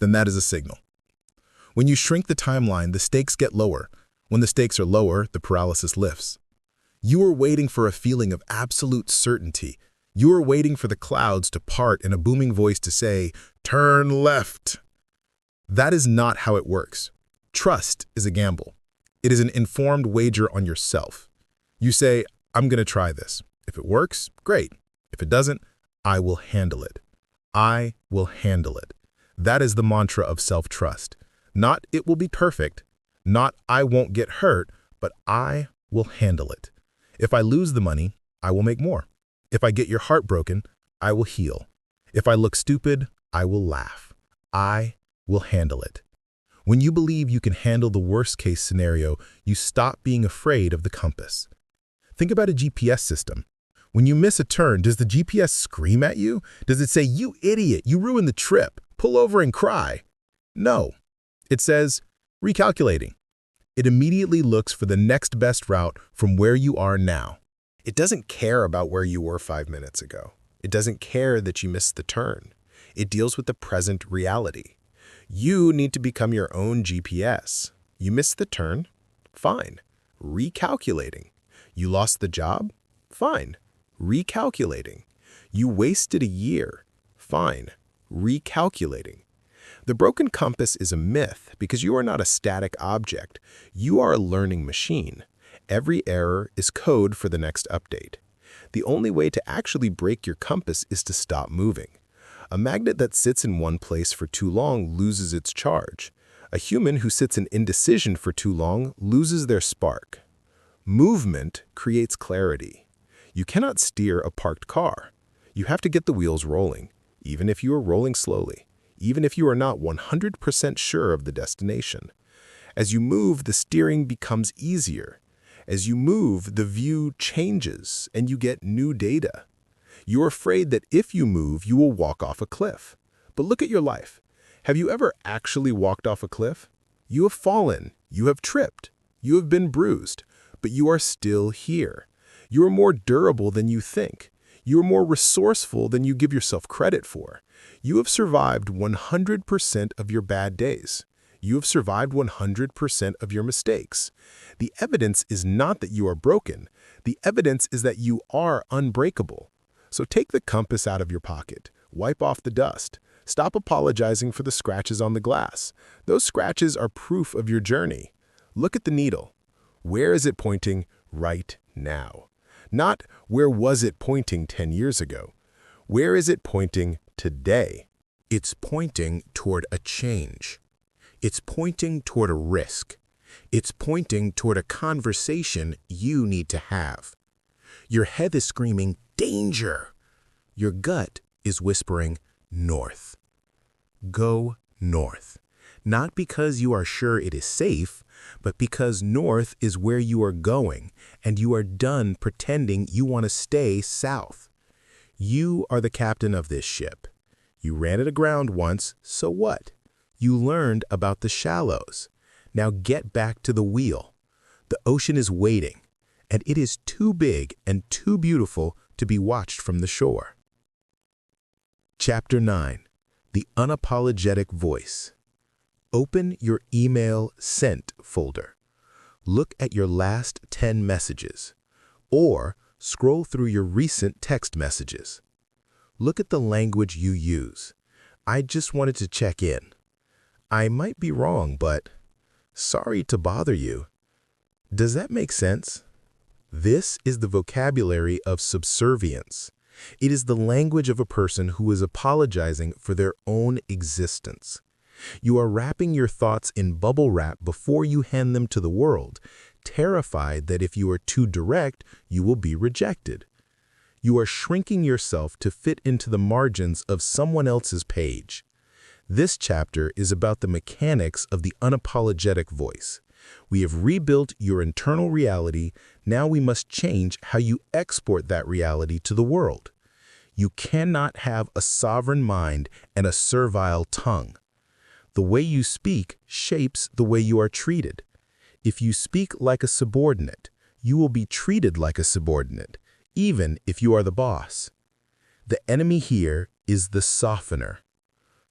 A: Then that is a signal. When you shrink the timeline, the stakes get lower. When the stakes are lower, the paralysis lifts. You are waiting for a feeling of absolute certainty. You are waiting for the clouds to part and a booming voice to say, "Turn left." That is not how it works. Trust is a gamble. It is an informed wager on yourself. You say, "I'm going to try this. If it works, great. If it doesn't, I will handle it. I will handle it." That is the mantra of self-trust. Not "it will be perfect," not "I won't get hurt," but "I will handle it." If I lose the money, I will make more. If I get your heart broken, I will heal. If I look stupid, I will laugh. I will handle it. When you believe you can handle the worst-case scenario, you stop being afraid of the compass. Think about a GPS system. When you miss a turn, does the GPS scream at you? Does it say, "You idiot, you ruined the trip, pull over and cry"? No. It says, "Recalculating." It immediately looks for the next best route from where you are now. It doesn't care about where you were 5 minutes ago. It doesn't care that you missed the turn. It deals with the present reality. You need to become your own GPS. You missed the turn? Fine. Recalculating. You lost the job? Fine. Recalculating. You wasted a year? Fine. Recalculating. The broken compass is a myth because you are not a static object. You are a learning machine. Every error is code for the next update. The only way to actually break your compass is to stop moving. A magnet that sits in one place for too long loses its charge. A human who sits in indecision for too long loses their spark. Movement creates clarity. You cannot steer a parked car. You have to get the wheels rolling, even if you are rolling slowly. Even if you are not 100% sure of the destination. As you move, the steering becomes easier. As you move, the view changes and you get new data. You're afraid that if you move, you will walk off a cliff. But look at your life. Have you ever actually walked off a cliff? You have fallen, you have tripped, you have been bruised, but you are still here. You are more durable than you think. You are more resourceful than you give yourself credit for. You have survived 100% of your bad days. You have survived 100% of your mistakes. The evidence is not that you are broken. The evidence is that you are unbreakable. So take the compass out of your pocket. Wipe off the dust. Stop apologizing for the scratches on the glass. Those scratches are proof of your journey. Look at the needle. Where is it pointing right now? Not where was it pointing 10 years ago? Where is it pointing today? It's pointing toward a change. It's pointing toward a risk. It's pointing toward a conversation you need to have. Your head is screaming, danger. Your gut is whispering, north. Go north. Not because you are sure it is safe, but because north is where you are going, and you are done pretending you want to stay south. You are the captain of this ship. You ran it aground once, so what? You learned about the shallows. Now get back to the wheel. The ocean is waiting, and it is too big and too beautiful to be watched from the shore. Chapter 9. The Unapologetic Voice. Open your email sent folder. Look at your last 10 messages, or scroll through your recent text messages. Look at the language you use. I just wanted to check in. I might be wrong, but sorry to bother you. Does that make sense? This is the vocabulary of subservience. It is the language of a person who is apologizing for their own existence. You are wrapping your thoughts in bubble wrap before you hand them to the world, terrified that if you are too direct, you will be rejected. You are shrinking yourself to fit into the margins of someone else's page. This chapter is about the mechanics of the unapologetic voice. We have rebuilt your internal reality. Now we must change how you export that reality to the world. You cannot have a sovereign mind and a servile tongue. The way you speak shapes the way you are treated. If you speak like a subordinate, you will be treated like a subordinate, even if you are the boss. The enemy here is the softener.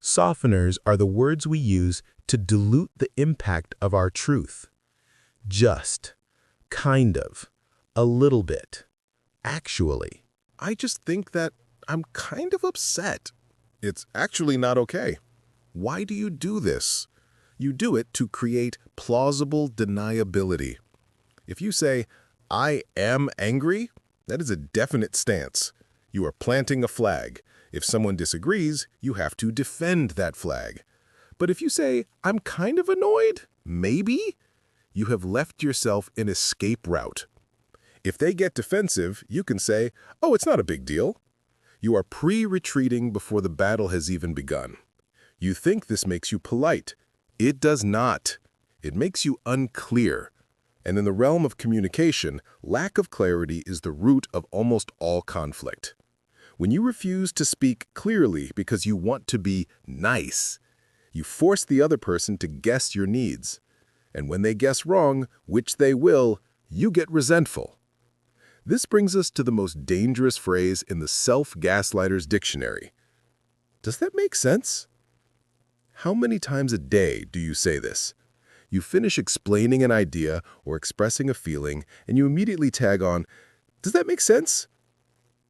A: Softeners are the words we use to dilute the impact of our truth. Just, kind of, a little bit, actually.
C: I just think that I'm kind of upset. It's actually not okay. Why do you do this? You do it to create plausible deniability. If you say, I am angry, that is a definite stance. You are planting a flag. If someone disagrees, you have to defend that flag. But if you say, I'm kind of annoyed, maybe, you have left yourself an escape route. If they get defensive, you can say, oh, it's not a big deal. You are pre-retreating before the battle has even begun. You think this makes you polite. It does not. It makes you unclear. And in the realm of communication, lack of clarity is the root of almost all conflict. When you refuse to speak clearly because you want to be nice, you force the other person to guess your needs. And when they guess wrong, which they will, you get resentful. This brings us to the most dangerous phrase in the Self-Gaslighter's Dictionary. Does that make sense? How many times a day do you say this? You finish explaining an idea or expressing a feeling, and you immediately tag on, does that make sense?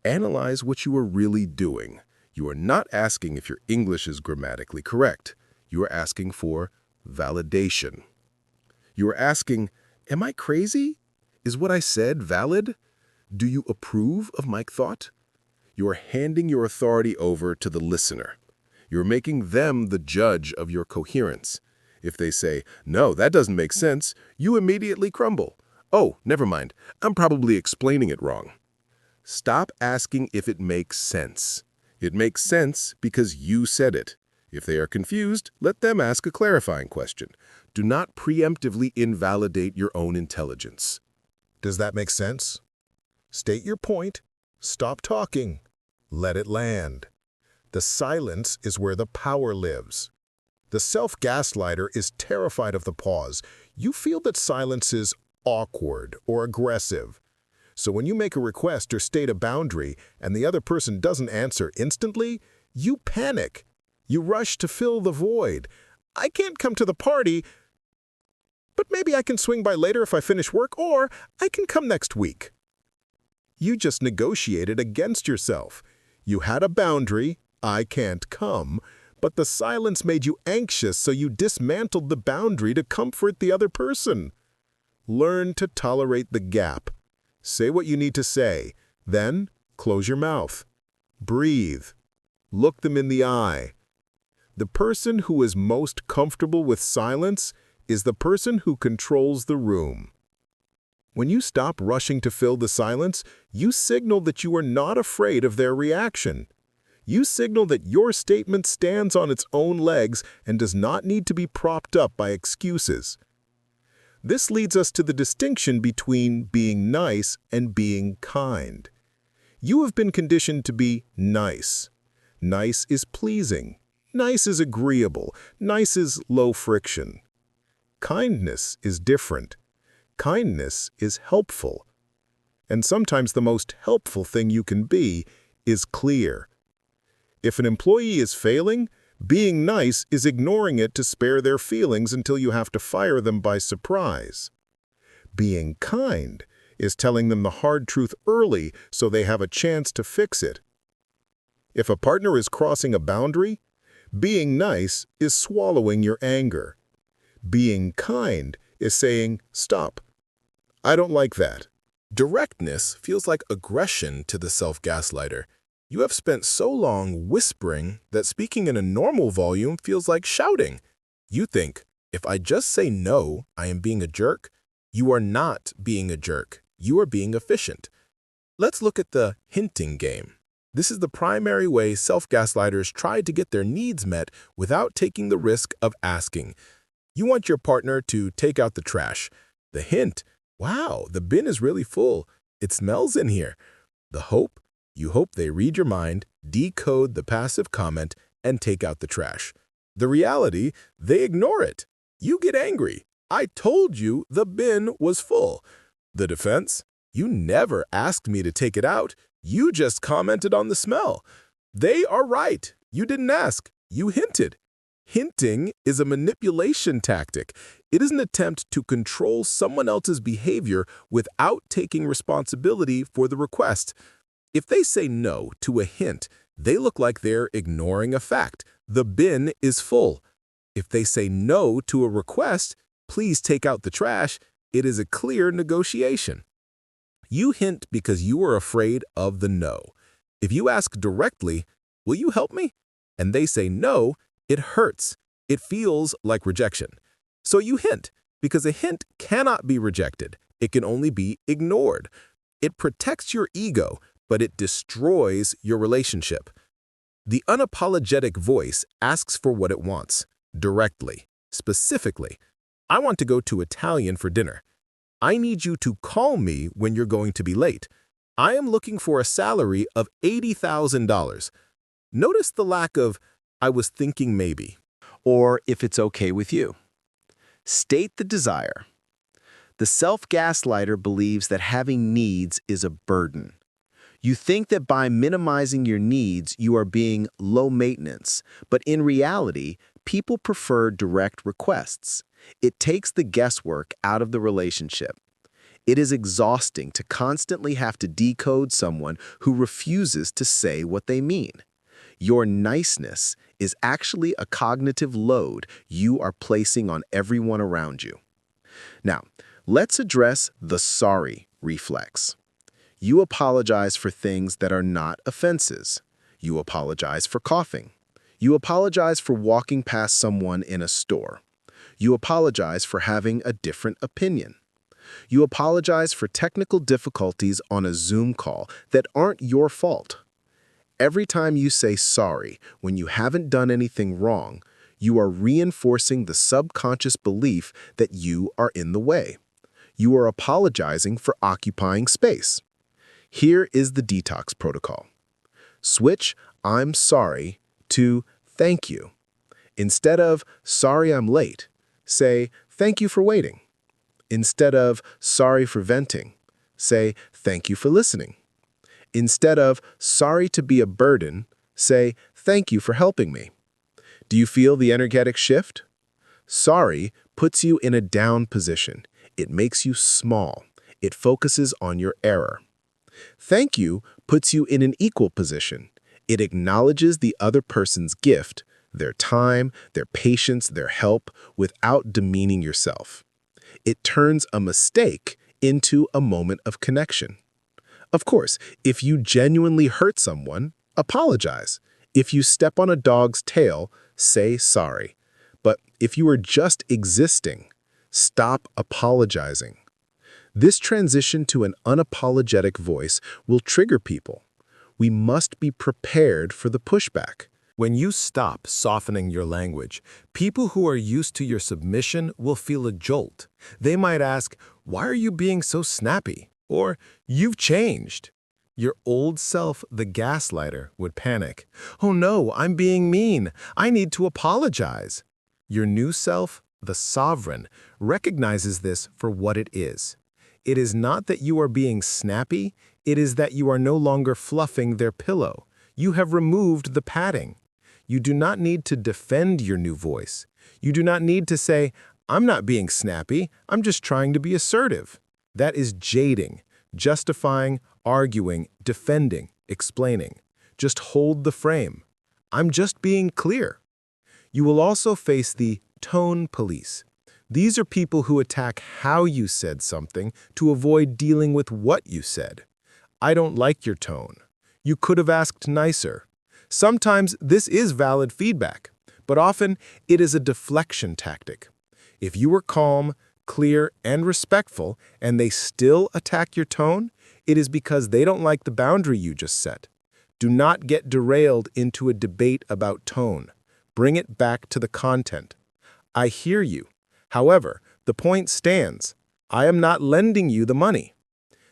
C: Analyze what you are really doing. You are not asking if your English is grammatically correct. You are asking for validation. You are asking, am I crazy? Is what I said valid? Do you approve of my thought? You are handing your authority over to the listener. You're making them the judge of your coherence. If they say, no, that doesn't make sense, you immediately crumble. Oh, never mind. I'm probably explaining it wrong. Stop asking if it makes sense. It makes sense because you said it. If they are confused, let them ask a clarifying question. Do not preemptively invalidate your own intelligence.
A: Does that make sense? State your point. Stop talking. Let it land. The silence is where the power lives. The self-gaslighter is terrified of the pause. You feel that silence is awkward or aggressive. So when you make a request or state a boundary and the other person doesn't answer instantly, you panic. You rush to fill the void. I can't come to the party, but maybe I can swing by later if I finish work, or I can come next week. You just negotiated against yourself. You had a boundary, I can't come, but the silence made you anxious, so you dismantled the boundary to comfort the other person. Learn to tolerate the gap. Say what you need to say, then close your mouth. Breathe. Look them in the eye. The person who is most comfortable with silence is the person who controls the room. When you stop rushing to fill the silence, you signal that you are not afraid of their reaction. You signal that your statement stands on its own legs and does not need to be propped up by excuses. This leads us to the distinction between being nice and being kind. You have been conditioned to be nice. Nice is pleasing. Nice is agreeable. Nice is low friction. Kindness is different. Kindness is helpful. And sometimes the most helpful thing you can be is clear. If an employee is failing, being nice is ignoring it to spare their feelings until you have to fire them by surprise. Being kind is telling them the hard truth early so they have a chance to fix it. If a partner is crossing a boundary, being nice is swallowing your anger. Being kind is saying, "Stop. I don't like that."
D: Directness feels like aggression to the self-gaslighter. You have spent so long whispering that speaking in a normal volume feels like shouting. You think, if I just say no, I am being a jerk. You are not being a jerk. You are being efficient. Let's look at the hinting game. This is the primary way self-gaslighters try to get their needs met without taking the risk of asking. You want your partner to take out the trash. The hint, wow, the bin is really full. It smells in here. The hope, you hope they read your mind, decode the passive comment, and take out the trash. The reality, they ignore it. You get angry. I told you the bin was full. The defense, you never asked me to take it out. You just commented on the smell. They are right. You didn't ask. You hinted. Hinting is a manipulation tactic. It is an attempt to control someone else's behavior without taking responsibility for the request. If they say no to a hint, they look like they're ignoring a fact. The bin is full. If they say no to a request, please take out the trash, it is a clear negotiation. You hint because you are afraid of the no. If you ask directly, "Will you help me?" and they say no, it hurts. It feels like rejection. So you hint, because a hint cannot be rejected. It can only be ignored. It protects your ego, but it destroys your relationship. The unapologetic voice asks for what it wants, directly, specifically. I want to go to Italian for dinner. I need you to call me when you're going to be late. I am looking for a salary of $80,000. Notice the lack of, "I was thinking maybe,"
E: Or if it's okay with you. State the desire. The self-gaslighter believes that having needs is a burden. You think that by minimizing your needs, you are being low maintenance, but in reality, people prefer direct requests. It takes the guesswork out of the relationship. It is exhausting to constantly have to decode someone who refuses to say what they mean. Your niceness is actually a cognitive load you are placing on everyone around you. Now, let's address the sorry reflex. You apologize for things that are not offenses. You apologize for coughing. You apologize for walking past someone in a store. You apologize for having a different opinion. You apologize for technical difficulties on a Zoom call that aren't your fault. Every time you say sorry when you haven't done anything wrong, you are reinforcing the subconscious belief that you are in the way. You are apologizing for occupying space. Here is the detox protocol. Switch "I'm sorry" to "thank you."
B: Instead of, sorry I'm late, say, thank you for waiting. Instead of, sorry for venting, say, thank you for listening. Instead of, sorry to be a burden, say, thank you for helping me. Do you feel the energetic shift? Sorry puts you in a down position. It makes you small. It focuses on your error. Thank you puts you in an equal position. It acknowledges the other person's gift, their time, their patience, their help, without demeaning yourself. It turns a mistake into a moment of connection. Of course, if you genuinely hurt someone, apologize. If you step on a dog's tail, say sorry. But if you are just existing, stop apologizing. This transition to an unapologetic voice will trigger people. We must be prepared for the pushback.
E: When you stop softening your language, people who are used to your submission will feel a jolt. They might ask, "Why are you being so snappy?" Or, "You've changed." Your old self, the gaslighter, would panic. "Oh no, I'm being mean. I need to apologize." Your new self, the sovereign, recognizes this for what it is. It is not that you are being snappy, it is that you are no longer fluffing their pillow. You have removed the padding. You do not need to defend your new voice. You do not need to say, "I'm not being snappy, I'm just trying to be assertive." That is jading, justifying, arguing, defending, explaining. Just hold the frame. "I'm just being clear." You will also face the tone police. These are people who attack how you said something to avoid dealing with what you said. "I don't like your tone. You could have asked nicer." Sometimes this is valid feedback, but often it is a deflection tactic. If you were calm, clear, and respectful, and they still attack your tone, it is because they don't like the boundary you just set. Do not get derailed into a debate about tone. Bring it back to the content. "I hear you. However, the point stands. I am not lending you the money."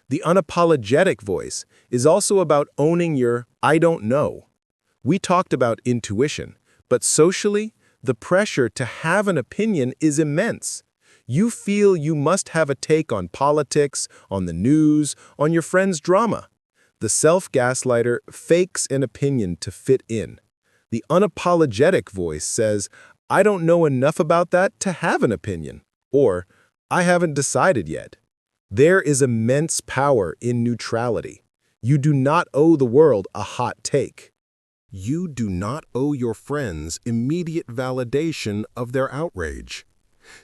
E: The unapologetic voice is also about owning your "I don't know." We talked about intuition, but socially, the pressure to have an opinion is immense. You feel you must have a take on politics, on the news, on your friend's drama. The self-gaslighter fakes an opinion to fit in. The unapologetic voice says, "I don't know enough about that to have an opinion," or "I haven't decided yet." There is immense power in neutrality. You do not owe the world a hot take.
A: You do not owe your friends immediate validation of their outrage.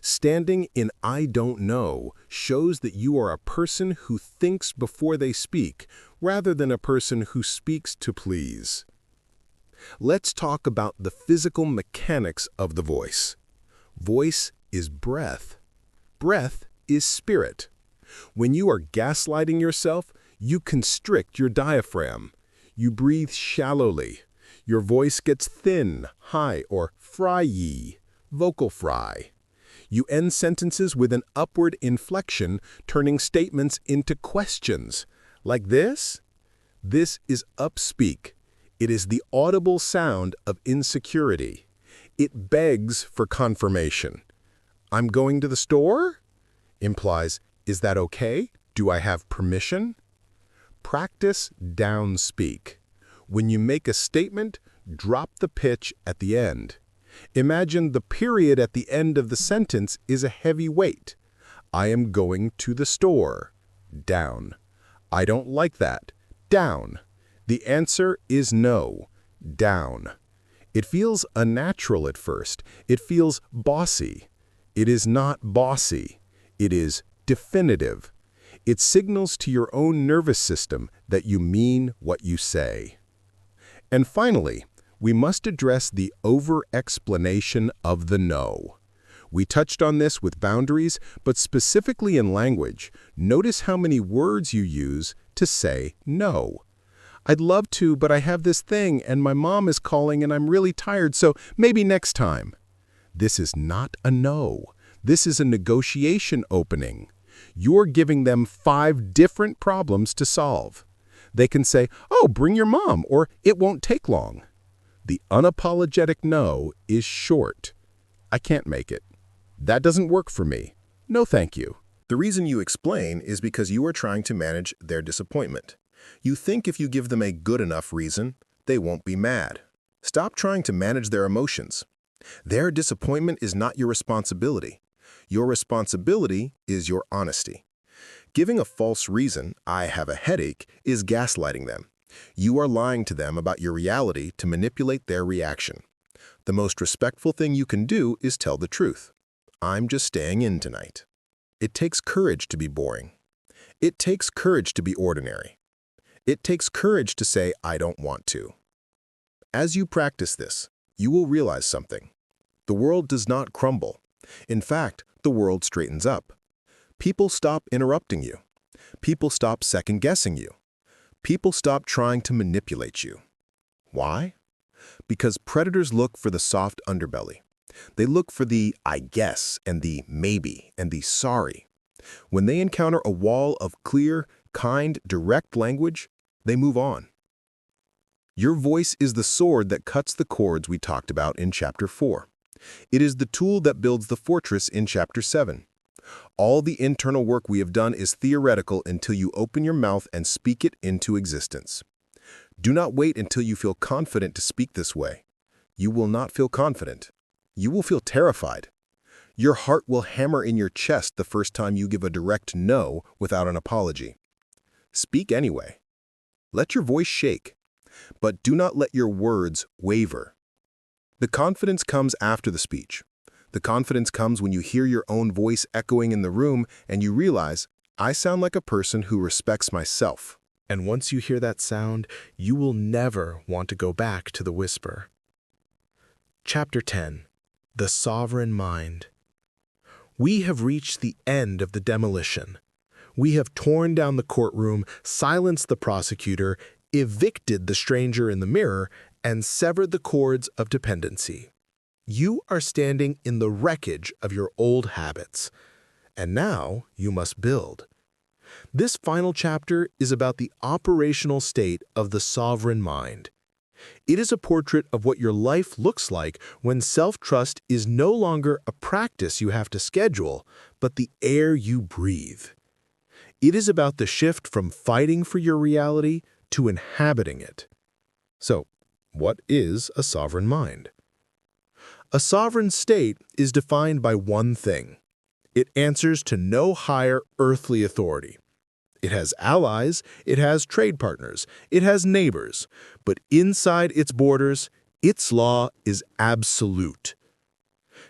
A: Standing in "I don't know" shows that you are a person who thinks before they speak, rather than a person who speaks to please. Let's talk about the physical mechanics of the voice. Voice is breath. Breath is spirit. When you are gaslighting yourself, you constrict your diaphragm. You breathe shallowly. Your voice gets thin, high, or fry-y, vocal fry. You end sentences with an upward inflection, turning statements into questions. Like this? This is upspeak. It is the audible sound of insecurity. It begs for confirmation. "I'm going to the store?" implies, "Is that okay? Do I have permission?" Practice downspeak. When you make a statement, drop the pitch at the end. Imagine the period at the end of the sentence is a heavy weight. "I am going to the store." Down. "I don't like that." Down. The answer is no. Down. It feels unnatural at first. It feels bossy. It is not bossy. It is definitive. It signals to your own nervous system that you mean what you say. And finally, we must address the over-explanation of the no. We touched on this with boundaries, but specifically in language, notice how many words you use to say no. "I'd love to, but I have this thing, and my mom is calling, and I'm really tired, so maybe next time." This is not a no. This is a negotiation opening. You're giving them 5 different problems to solve. They can say, "Oh, bring your mom," or "It won't take long." The unapologetic no is short. I can't make it. That doesn't work for me. No, thank you.
B: The reason you explain is because you are trying to manage their disappointment. You think if you give them a good enough reason, they won't be mad. Stop trying to manage their emotions. Their disappointment is not your responsibility. Your responsibility is your honesty. Giving a false reason, I have a headache, is gaslighting them. You are lying to them about your reality to manipulate their reaction. The most respectful thing you can do is tell the truth. I'm just staying in tonight. It takes courage to be boring. It takes courage to be ordinary. It takes courage to say, I don't want to. As you practice this, you will realize something. The world does not crumble. In fact, the world straightens up. People stop interrupting you. People stop second-guessing you. People stop trying to manipulate you. Why? Because predators look for the soft underbelly. They look for the I guess and the maybe and the sorry. When they encounter a wall of clear, kind, direct language, they move on. Your voice is the sword that cuts the cords we talked about in Chapter 4. It is the tool that builds the fortress in Chapter 7. All the internal work we have done is theoretical until you open your mouth and speak it into existence. Do not wait until you feel confident to speak this way. You will not feel confident. You will feel terrified. Your heart will hammer in your chest the first time you give a direct no without an apology. Speak anyway. Let your voice shake, but do not let your words waver. The confidence comes after the speech. The confidence comes when you hear your own voice echoing in the room and you realize, I sound like a person who respects myself.
E: And once you hear that sound, you will never want to go back to the whisper. Chapter 10. The Sovereign Mind. We have reached the end of the demolition. We have torn down the courtroom, silenced the prosecutor, evicted the stranger in the mirror, and severed the cords of dependency. You are standing in the wreckage of your old habits, and now you must build. This final chapter is about the operational state of the sovereign mind. It is a portrait of what your life looks like when self-trust is no longer a practice you have to schedule, but the air you breathe. It is about the shift from fighting for your reality to inhabiting it. So, what is a sovereign mind? A sovereign state is defined by one thing. It answers to no higher earthly authority. It has allies, it has trade partners, it has neighbors, but inside its borders, its law is absolute.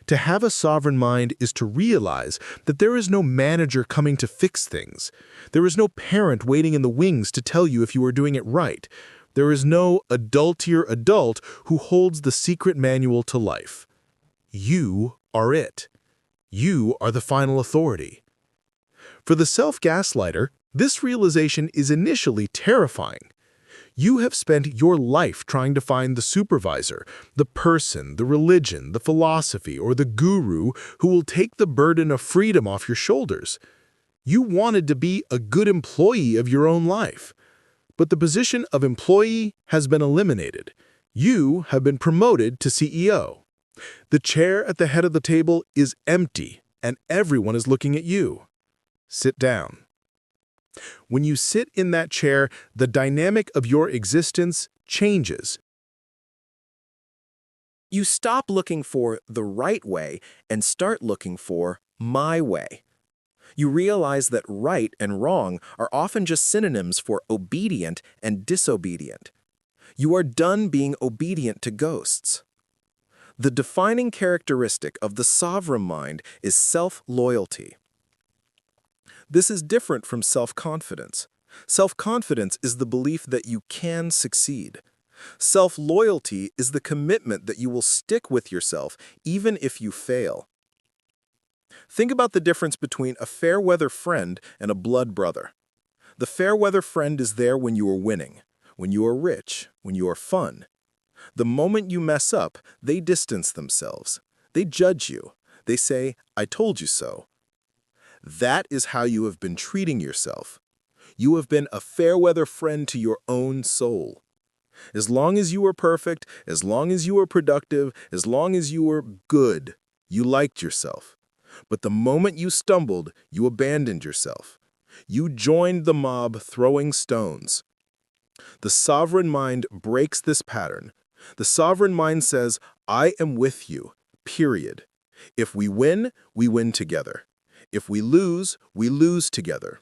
E: To have a sovereign mind is to realize that there is no manager coming to fix things. There is no parent waiting in the wings to tell you if you are doing it right. There is no adultier adult who holds the secret manual to life. You are it. You are the final authority. For the self-gaslighter, this realization is initially terrifying. You have spent your life trying to find the supervisor, the person, the religion, the philosophy, or the guru who will take the burden of freedom off your shoulders. You wanted to be a good employee of your own life. But the position of employee has been eliminated. You have been promoted to CEO. The chair at the head of the table is empty, and everyone is looking at you. Sit down. When you sit in that chair, the dynamic of your existence changes.
F: You stop looking for the right way and start looking for my way. You realize that right and wrong are often just synonyms for obedient and disobedient. You are done being obedient to ghosts. The defining characteristic of the sovereign mind is self-loyalty. This is different from self-confidence. Self-confidence is the belief that you can succeed. Self-loyalty is the commitment that you will stick with yourself even if you fail. Think about the difference between a fair-weather friend and a blood brother. The fair-weather friend is there when you are winning, when you are rich, when you are fun. The moment you mess up, they distance themselves. They judge you. They say, I told you so. That is how you have been treating yourself. You have been a fair-weather friend to your own soul.
D: As long as you were perfect, as long as you were productive, as long as you were good, you liked yourself. But the moment you stumbled, you abandoned yourself. You joined the mob throwing stones. The sovereign mind breaks this pattern. The sovereign mind says, I am with you, period. If we win together. If we lose together.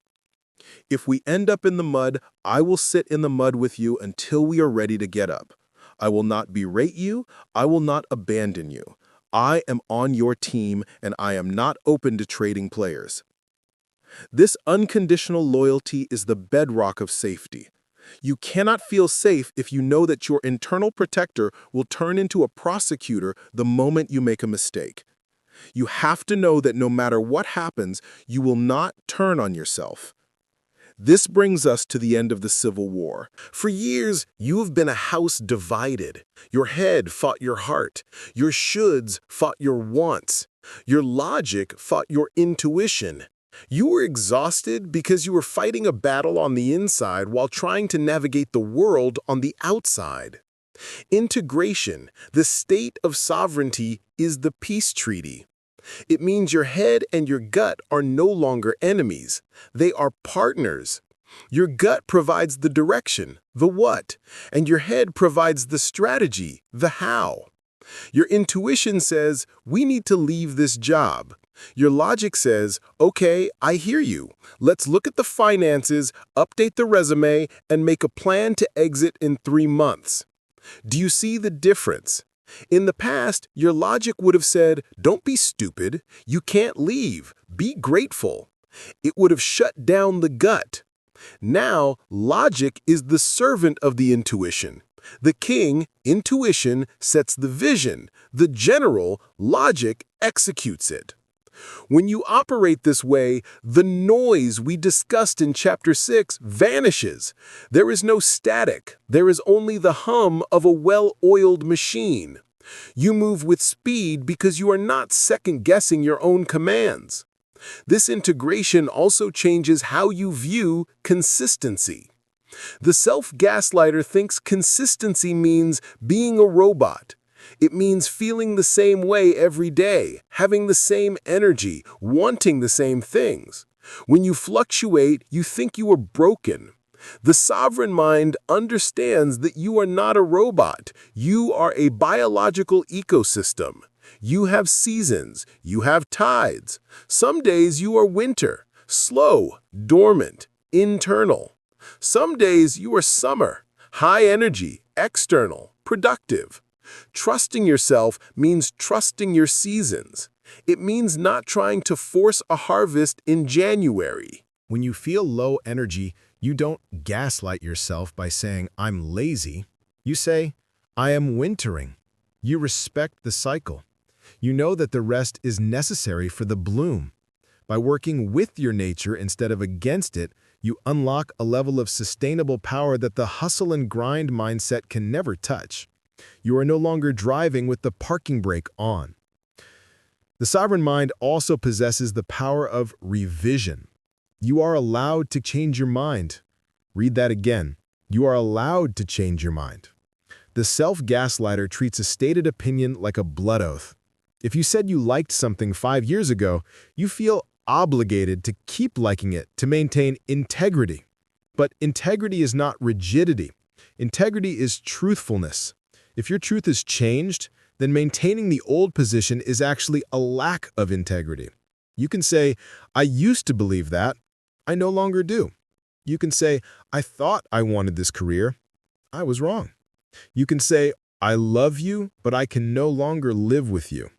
D: If we end up in the mud, I will sit in the mud with you until we are ready to get up. I will not berate you. I will not abandon you. I am on your team, and I am not open to trading players. This unconditional loyalty is the bedrock of safety. You cannot feel safe if you know that your internal protector will turn into a prosecutor the moment you make a mistake. You have to know that no matter what happens, you will not turn on yourself. This brings us to the end of the Civil War.
C: For years, you have been a house divided. Your head fought your heart. Your shoulds fought your wants. Your logic fought your intuition. You were exhausted because you were fighting a battle on the inside while trying to navigate the world on the outside. Integration, the state of sovereignty, is the peace treaty. It means your head and your gut are no longer enemies. They are partners. Your gut provides the direction, the what, and your head provides the strategy, the how. Your intuition says, we need to leave this job. Your logic says, okay, I hear you. Let's look at the finances, update the resume, and make a plan to exit in 3 months. Do you see the difference? In the past, your logic would have said, don't be stupid. You can't leave. Be grateful. It would have shut down the gut. Now, logic is the servant of the intuition. The king, intuition, sets the vision. The general, logic, executes it. When you operate this way, the noise we discussed in Chapter 6 vanishes. There is no static. There is only the hum of a well-oiled machine. You move with speed because you are not second-guessing your own commands. This integration also changes how you view consistency. The self-gaslighter thinks consistency means being a robot. It means feeling the same way every day, having the same energy, wanting the same things. When you fluctuate, you think you are broken. The sovereign mind understands that you are not a robot. You are a biological ecosystem. You have seasons. You have tides. Some days you are winter, slow, dormant, internal. Some days you are summer, high energy, external, productive. Trusting yourself means trusting your seasons. It means not trying to force a harvest in January.
A: When you feel low energy, you don't gaslight yourself by saying, I'm lazy. You say, I am wintering. You respect the cycle. You know that the rest is necessary for the bloom. By working with your nature instead of against it, you unlock a level of sustainable power that the hustle and grind mindset can never touch. You are no longer driving with the parking brake on. The sovereign mind also possesses the power of revision. You are allowed to change your mind. Read that again. You are allowed to change your mind. The self-gaslighter treats a stated opinion like a blood oath. If you said you liked something 5 years ago, you feel obligated to keep liking it to maintain integrity. But integrity is not rigidity. Integrity is truthfulness. If your truth is changed, then maintaining the old position is actually a lack of integrity. You can say, I used to believe that. I no longer do. You can say, I thought I wanted this career. I was wrong. You can say, I love you, but I can no longer live with you.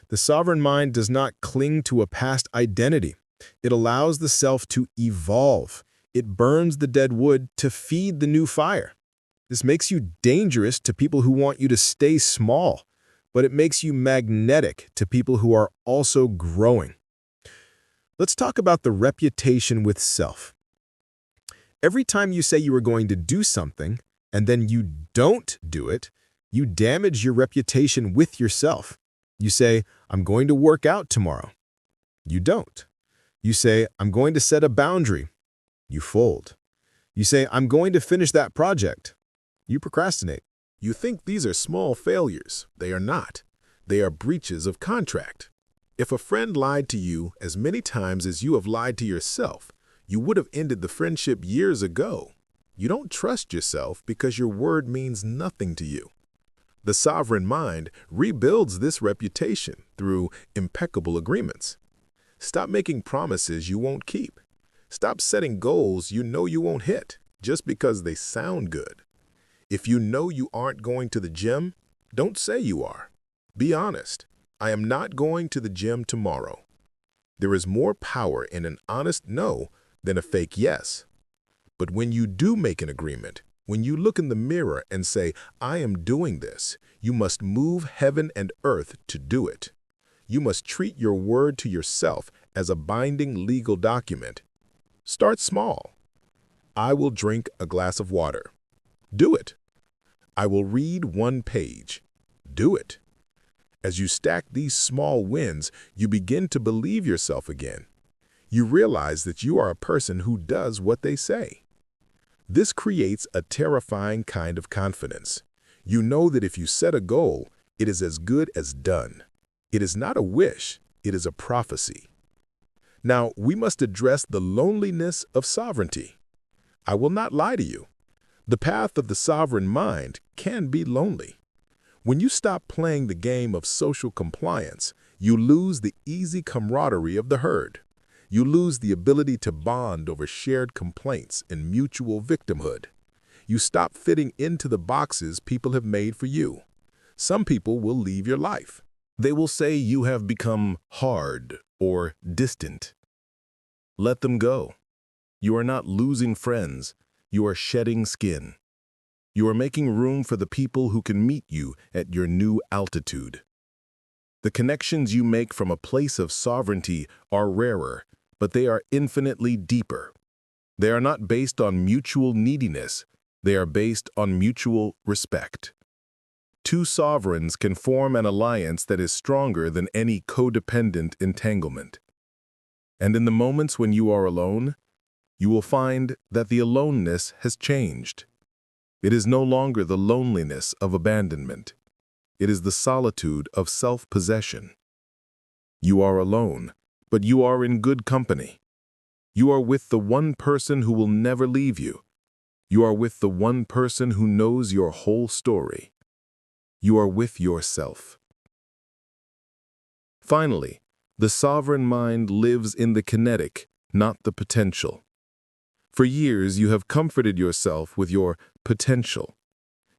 A: The sovereign mind does not cling to a past identity. It allows the self to evolve. It burns the dead wood to feed the new fire. This makes you dangerous to people who want you to stay small, but it makes you magnetic to people who are also growing. Let's talk about the reputation with self. Every time you say you are going to do something, and then you don't do it, you damage your reputation with yourself. You say, I'm going to work out tomorrow. You don't. You say, I'm going to set a boundary. You fold. You say, I'm going to finish that project.
C: You procrastinate.
A: You think these are small failures. They are not. They are breaches of contract. If a friend lied to you as many times as you have lied to yourself, you would have ended the friendship years ago. You don't trust yourself because your word means nothing to you. The sovereign mind rebuilds this reputation through impeccable agreements. Stop making promises you won't keep. Stop setting goals you know you won't hit just because they sound good. If you know you aren't going to the gym, don't say you are. Be honest. I am not going to the gym tomorrow. There is more power in an honest no than a fake yes. But when you do make an agreement, when you look in the mirror and say, I am doing this, you must move heaven and earth to do it. You must treat your word to yourself as a binding legal document. Start small. I will drink a glass of water. Do it. I will read one page. Do it. As you stack these small wins, you begin to believe yourself again. You realize that you are a person who does what they say. This creates a terrifying kind of confidence. You know that if you set a goal, it is as good as done. It is not a wish, it is a prophecy. Now, we must address the loneliness of sovereignty. I will not lie to you. The path of the sovereign mind can be lonely. When you stop playing the game of social compliance, you lose the easy camaraderie of the herd. You lose the ability to bond over shared complaints and mutual victimhood. You stop fitting into the boxes people have made for you. Some people will leave your life. They will say you have become hard or distant. Let them go. You are not losing friends. You are shedding skin. You are making room for the people who can meet you at your new altitude. The connections you make from a place of sovereignty are rarer, but they are infinitely deeper. They are not based on mutual neediness. They are based on mutual respect. Two sovereigns can form an alliance that is stronger than any codependent entanglement. And in the moments when you are alone, you will find that the aloneness has changed. It is no longer the loneliness of abandonment. It is the solitude of self-possession. You are alone, but you are in good company. You are with the one person who will never leave you. You are with the one person who knows your whole story. You are with yourself. Finally, the sovereign mind lives in the kinetic, not the potential. For years, you have comforted yourself with your potential.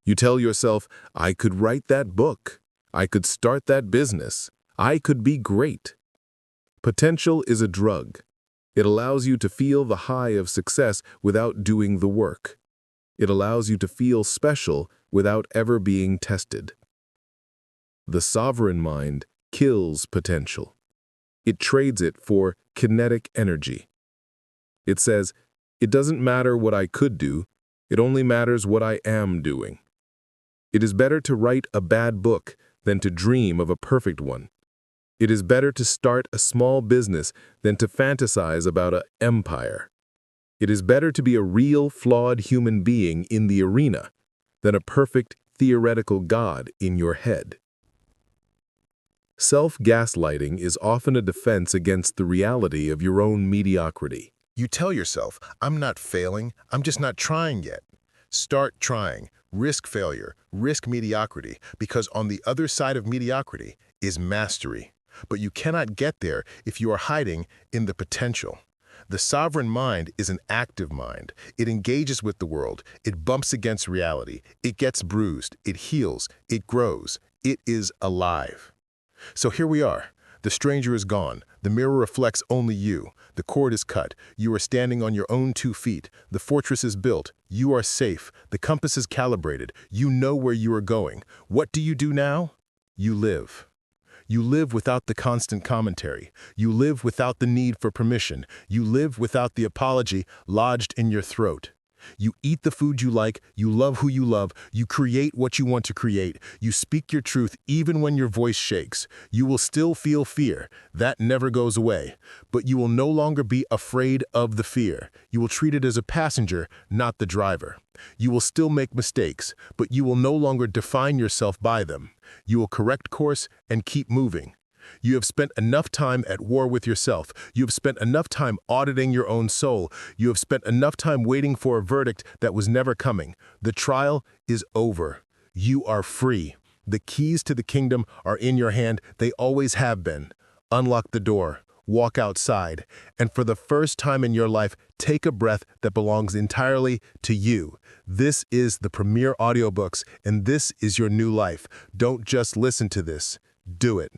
A: You tell yourself, I could write that book. I could start that business. I could be great. Potential is a drug. It allows you to feel the high of success without doing the work. It allows you to feel special without ever being tested. The sovereign mind kills potential. It trades it for kinetic energy. It says, it doesn't matter what I could do, it only matters what I am doing. It is better to write a bad book than to dream of a perfect one. It is better to start a small business than to fantasize about an empire. It is better to be a real, flawed human being in the arena than a perfect, theoretical God in your head. Self-gaslighting is often a defense against the reality of your own mediocrity.
C: You tell yourself, I'm not failing, I'm just not trying yet. Start trying. Risk failure, risk mediocrity, because on the other side of mediocrity is mastery. But you cannot get there if you are hiding in the potential. The sovereign mind is an active mind. It engages with the world. It bumps against reality. It gets bruised. It heals. It grows. It is alive. So here we are. The stranger is gone. The mirror reflects only you. The cord is cut. You are standing on your own 2 feet. The fortress is built. You are safe. The compass is calibrated. You know where you are going. What do you do now? You live. You live without the constant commentary. You live without the need for permission. You live without the apology lodged in your throat. You eat the food you like, you love who you love, you create what you want to create, you speak your truth even when your voice shakes. You will still feel fear. That never goes away. But you will no longer be afraid of the fear. You will treat it as a passenger, not the driver. You will still make mistakes, but you will no longer define yourself by them. You will correct course and keep moving. You have spent enough time at war with yourself. You have spent enough time auditing your own soul. You have spent enough time waiting for a verdict that was never coming. The trial is over. You are free. The keys to the kingdom are in your hand. They always have been. Unlock the door. Walk outside. And for the first time in your life, take a breath that belongs entirely to you. This is the premier audiobooks, and this is your new life. Don't just listen to this. Do it.